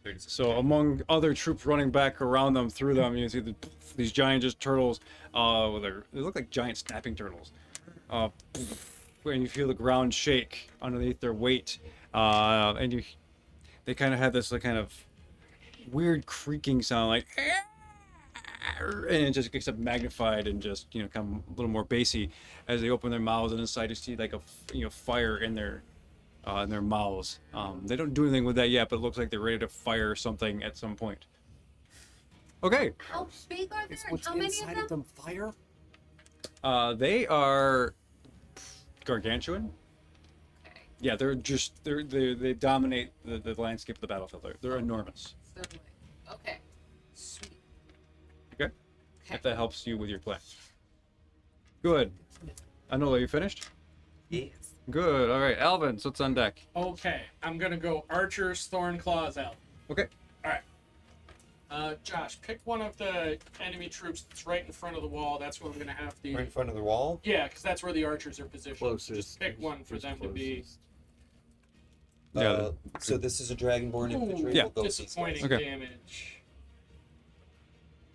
36. So among other troops running back around them, through them, you see these giant turtles. They look like giant snapping turtles. And you feel the ground shake underneath their weight, and they kind of have this kind of weird creaking sound, like, and it just gets up magnified and just come a little more bassy as they open their mouths, and inside you see like a fire in their mouths. They don't do anything with that yet, but it looks like they're ready to fire something at some point. Okay. How big are there? Is And what's how many inside of of them? them fire? They are gargantuan. Okay. Yeah, they dominate the landscape of the battlefield. They're enormous. Certainly. Okay. Sweet. Okay. If that helps you with your plan. Good. Anola, you finished? Yes. Good. All right, Alvin. So what's on deck? Okay, I'm gonna go Archer's Thorn Claws out. Okay. Josh, pick one of the enemy troops that's right in front of the wall. That's where I'm gonna have the. Right in front of the wall. Yeah, because that's where the archers are positioned. Closest. Just pick one for Who's them to be. closest? Yeah, So this is a Dragonborn infantry. Yeah. We'll go with these Disappointing guys. Okay. damage.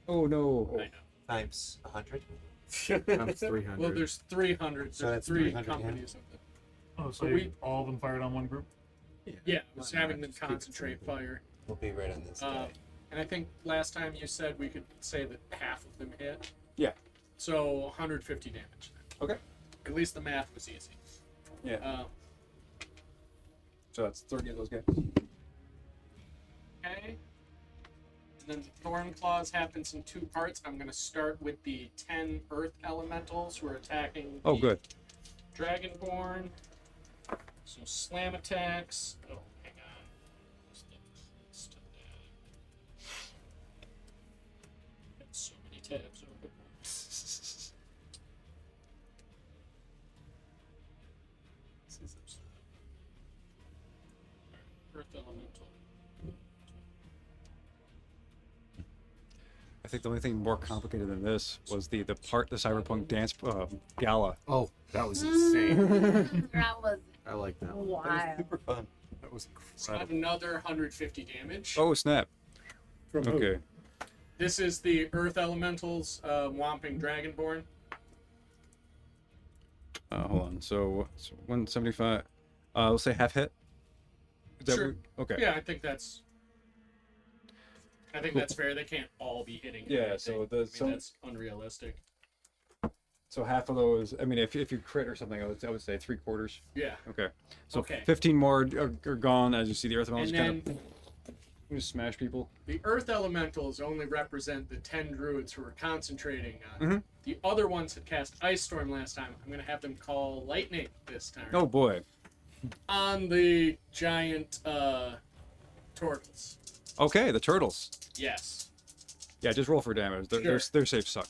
Oh no. I know. Times 100. Times 300. Well, there's 300. So There's that's 3 300, yeah. companies of them. Oh, so But we- all of them fired on one group? Yeah, I was Why not? having them Just keep it concentrate simple. fire. We'll be right on this guy. And I think last time you said we could say that half of them hit. Yeah. So 150 damage. Okay. At least the math was easy. Yeah. So that's 30 of those guys. Okay. And then the Thorn Claws happens in 2 parts. I'm going to start with the 10 Earth Elementals who are attacking Oh, the good. Dragonborn. So slam attacks. Oh, hang on. Just did that. Got so many tabs open. Earth Elemental. I think the only thing more complicated than this was the cyberpunk dance gala. Oh, that was insane. That was I like that one. wild. Super fun. That was It's got another 150 damage. Oh snap. From who? Okay. This is the Earth Elementals, Whomping Dragonborn. Hold on. So 175. We'll say half hit. Is that Sure. Okay. Yeah, I think that's fair. They can't all be hitting. Yeah, everything. so that's unrealistic. So half of those. I mean, if you crit or something, I would say 3/4. Yeah. Okay. So Okay. 15 more are gone as you see the earth And elementals then kind of just smash people. the Earth Elementals only represent the 10 druids who are concentrating on. Mhm. The other ones had cast Ice Storm last time. I'm going to have them call Lightning this time. Oh boy. On the giant turtles. Okay, the turtles. Yes. Yeah, just roll for damage. Sure. Their safe suck.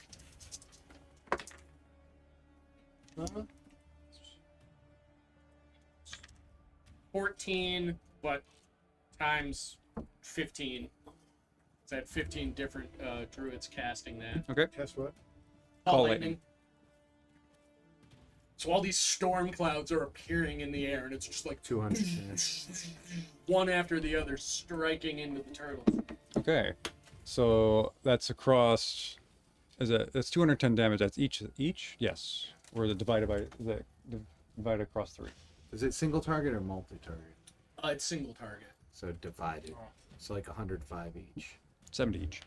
14, but times 15. So I had 15 different druids casting that. Okay. Guess what? Call Lightning. So all these storm clouds are appearing in the air, and it's just like 200. one after the other striking into the turtles. Okay. So that's across. That's 210 damage. That's each. Yes. Or the divided across 3. Is it single target or multi-target? It's single target. So divided. So like 105 each. 70 each.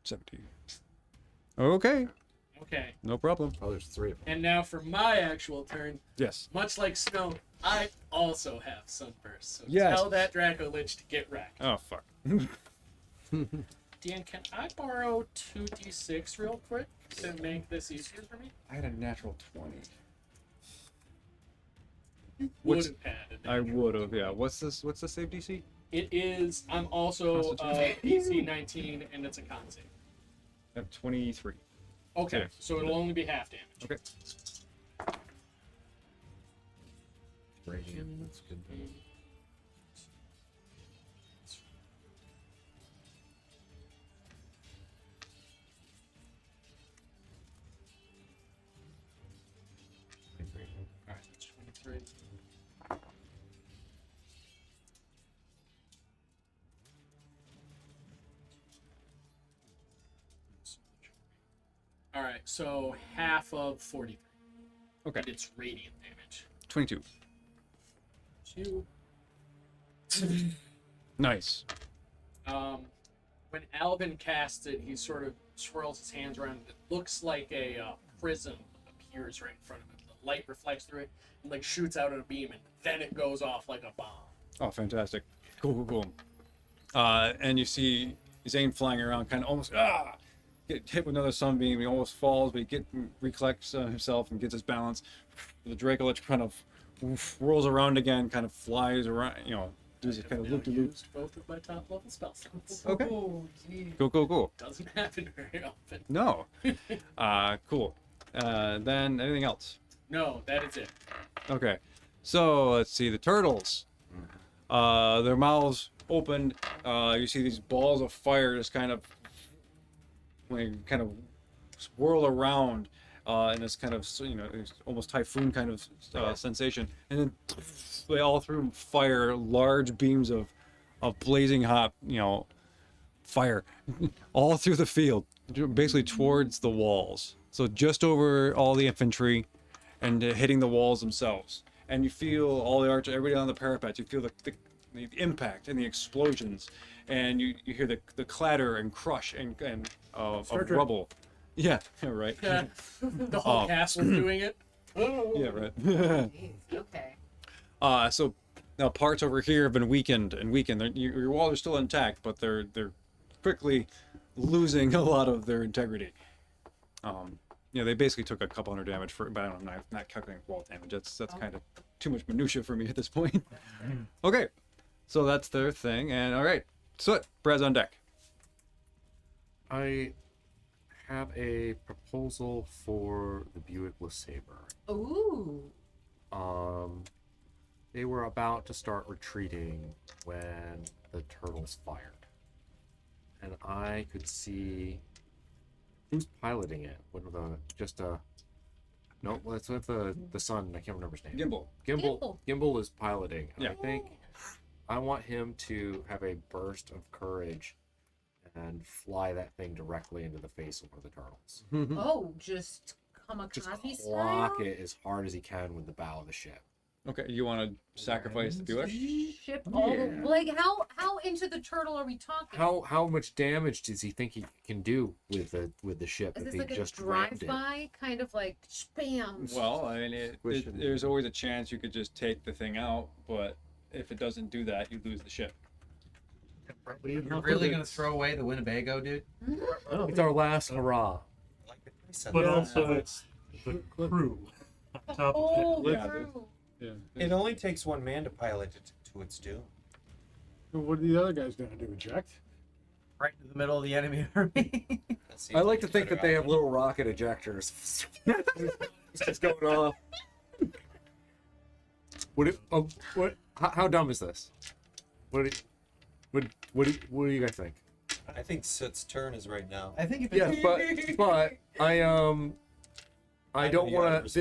70. Okay. Okay. No problem. Oh, there's 3 of them. And now for my actual turn, Yes. much like Snow, I also have Sunburst. So Yes. tell that Draco Lich to get wrecked. Oh fuck. Dan, can I borrow 2d6 real quick to make this easier for me? I had a natural 20. Would What's- have had it. I would have. Yeah. What's this? What's the save DC? It is. I'm also DC 19, and it's a con save. I have 23. Okay, Yeah. so it'll only be half damage. Okay. Radiant, that's good. Alright, that's 23. Alright, so half of 43. Okay. And it's radiant damage. 22. 2. Nice. When Alvin casts it, he sort of swirls his hands around. It looks like a prism appears right in front of him. The light reflects through it and like shoots out a beam, and then it goes off like a bomb. Oh, fantastic. Cool. And you see Zane flying around, kind of almost get hit with another sunbeam. He almost falls, but he recollects himself and gets his balance. The Dracolich kind of whirls around again, kind of flies around, does it kind of Now loop to loop. used both of my top level spell slots. Okay. Oh, gee. Cool. Doesn't happen very often. No. Cool. Then anything else? No, that is it. Okay, so let's see the turtles. Their mouths opened. You see these balls of fire just kind of swirl around in this kind of almost typhoon kind of sensation, and then they all through fire large beams of blazing hot fire all through the field, basically towards the walls. So just over all the infantry and hitting the walls themselves. And you feel all the archers, everybody on the parapet, you feel the impact and the explosions. And you hear the clatter and crush of rubble. Yeah, right. The whole castle's doing it. Yeah, right. Jeez, okay. So now parts over here have been weakened. Your walls are still intact, but they're quickly losing a lot of their integrity. They basically took a couple hundred damage but I don't know, I'm not calculating wall damage. That's kind of too much minutia for me at this point. Okay, so that's their thing, and all right, Soot, Brad's on deck. I have a proposal for the Buick LeSabre. Ooh. They were about to start retreating when the turtles fired. And I could see who's piloting it. It's with the son. I can't remember his name. Gimbal is piloting. And Yeah. I think I want him to have a burst of courage and fly that thing directly into the face of one of the turtles. Oh, just Just kamikaze style? clock it as hard as he can with the bow of the ship. Okay, you want to sacrifice the Buick? Ship all Yeah. like how into the turtle are we talking? How much damage does he think he can do with the ship Is if this he like a just rammed it? drive-by kind of like spam? Well, I mean, there's always a chance you could just take the thing out, but if it doesn't do that, you lose the ship. You're really gonna throw away the Winnebago, dude? It's our last hurrah. But also it's the crew on top of it. Yeah, true. Yeah. It only takes one man to pilot it to its doom. What are the other guys gonna do? Eject? Right in the middle of the enemy army. I like to think that they have little rocket ejectors. It's just going off. How dumb is this? What do you guys think? I think Soot's turn is right now. I think if Yes, but I don't you want gotta to.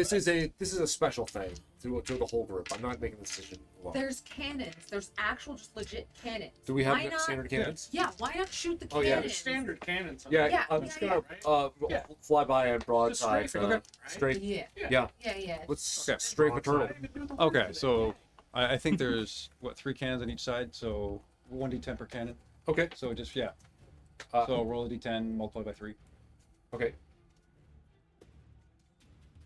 This is a special thing to the whole group. I'm not making the decision alone. There's cannons. There's actual just legit cannons. Do we have Why not? standard cannons? Yeah, why not shoot the Oh, yeah. cannons? Standard cannons. Yeah, Yeah, I'm yeah, just yeah. gonna fly by and broadside. Just strafe it, Straight. Yeah. Yeah. Yeah. Let's Okay. strafe a turtle. Okay, so I think there's 3 cannons on each side, so 1d10 per cannon. Okay. So just so roll a d10, multiply by 3. Okay.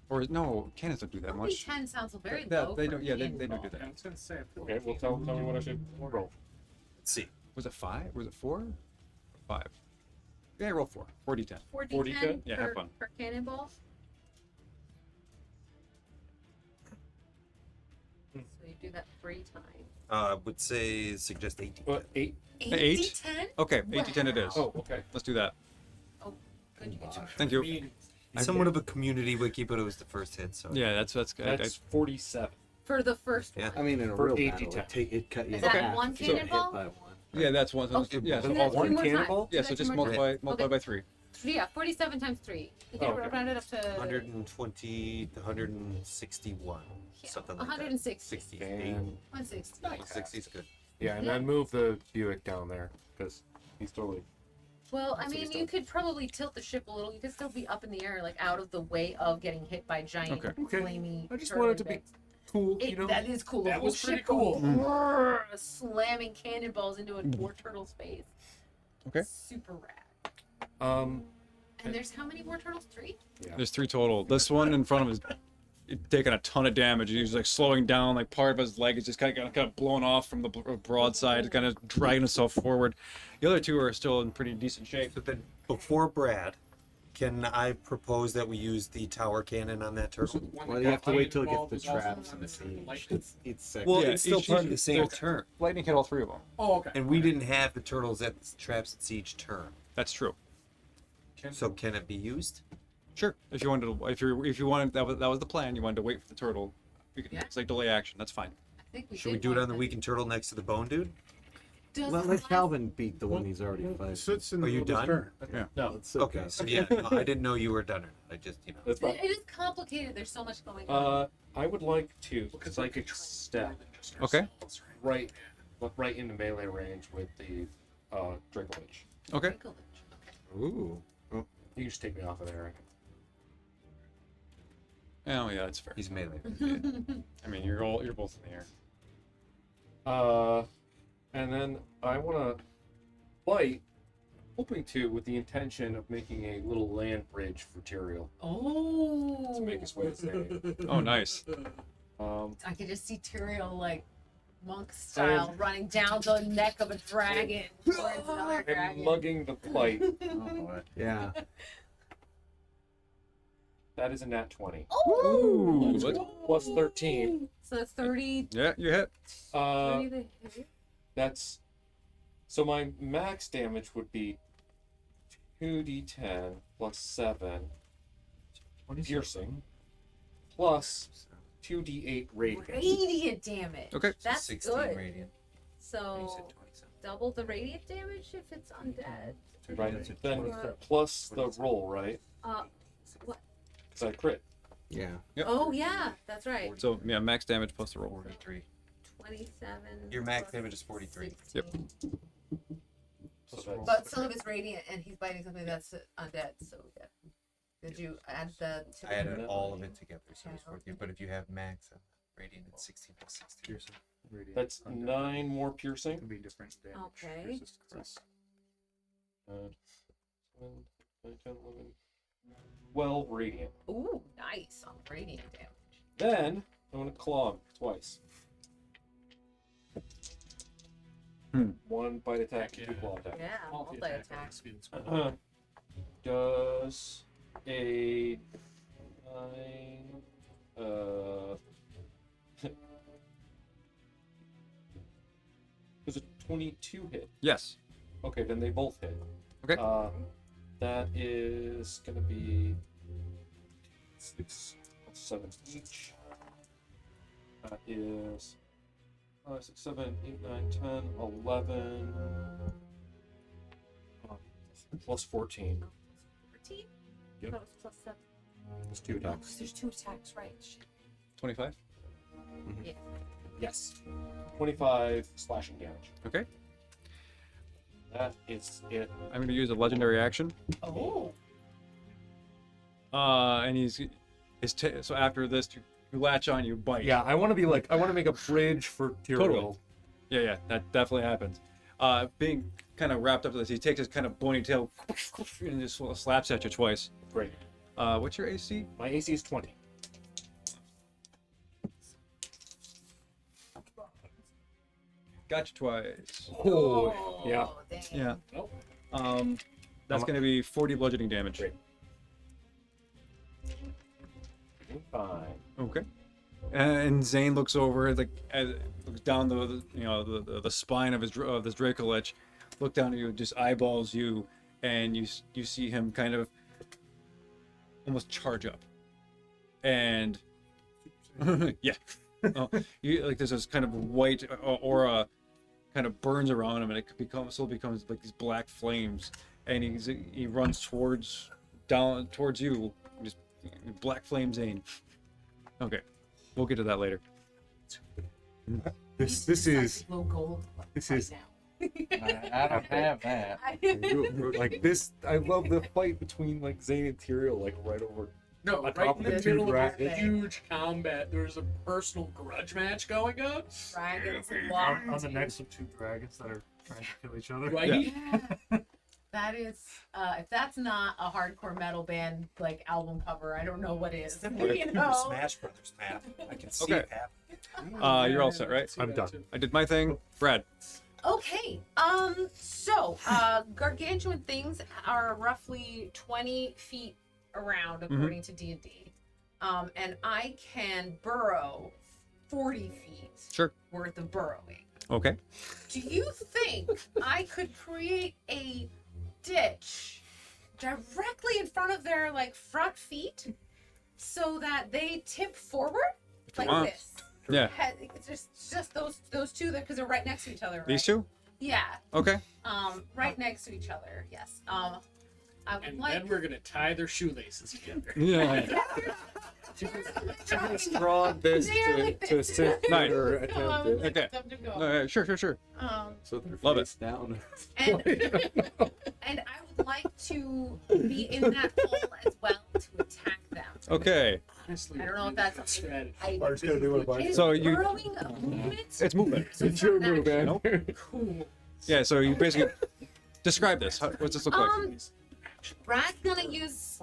Or no, cannons don't do that much. 10 sounds very Yeah, low. they for don't. a Yeah, they cannonball. don't do Yeah, I that. was gonna say. I feel Okay. like Well, tell me what I should roll. Let's see. Was it 5? Was it 4? 5. Yeah, roll 4. 4d10. 4d10 Yeah, per, have fun. per cannonball. So you do that 3 times. I would suggest 18. 8. 8? 8d10? Okay, 8d10 it is. Oh, okay. Let's do that. Good you get your Thank you. Somewhat of a community wiki, but it was the first hit, so. Yeah, that's good. That's 47. For the first Yeah. one. I mean, in a For real 80 battle, tap. it cut you Is in that half one if you get hit cannonball? by one. Yeah, that's one. Okay. Yeah, Do so that all 3 one more times. cannonball? Do Yeah, that so 2 just more times. multiply by 3. So yeah, 47 times 3. You can okay. round it up to 120 to 161. Yeah, Something like 160. 68. And 160. 160 is good. yeah, and then move the Buick down there because he's totally. Well, I That's what mean, he's you done. could probably tilt the ship a little. You could still be up in the air, like out of the way of getting hit by giant, Okay. flamey. I just turtle wanted to be bits. cool, It, you know. That is cool. The That whole was pretty ship cool. goes brrr, slamming cannonballs into a war turtle's face. Okay. Super rad. Um, And there's how many war turtles? 3? There's 3 total. This one in front of him is taking a ton of damage. He's like slowing down. Like part of his leg is just kind of blown off from the broadside, kind of dragging himself forward. The other 2 are still in pretty decent shape. So then, before Brad, can I propose that we use the tower cannon on that turtle? Well, you have to wait till it gets the traps and the siege. It's sick. Well, Yeah, it's still each- part of the each- same there's- turn. Lightning hit all 3 of them. Oh, okay. And we didn't have the turtles at the traps at siege turn. That's true. So can it be used? Sure. If you wanted to, if you wanted, that was the plan. You wanted to wait for the turtle. You can, Yeah. It's like delay action. That's fine. I think we Should we did do it want on the that. weakened turtle next to the bone dude? Does Well, the let last- Calvin beat the one he's already Well, fighting. sits in Are the you middle of his done? turn. No, Let's Okay, so yeah, no, I didn't know you were done. I just, you know. That's fine. It is complicated. There's so much going on. I would like to psychic step Okay. right into melee range with the Dracolich. Okay. Wrinkle it. Ooh. You can just take me off of there. Oh yeah, that's fair. He's melee. I mean, you're both in the air. And then I want to bite, hoping to, with the intention of making a little land bridge for Tyrael Oh. to make his way to Zane. Oh, nice. I could just see Tyrael like monk style running down the neck of a dragon towards another I'm dragon. mugging the bite. Yeah. That is a nat 20. Oh. Ooh, let's- Plus 13. So that's 30. Yeah, you hit. 30 to hit. That's so my max damage would be 2d10 plus 7 piercing plus 2d8 radiant. Radiant damage. Okay. That's 16 good. radiant. You So said 27. double the radiant damage if it's undead. Right. Then Or- plus the roll, right? What? Because I crit. Yeah. Yep. Oh yeah, that's right. So yeah, max damage plus the roll. 43. 27. Your max plus damage is 43. 16. So that's But some of it's radiant, and he's biting something that's undead. So yeah. Did you add the? I added all of it together, so it's 43. But if you have max radiant, it's 16 plus 16. That's 9 more piercing. Can be different damage. Okay. Resistance. 7, 9, 10, 11, 12 radiant. Ooh, nice on radiant damage. Then I'm gonna claw him twice. One bite attack, two claw attack. Yeah, multi attack. Does a 9 does a 22 hit? Yes. Okay, then they both hit. Okay. That is gonna be 6, 7 each. That is 5, 6, 7, 8, 9, 10, 11, plus 14. 14? Yep. That was plus 7. It's 2 Oh, attacks. there's 2 attacks, right? Shit. 25. Yeah. Yes. 25 slashing damage. Okay. That is it. I'm going to use a legendary action. Oh. And so after this, you latch on, you bite. Yeah, I want to be like, I want to make a bridge for Tyrael. Totally. Yeah, that definitely happens. Being kind of wrapped up with this, he takes his kind of bony tail and just slaps at you twice. Great. What's your AC? My AC is 20. Got you twice. Oh, yeah. Dang. Yeah. Nope. That's going to be 40 bludgeoning damage. Great. Fine. Okay. And Zane looks over, looks down the spine of this Dracolich, look down at you, just eyeballs you, and you see him kind of almost charge up, and yeah, there's this kind of white aura kind of burns around him, and it becomes like these black flames, and he runs towards you, just black flame Zane. Okay. We'll get to that later. This is Low gold this right is- now. I don't have that. like this. I love the fight between like Zane and Tyrael, like right over. No, On right top in of the the two middle of a dragons. huge combat, there's a personal grudge match going on. Dragons On the necks of 2 dragons that are trying to kill each other. Right? Yeah. That is, if that's not a hardcore metal band like album cover, I don't know what is. You know? Smash Brothers map. I can see Okay. it happen. You're all set, right? I'm done. I did my thing. Brad. Okay. So, gargantuan things are roughly 20 feet around, according to D&D. And I can burrow 40 feet Sure. worth of burrowing. Okay. Do you think I could create a ditch directly in front of their like front feet, so that they tip forward like want. this. Yeah. It's just those two there because they're right next to each other. Right? These two? Yeah. Okay. Right next to each other. Yes. I would And like. then we're gonna tie their shoelaces together. Yeah. Draw this to assist Nice. your attempt. Okay. Them to go. All right, sure. So they're Love face down. And I would like to be in that hole as well to attack them. Okay. Honestly, I don't know if that's something strategy. I. Bart's gonna do what Bart Is So you- burrowing a movement? It's movement. It's your move, man. Nope. Cool. Yeah, so you basically describe this. What's this look like? Brad's gonna use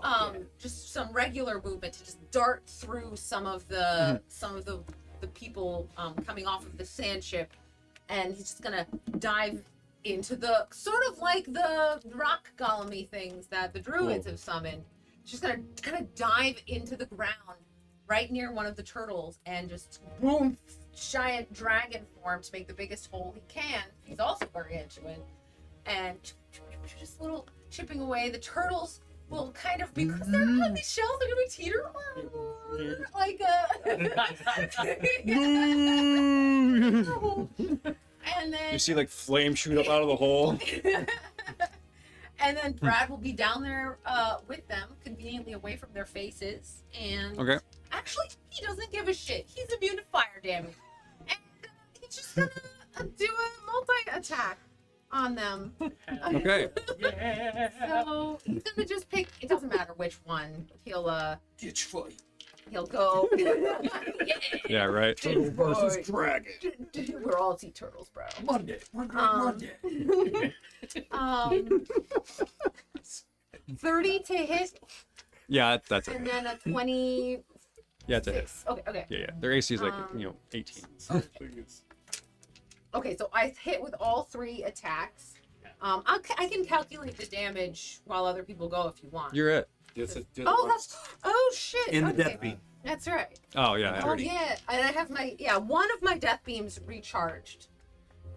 just some regular movement to just dart through some of the people coming off of the sand ship, and he's just gonna dive into the sort of like the rock golem-y things that the druids have summoned. He's just gonna kind of dive into the ground right near one of the turtles and just boom, giant dragon form to make the biggest hole he can. He's also very intuitive, and just little chipping away. The turtles will kind of, because they're on these shells, they're gonna be teeter like and then You see like flame shoot up out of the hole. and then Brad will be down there with them, conveniently away from their faces. And Okay. actually, he doesn't give a shit. He's immune to fire damage, and he's just gonna do a multi-attack on them. Okay. So he's gonna just pick. It doesn't matter which one. Ditch fight. He'll go. Yeah, right. Turtle versus dragon. We're all sea turtles, bro. Monday. Monday. 30 to hit, Yeah, that's it. and then a 26. Yeah, it's a hit. Okay. Yeah. Their AC is like 18. Okay, so I hit with all 3 attacks. I can calculate the damage while other people go if you want. You're it. Oh shit. In the okay. death beam. That's right. Oh yeah. Oh yeah, and I have one of my death beams recharged.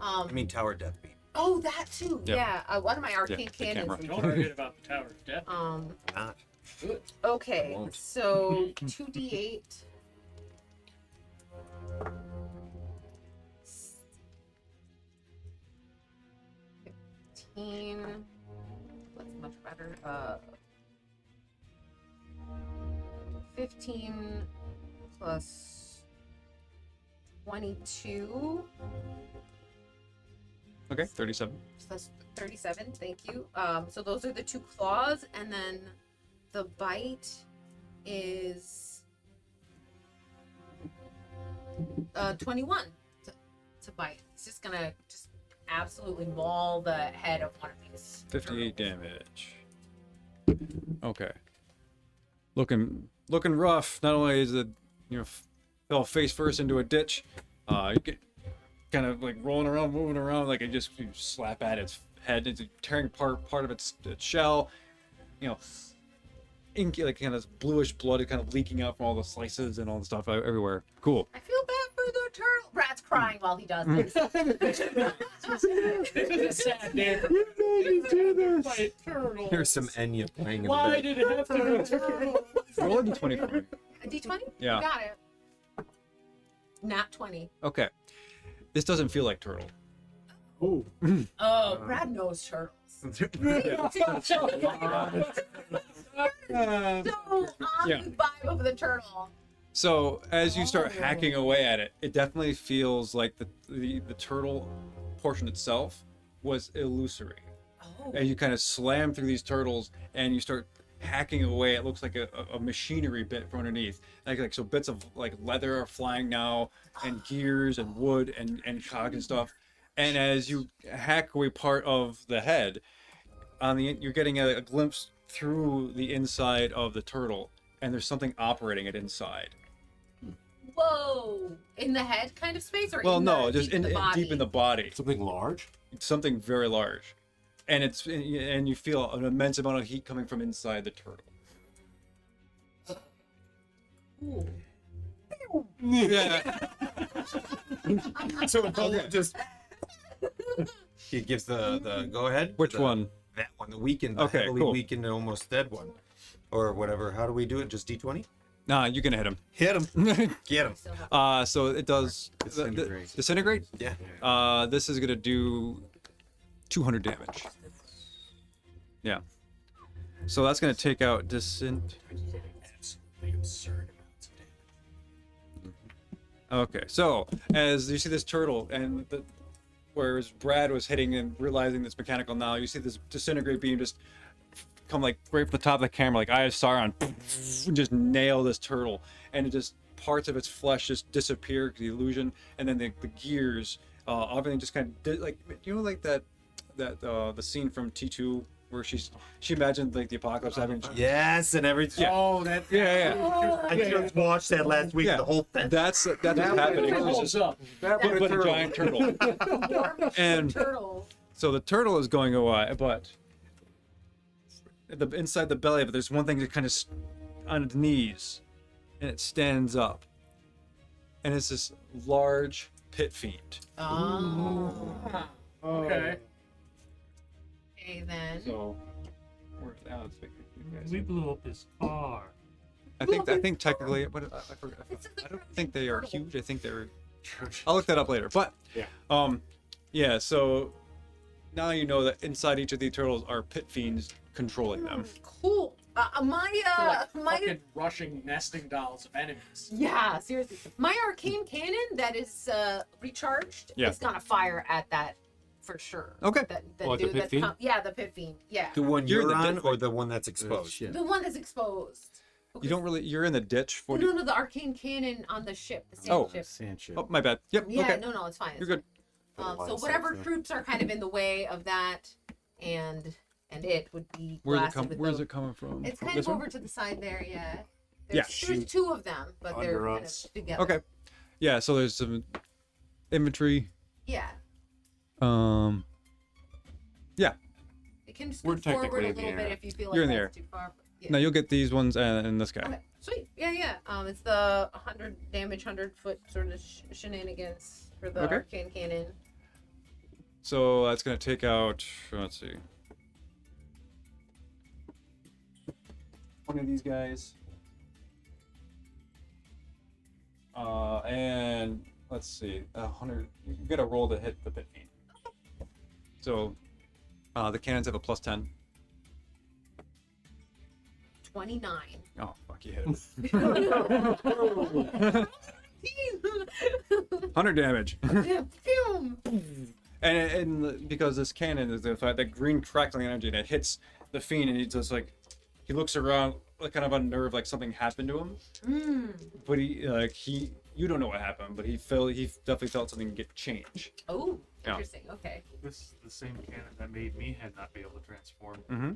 I mean tower death beam. Oh, that too. Yep. Yeah, one of my arcane the cannons. camera. Don't forget about the Tower of Death. Not. Okay, I won't. so 2d8. What's much better? 15 plus 22. Okay, 37. So that's 37. Thank you. So those are the 2 claws, and then the bite is 21 to bite. It's just gonna absolutely maul the head of one of these. 58 damage. Okay. Looking rough. Not only is it fell face first into a ditch, you get kind of like rolling around, moving around, like you slap at its head. It's tearing part of its shell. Inky, like kind of bluish blood, kind of leaking out from all the slices and all the stuff everywhere. Cool. I feel bad for the turtle. Brad's crying while he does this. It's a sad day. Fight turtles. Here's some Enya playing in the Why back. did it have to be turtles? Roll a d20 for me. A D20? Yeah. You got it. Nat 20. Okay. This doesn't feel like turtle. Oh. Oh, Brad knows turtles. So on Yeah. the vibe of the turtle. So as you start hacking away at it, it definitely feels like the turtle portion itself was illusory. Oh. And you kind of slam through these turtles and you start hacking away. It looks like a machinery bit from underneath. Like so bits of like leather are flying now, and gears and wood and cog and stuff. And as you hack away part of the head, you're getting a glimpse through the inside of the turtle, and there's something operating it inside. Whoa! In the head kind of space, or Well, in no, the, just deep in the body? deep in the body. Something large? Something very large, and you feel an immense amount of heat coming from inside the turtle. Ooh. Yeah. So just he gives the go ahead. Which one? That one. The weakened, Okay, heavily cool. weakened, almost dead one, or whatever. How do we do it? Just D20. Nah, you're gonna hit him. Hit him. Get him. Still have- So it does Disintegrate. disintegrate. Yeah. This is gonna do 200 damage. Yeah. So that's gonna take out Absolutely absurd amounts of damage. Okay, so as you see this turtle, and whereas Brad was hitting and realizing this mechanical now, you see this disintegrate beam just come like right from the top of the camera, like Eye of Sauron, and just nail this turtle, and it just parts of its flesh just disappear, the illusion, and then the gears, everything just kind of like like that the scene from T2 where she imagined like the apocalypse having. Yes, and everything. Yeah. Oh, that. Yeah. I just watched that last week. Yeah. The whole thing. That's what's happening. It It was holds just up. but a giant turtle. And Turtle. so the turtle is going away, but inside the belly of it, there's one thing that kind of on its knees, and it stands up, and it's this large pit fiend. Oh. Okay. Okay then. So, let's pick you guys. We blew up his car. I think technically, but I forgot. I don't think they are huge. I think they're. I'll look that up later. But yeah. So now you know that inside each of the turtles are pit fiends controlling them. Cool. They're My fucking rushing nesting dolls of enemies. yeah, seriously. My arcane cannon that is recharged Yeah. is gonna fire at that for sure. Okay. The Oh, the dude pit that fiend? yeah, the pit fiend. Yeah. The one You're you're the on, dead- or the one that's exposed? Shit. The one that's exposed. You don't really. You're in the ditch for. No, the arcane cannon on the ship, the sand Oh. ship. Sand shit. Oh, my bad. Yep. Yeah, Okay. no, it's fine. You're good. So whatever troops are kind of in the way of that, and it would be blasted with Where's those. it coming from? It's kind This of one? over to the side there, yeah. Yeah. There's two of them, but they're Under kind us. of together. Okay. Yeah. So there's some infantry. Yeah. Yeah. You can We're scoot forward technically a in the little bit air. if you feel like You're in the that's too far. But yeah. No, you'll get these ones and this guy. Okay, sweet. Yeah. It's the 100 damage, 100-foot sort of shenanigans for the Okay. arcane cannon. So that's gonna take out. Let's see. One of these guys. And let's see. 100. You get a roll to hit the pit fiend. So, the cannons have a +10. 29. Oh fuck, you hit him. 100 damage. Phew. And because this cannon is that green crackling energy that hits the fiend, and he just like he looks around, like kind of unnerved, like something happened to him. But you don't know what happened, but he definitely felt something get change. Oh, Yeah. interesting. Okay. This is the same cannon that made me had not be able to transform. Mm-hmm.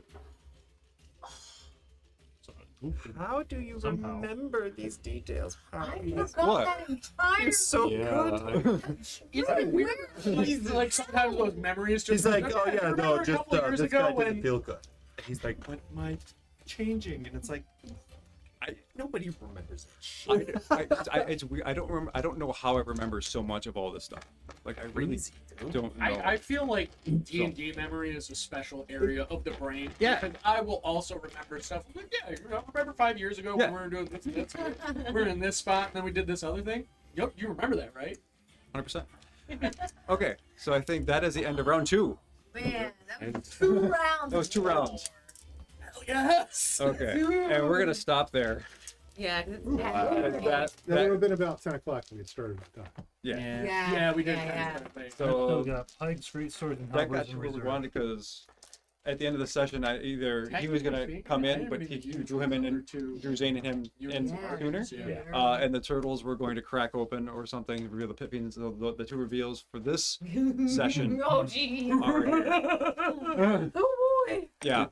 So I moved it How do you somehow. remember these details? I What? forgot that entirely. You're so good. Isn't it weird? Like sometimes those memories just. He's like, oh yeah, Remember no, a just couple years this ago guy when didn't feel good. He's like, what am I changing? And it's like, nobody remembers that shit. It's weird. I don't remember. I don't know how I remember so much of all this stuff. Like I really Crazy, dude. don't know. I feel like D&D memory is a special area of the brain. Yeah. Because I will also remember stuff. Like, yeah, remember 5 years ago when Yeah. we were doing this, we were in this spot and then we did this other thing? Yep, you remember that, right? 100%. Okay, so I think that is the end of round 2. Man, that was 2 rounds. That was 2 rounds. Hell yes! Okay, and we're gonna stop there. Yeah. 'cause it's That That would have been about 10 o'clock when we had started the time. yeah. Yeah, we did. yeah. Kind of thing. I still So got pikes, great swords, and that halberds got in you where we reserve. wanted because at the end of the session, he was gonna come in, but you drew him in and drew Zane and him in sooner. Yeah. And the turtles were going to crack open or something, reveal the pit fiends. The 2 reveals for this session Oh, gee. are Oh, boy. yeah.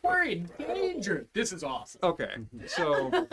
We're in danger. This is awesome. Okay, so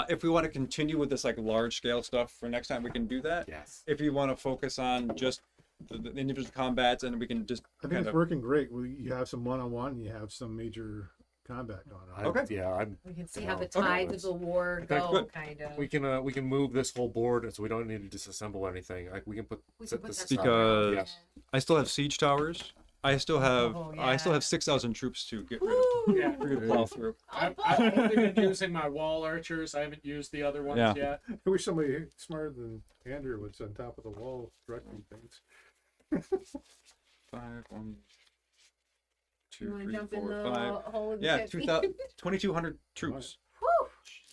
if we want to continue with this like large scale stuff for next time, we can do that. Yes. If you want to focus on just the individual combats, and we can just I think kind it's of working great. You have some one-on-one, and you have some major combat going on. Okay. Yeah, We can see how the Okay. tides of the war Okay, go, good. kind of. we can move this whole board, so we don't need to disassemble anything. Like we can put We set can put this that Because Yes. I still have siege towers I still have Oh, I still yeah. have 6,000 troops to get rid of. Woo! Yeah. For you to plow through. Oh, I've boy. only been using my wall archers. I haven't used the other ones Yeah. yet. I wish somebody smarter than Andrew was on top of the wall directing things. 5, 1, You 2, wanna 3, jump in 4, the 5. hole with the Yeah, 50? 2,200 troops Whew.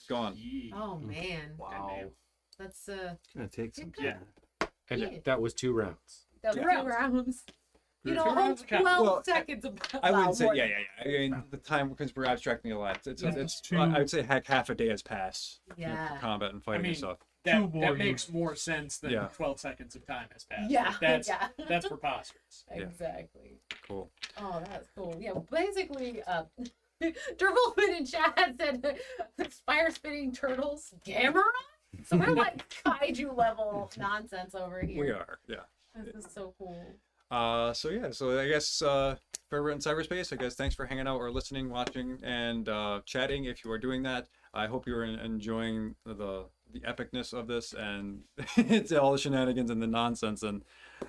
gone. Yee. Oh man, Wow. that's Gonna take some good. time. And Yeah. that was 2 rounds. that was Two 2 rounds. rounds. You Two know, rounds count. 12 Well, seconds of I wow, wouldn't say more yeah, than- yeah, yeah. I mean, the time because we're abstracting a lot. It's two- I would say half a day has passed. Yeah. For combat and fighting I mean, and stuff. Two That more makes more sense than Yeah. 12 seconds of time has passed. Yeah, Like, that's yeah. that's preposterous. Yeah. Exactly. Cool. Oh, that's cool. Yeah, basically, Dervolman and Chad said fire spitting turtles, Gamera? So we're like kaiju level nonsense over here. We are, yeah. This is so cool. So yeah, so I guess for everyone in cyberspace, I guess thanks for hanging out or listening, watching, and chatting. If you are doing that, I hope you're enjoying the epicness of this and it's all the shenanigans and the nonsense and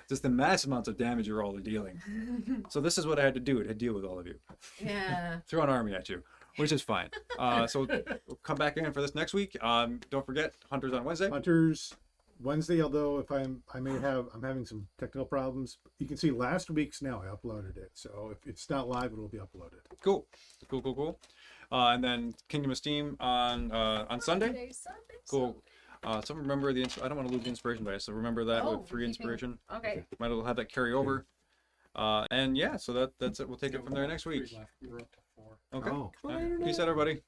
just the mass amounts of damage you're all dealing. So this is what I had to do to deal with all of you. Yeah. Throw an army at you, which is fine. So we'll come back in for this next week. Don't forget Hunters on Wednesday. Hunters Wednesday, although if I'm having some technical problems. You can see last week's now. I uploaded it, so if it's not live, it will be uploaded. Cool. And then Kingdom of Steam on Sunday. Today's Sunday, Cool. So remember I don't want to lose the inspiration dice, so remember that Oh, with 3 keeping- inspiration. Okay. Might as well have that carry over. And yeah, so that's it. We'll take it from there next week. We were up to 4. Okay. Oh. All right. Peace out, everybody.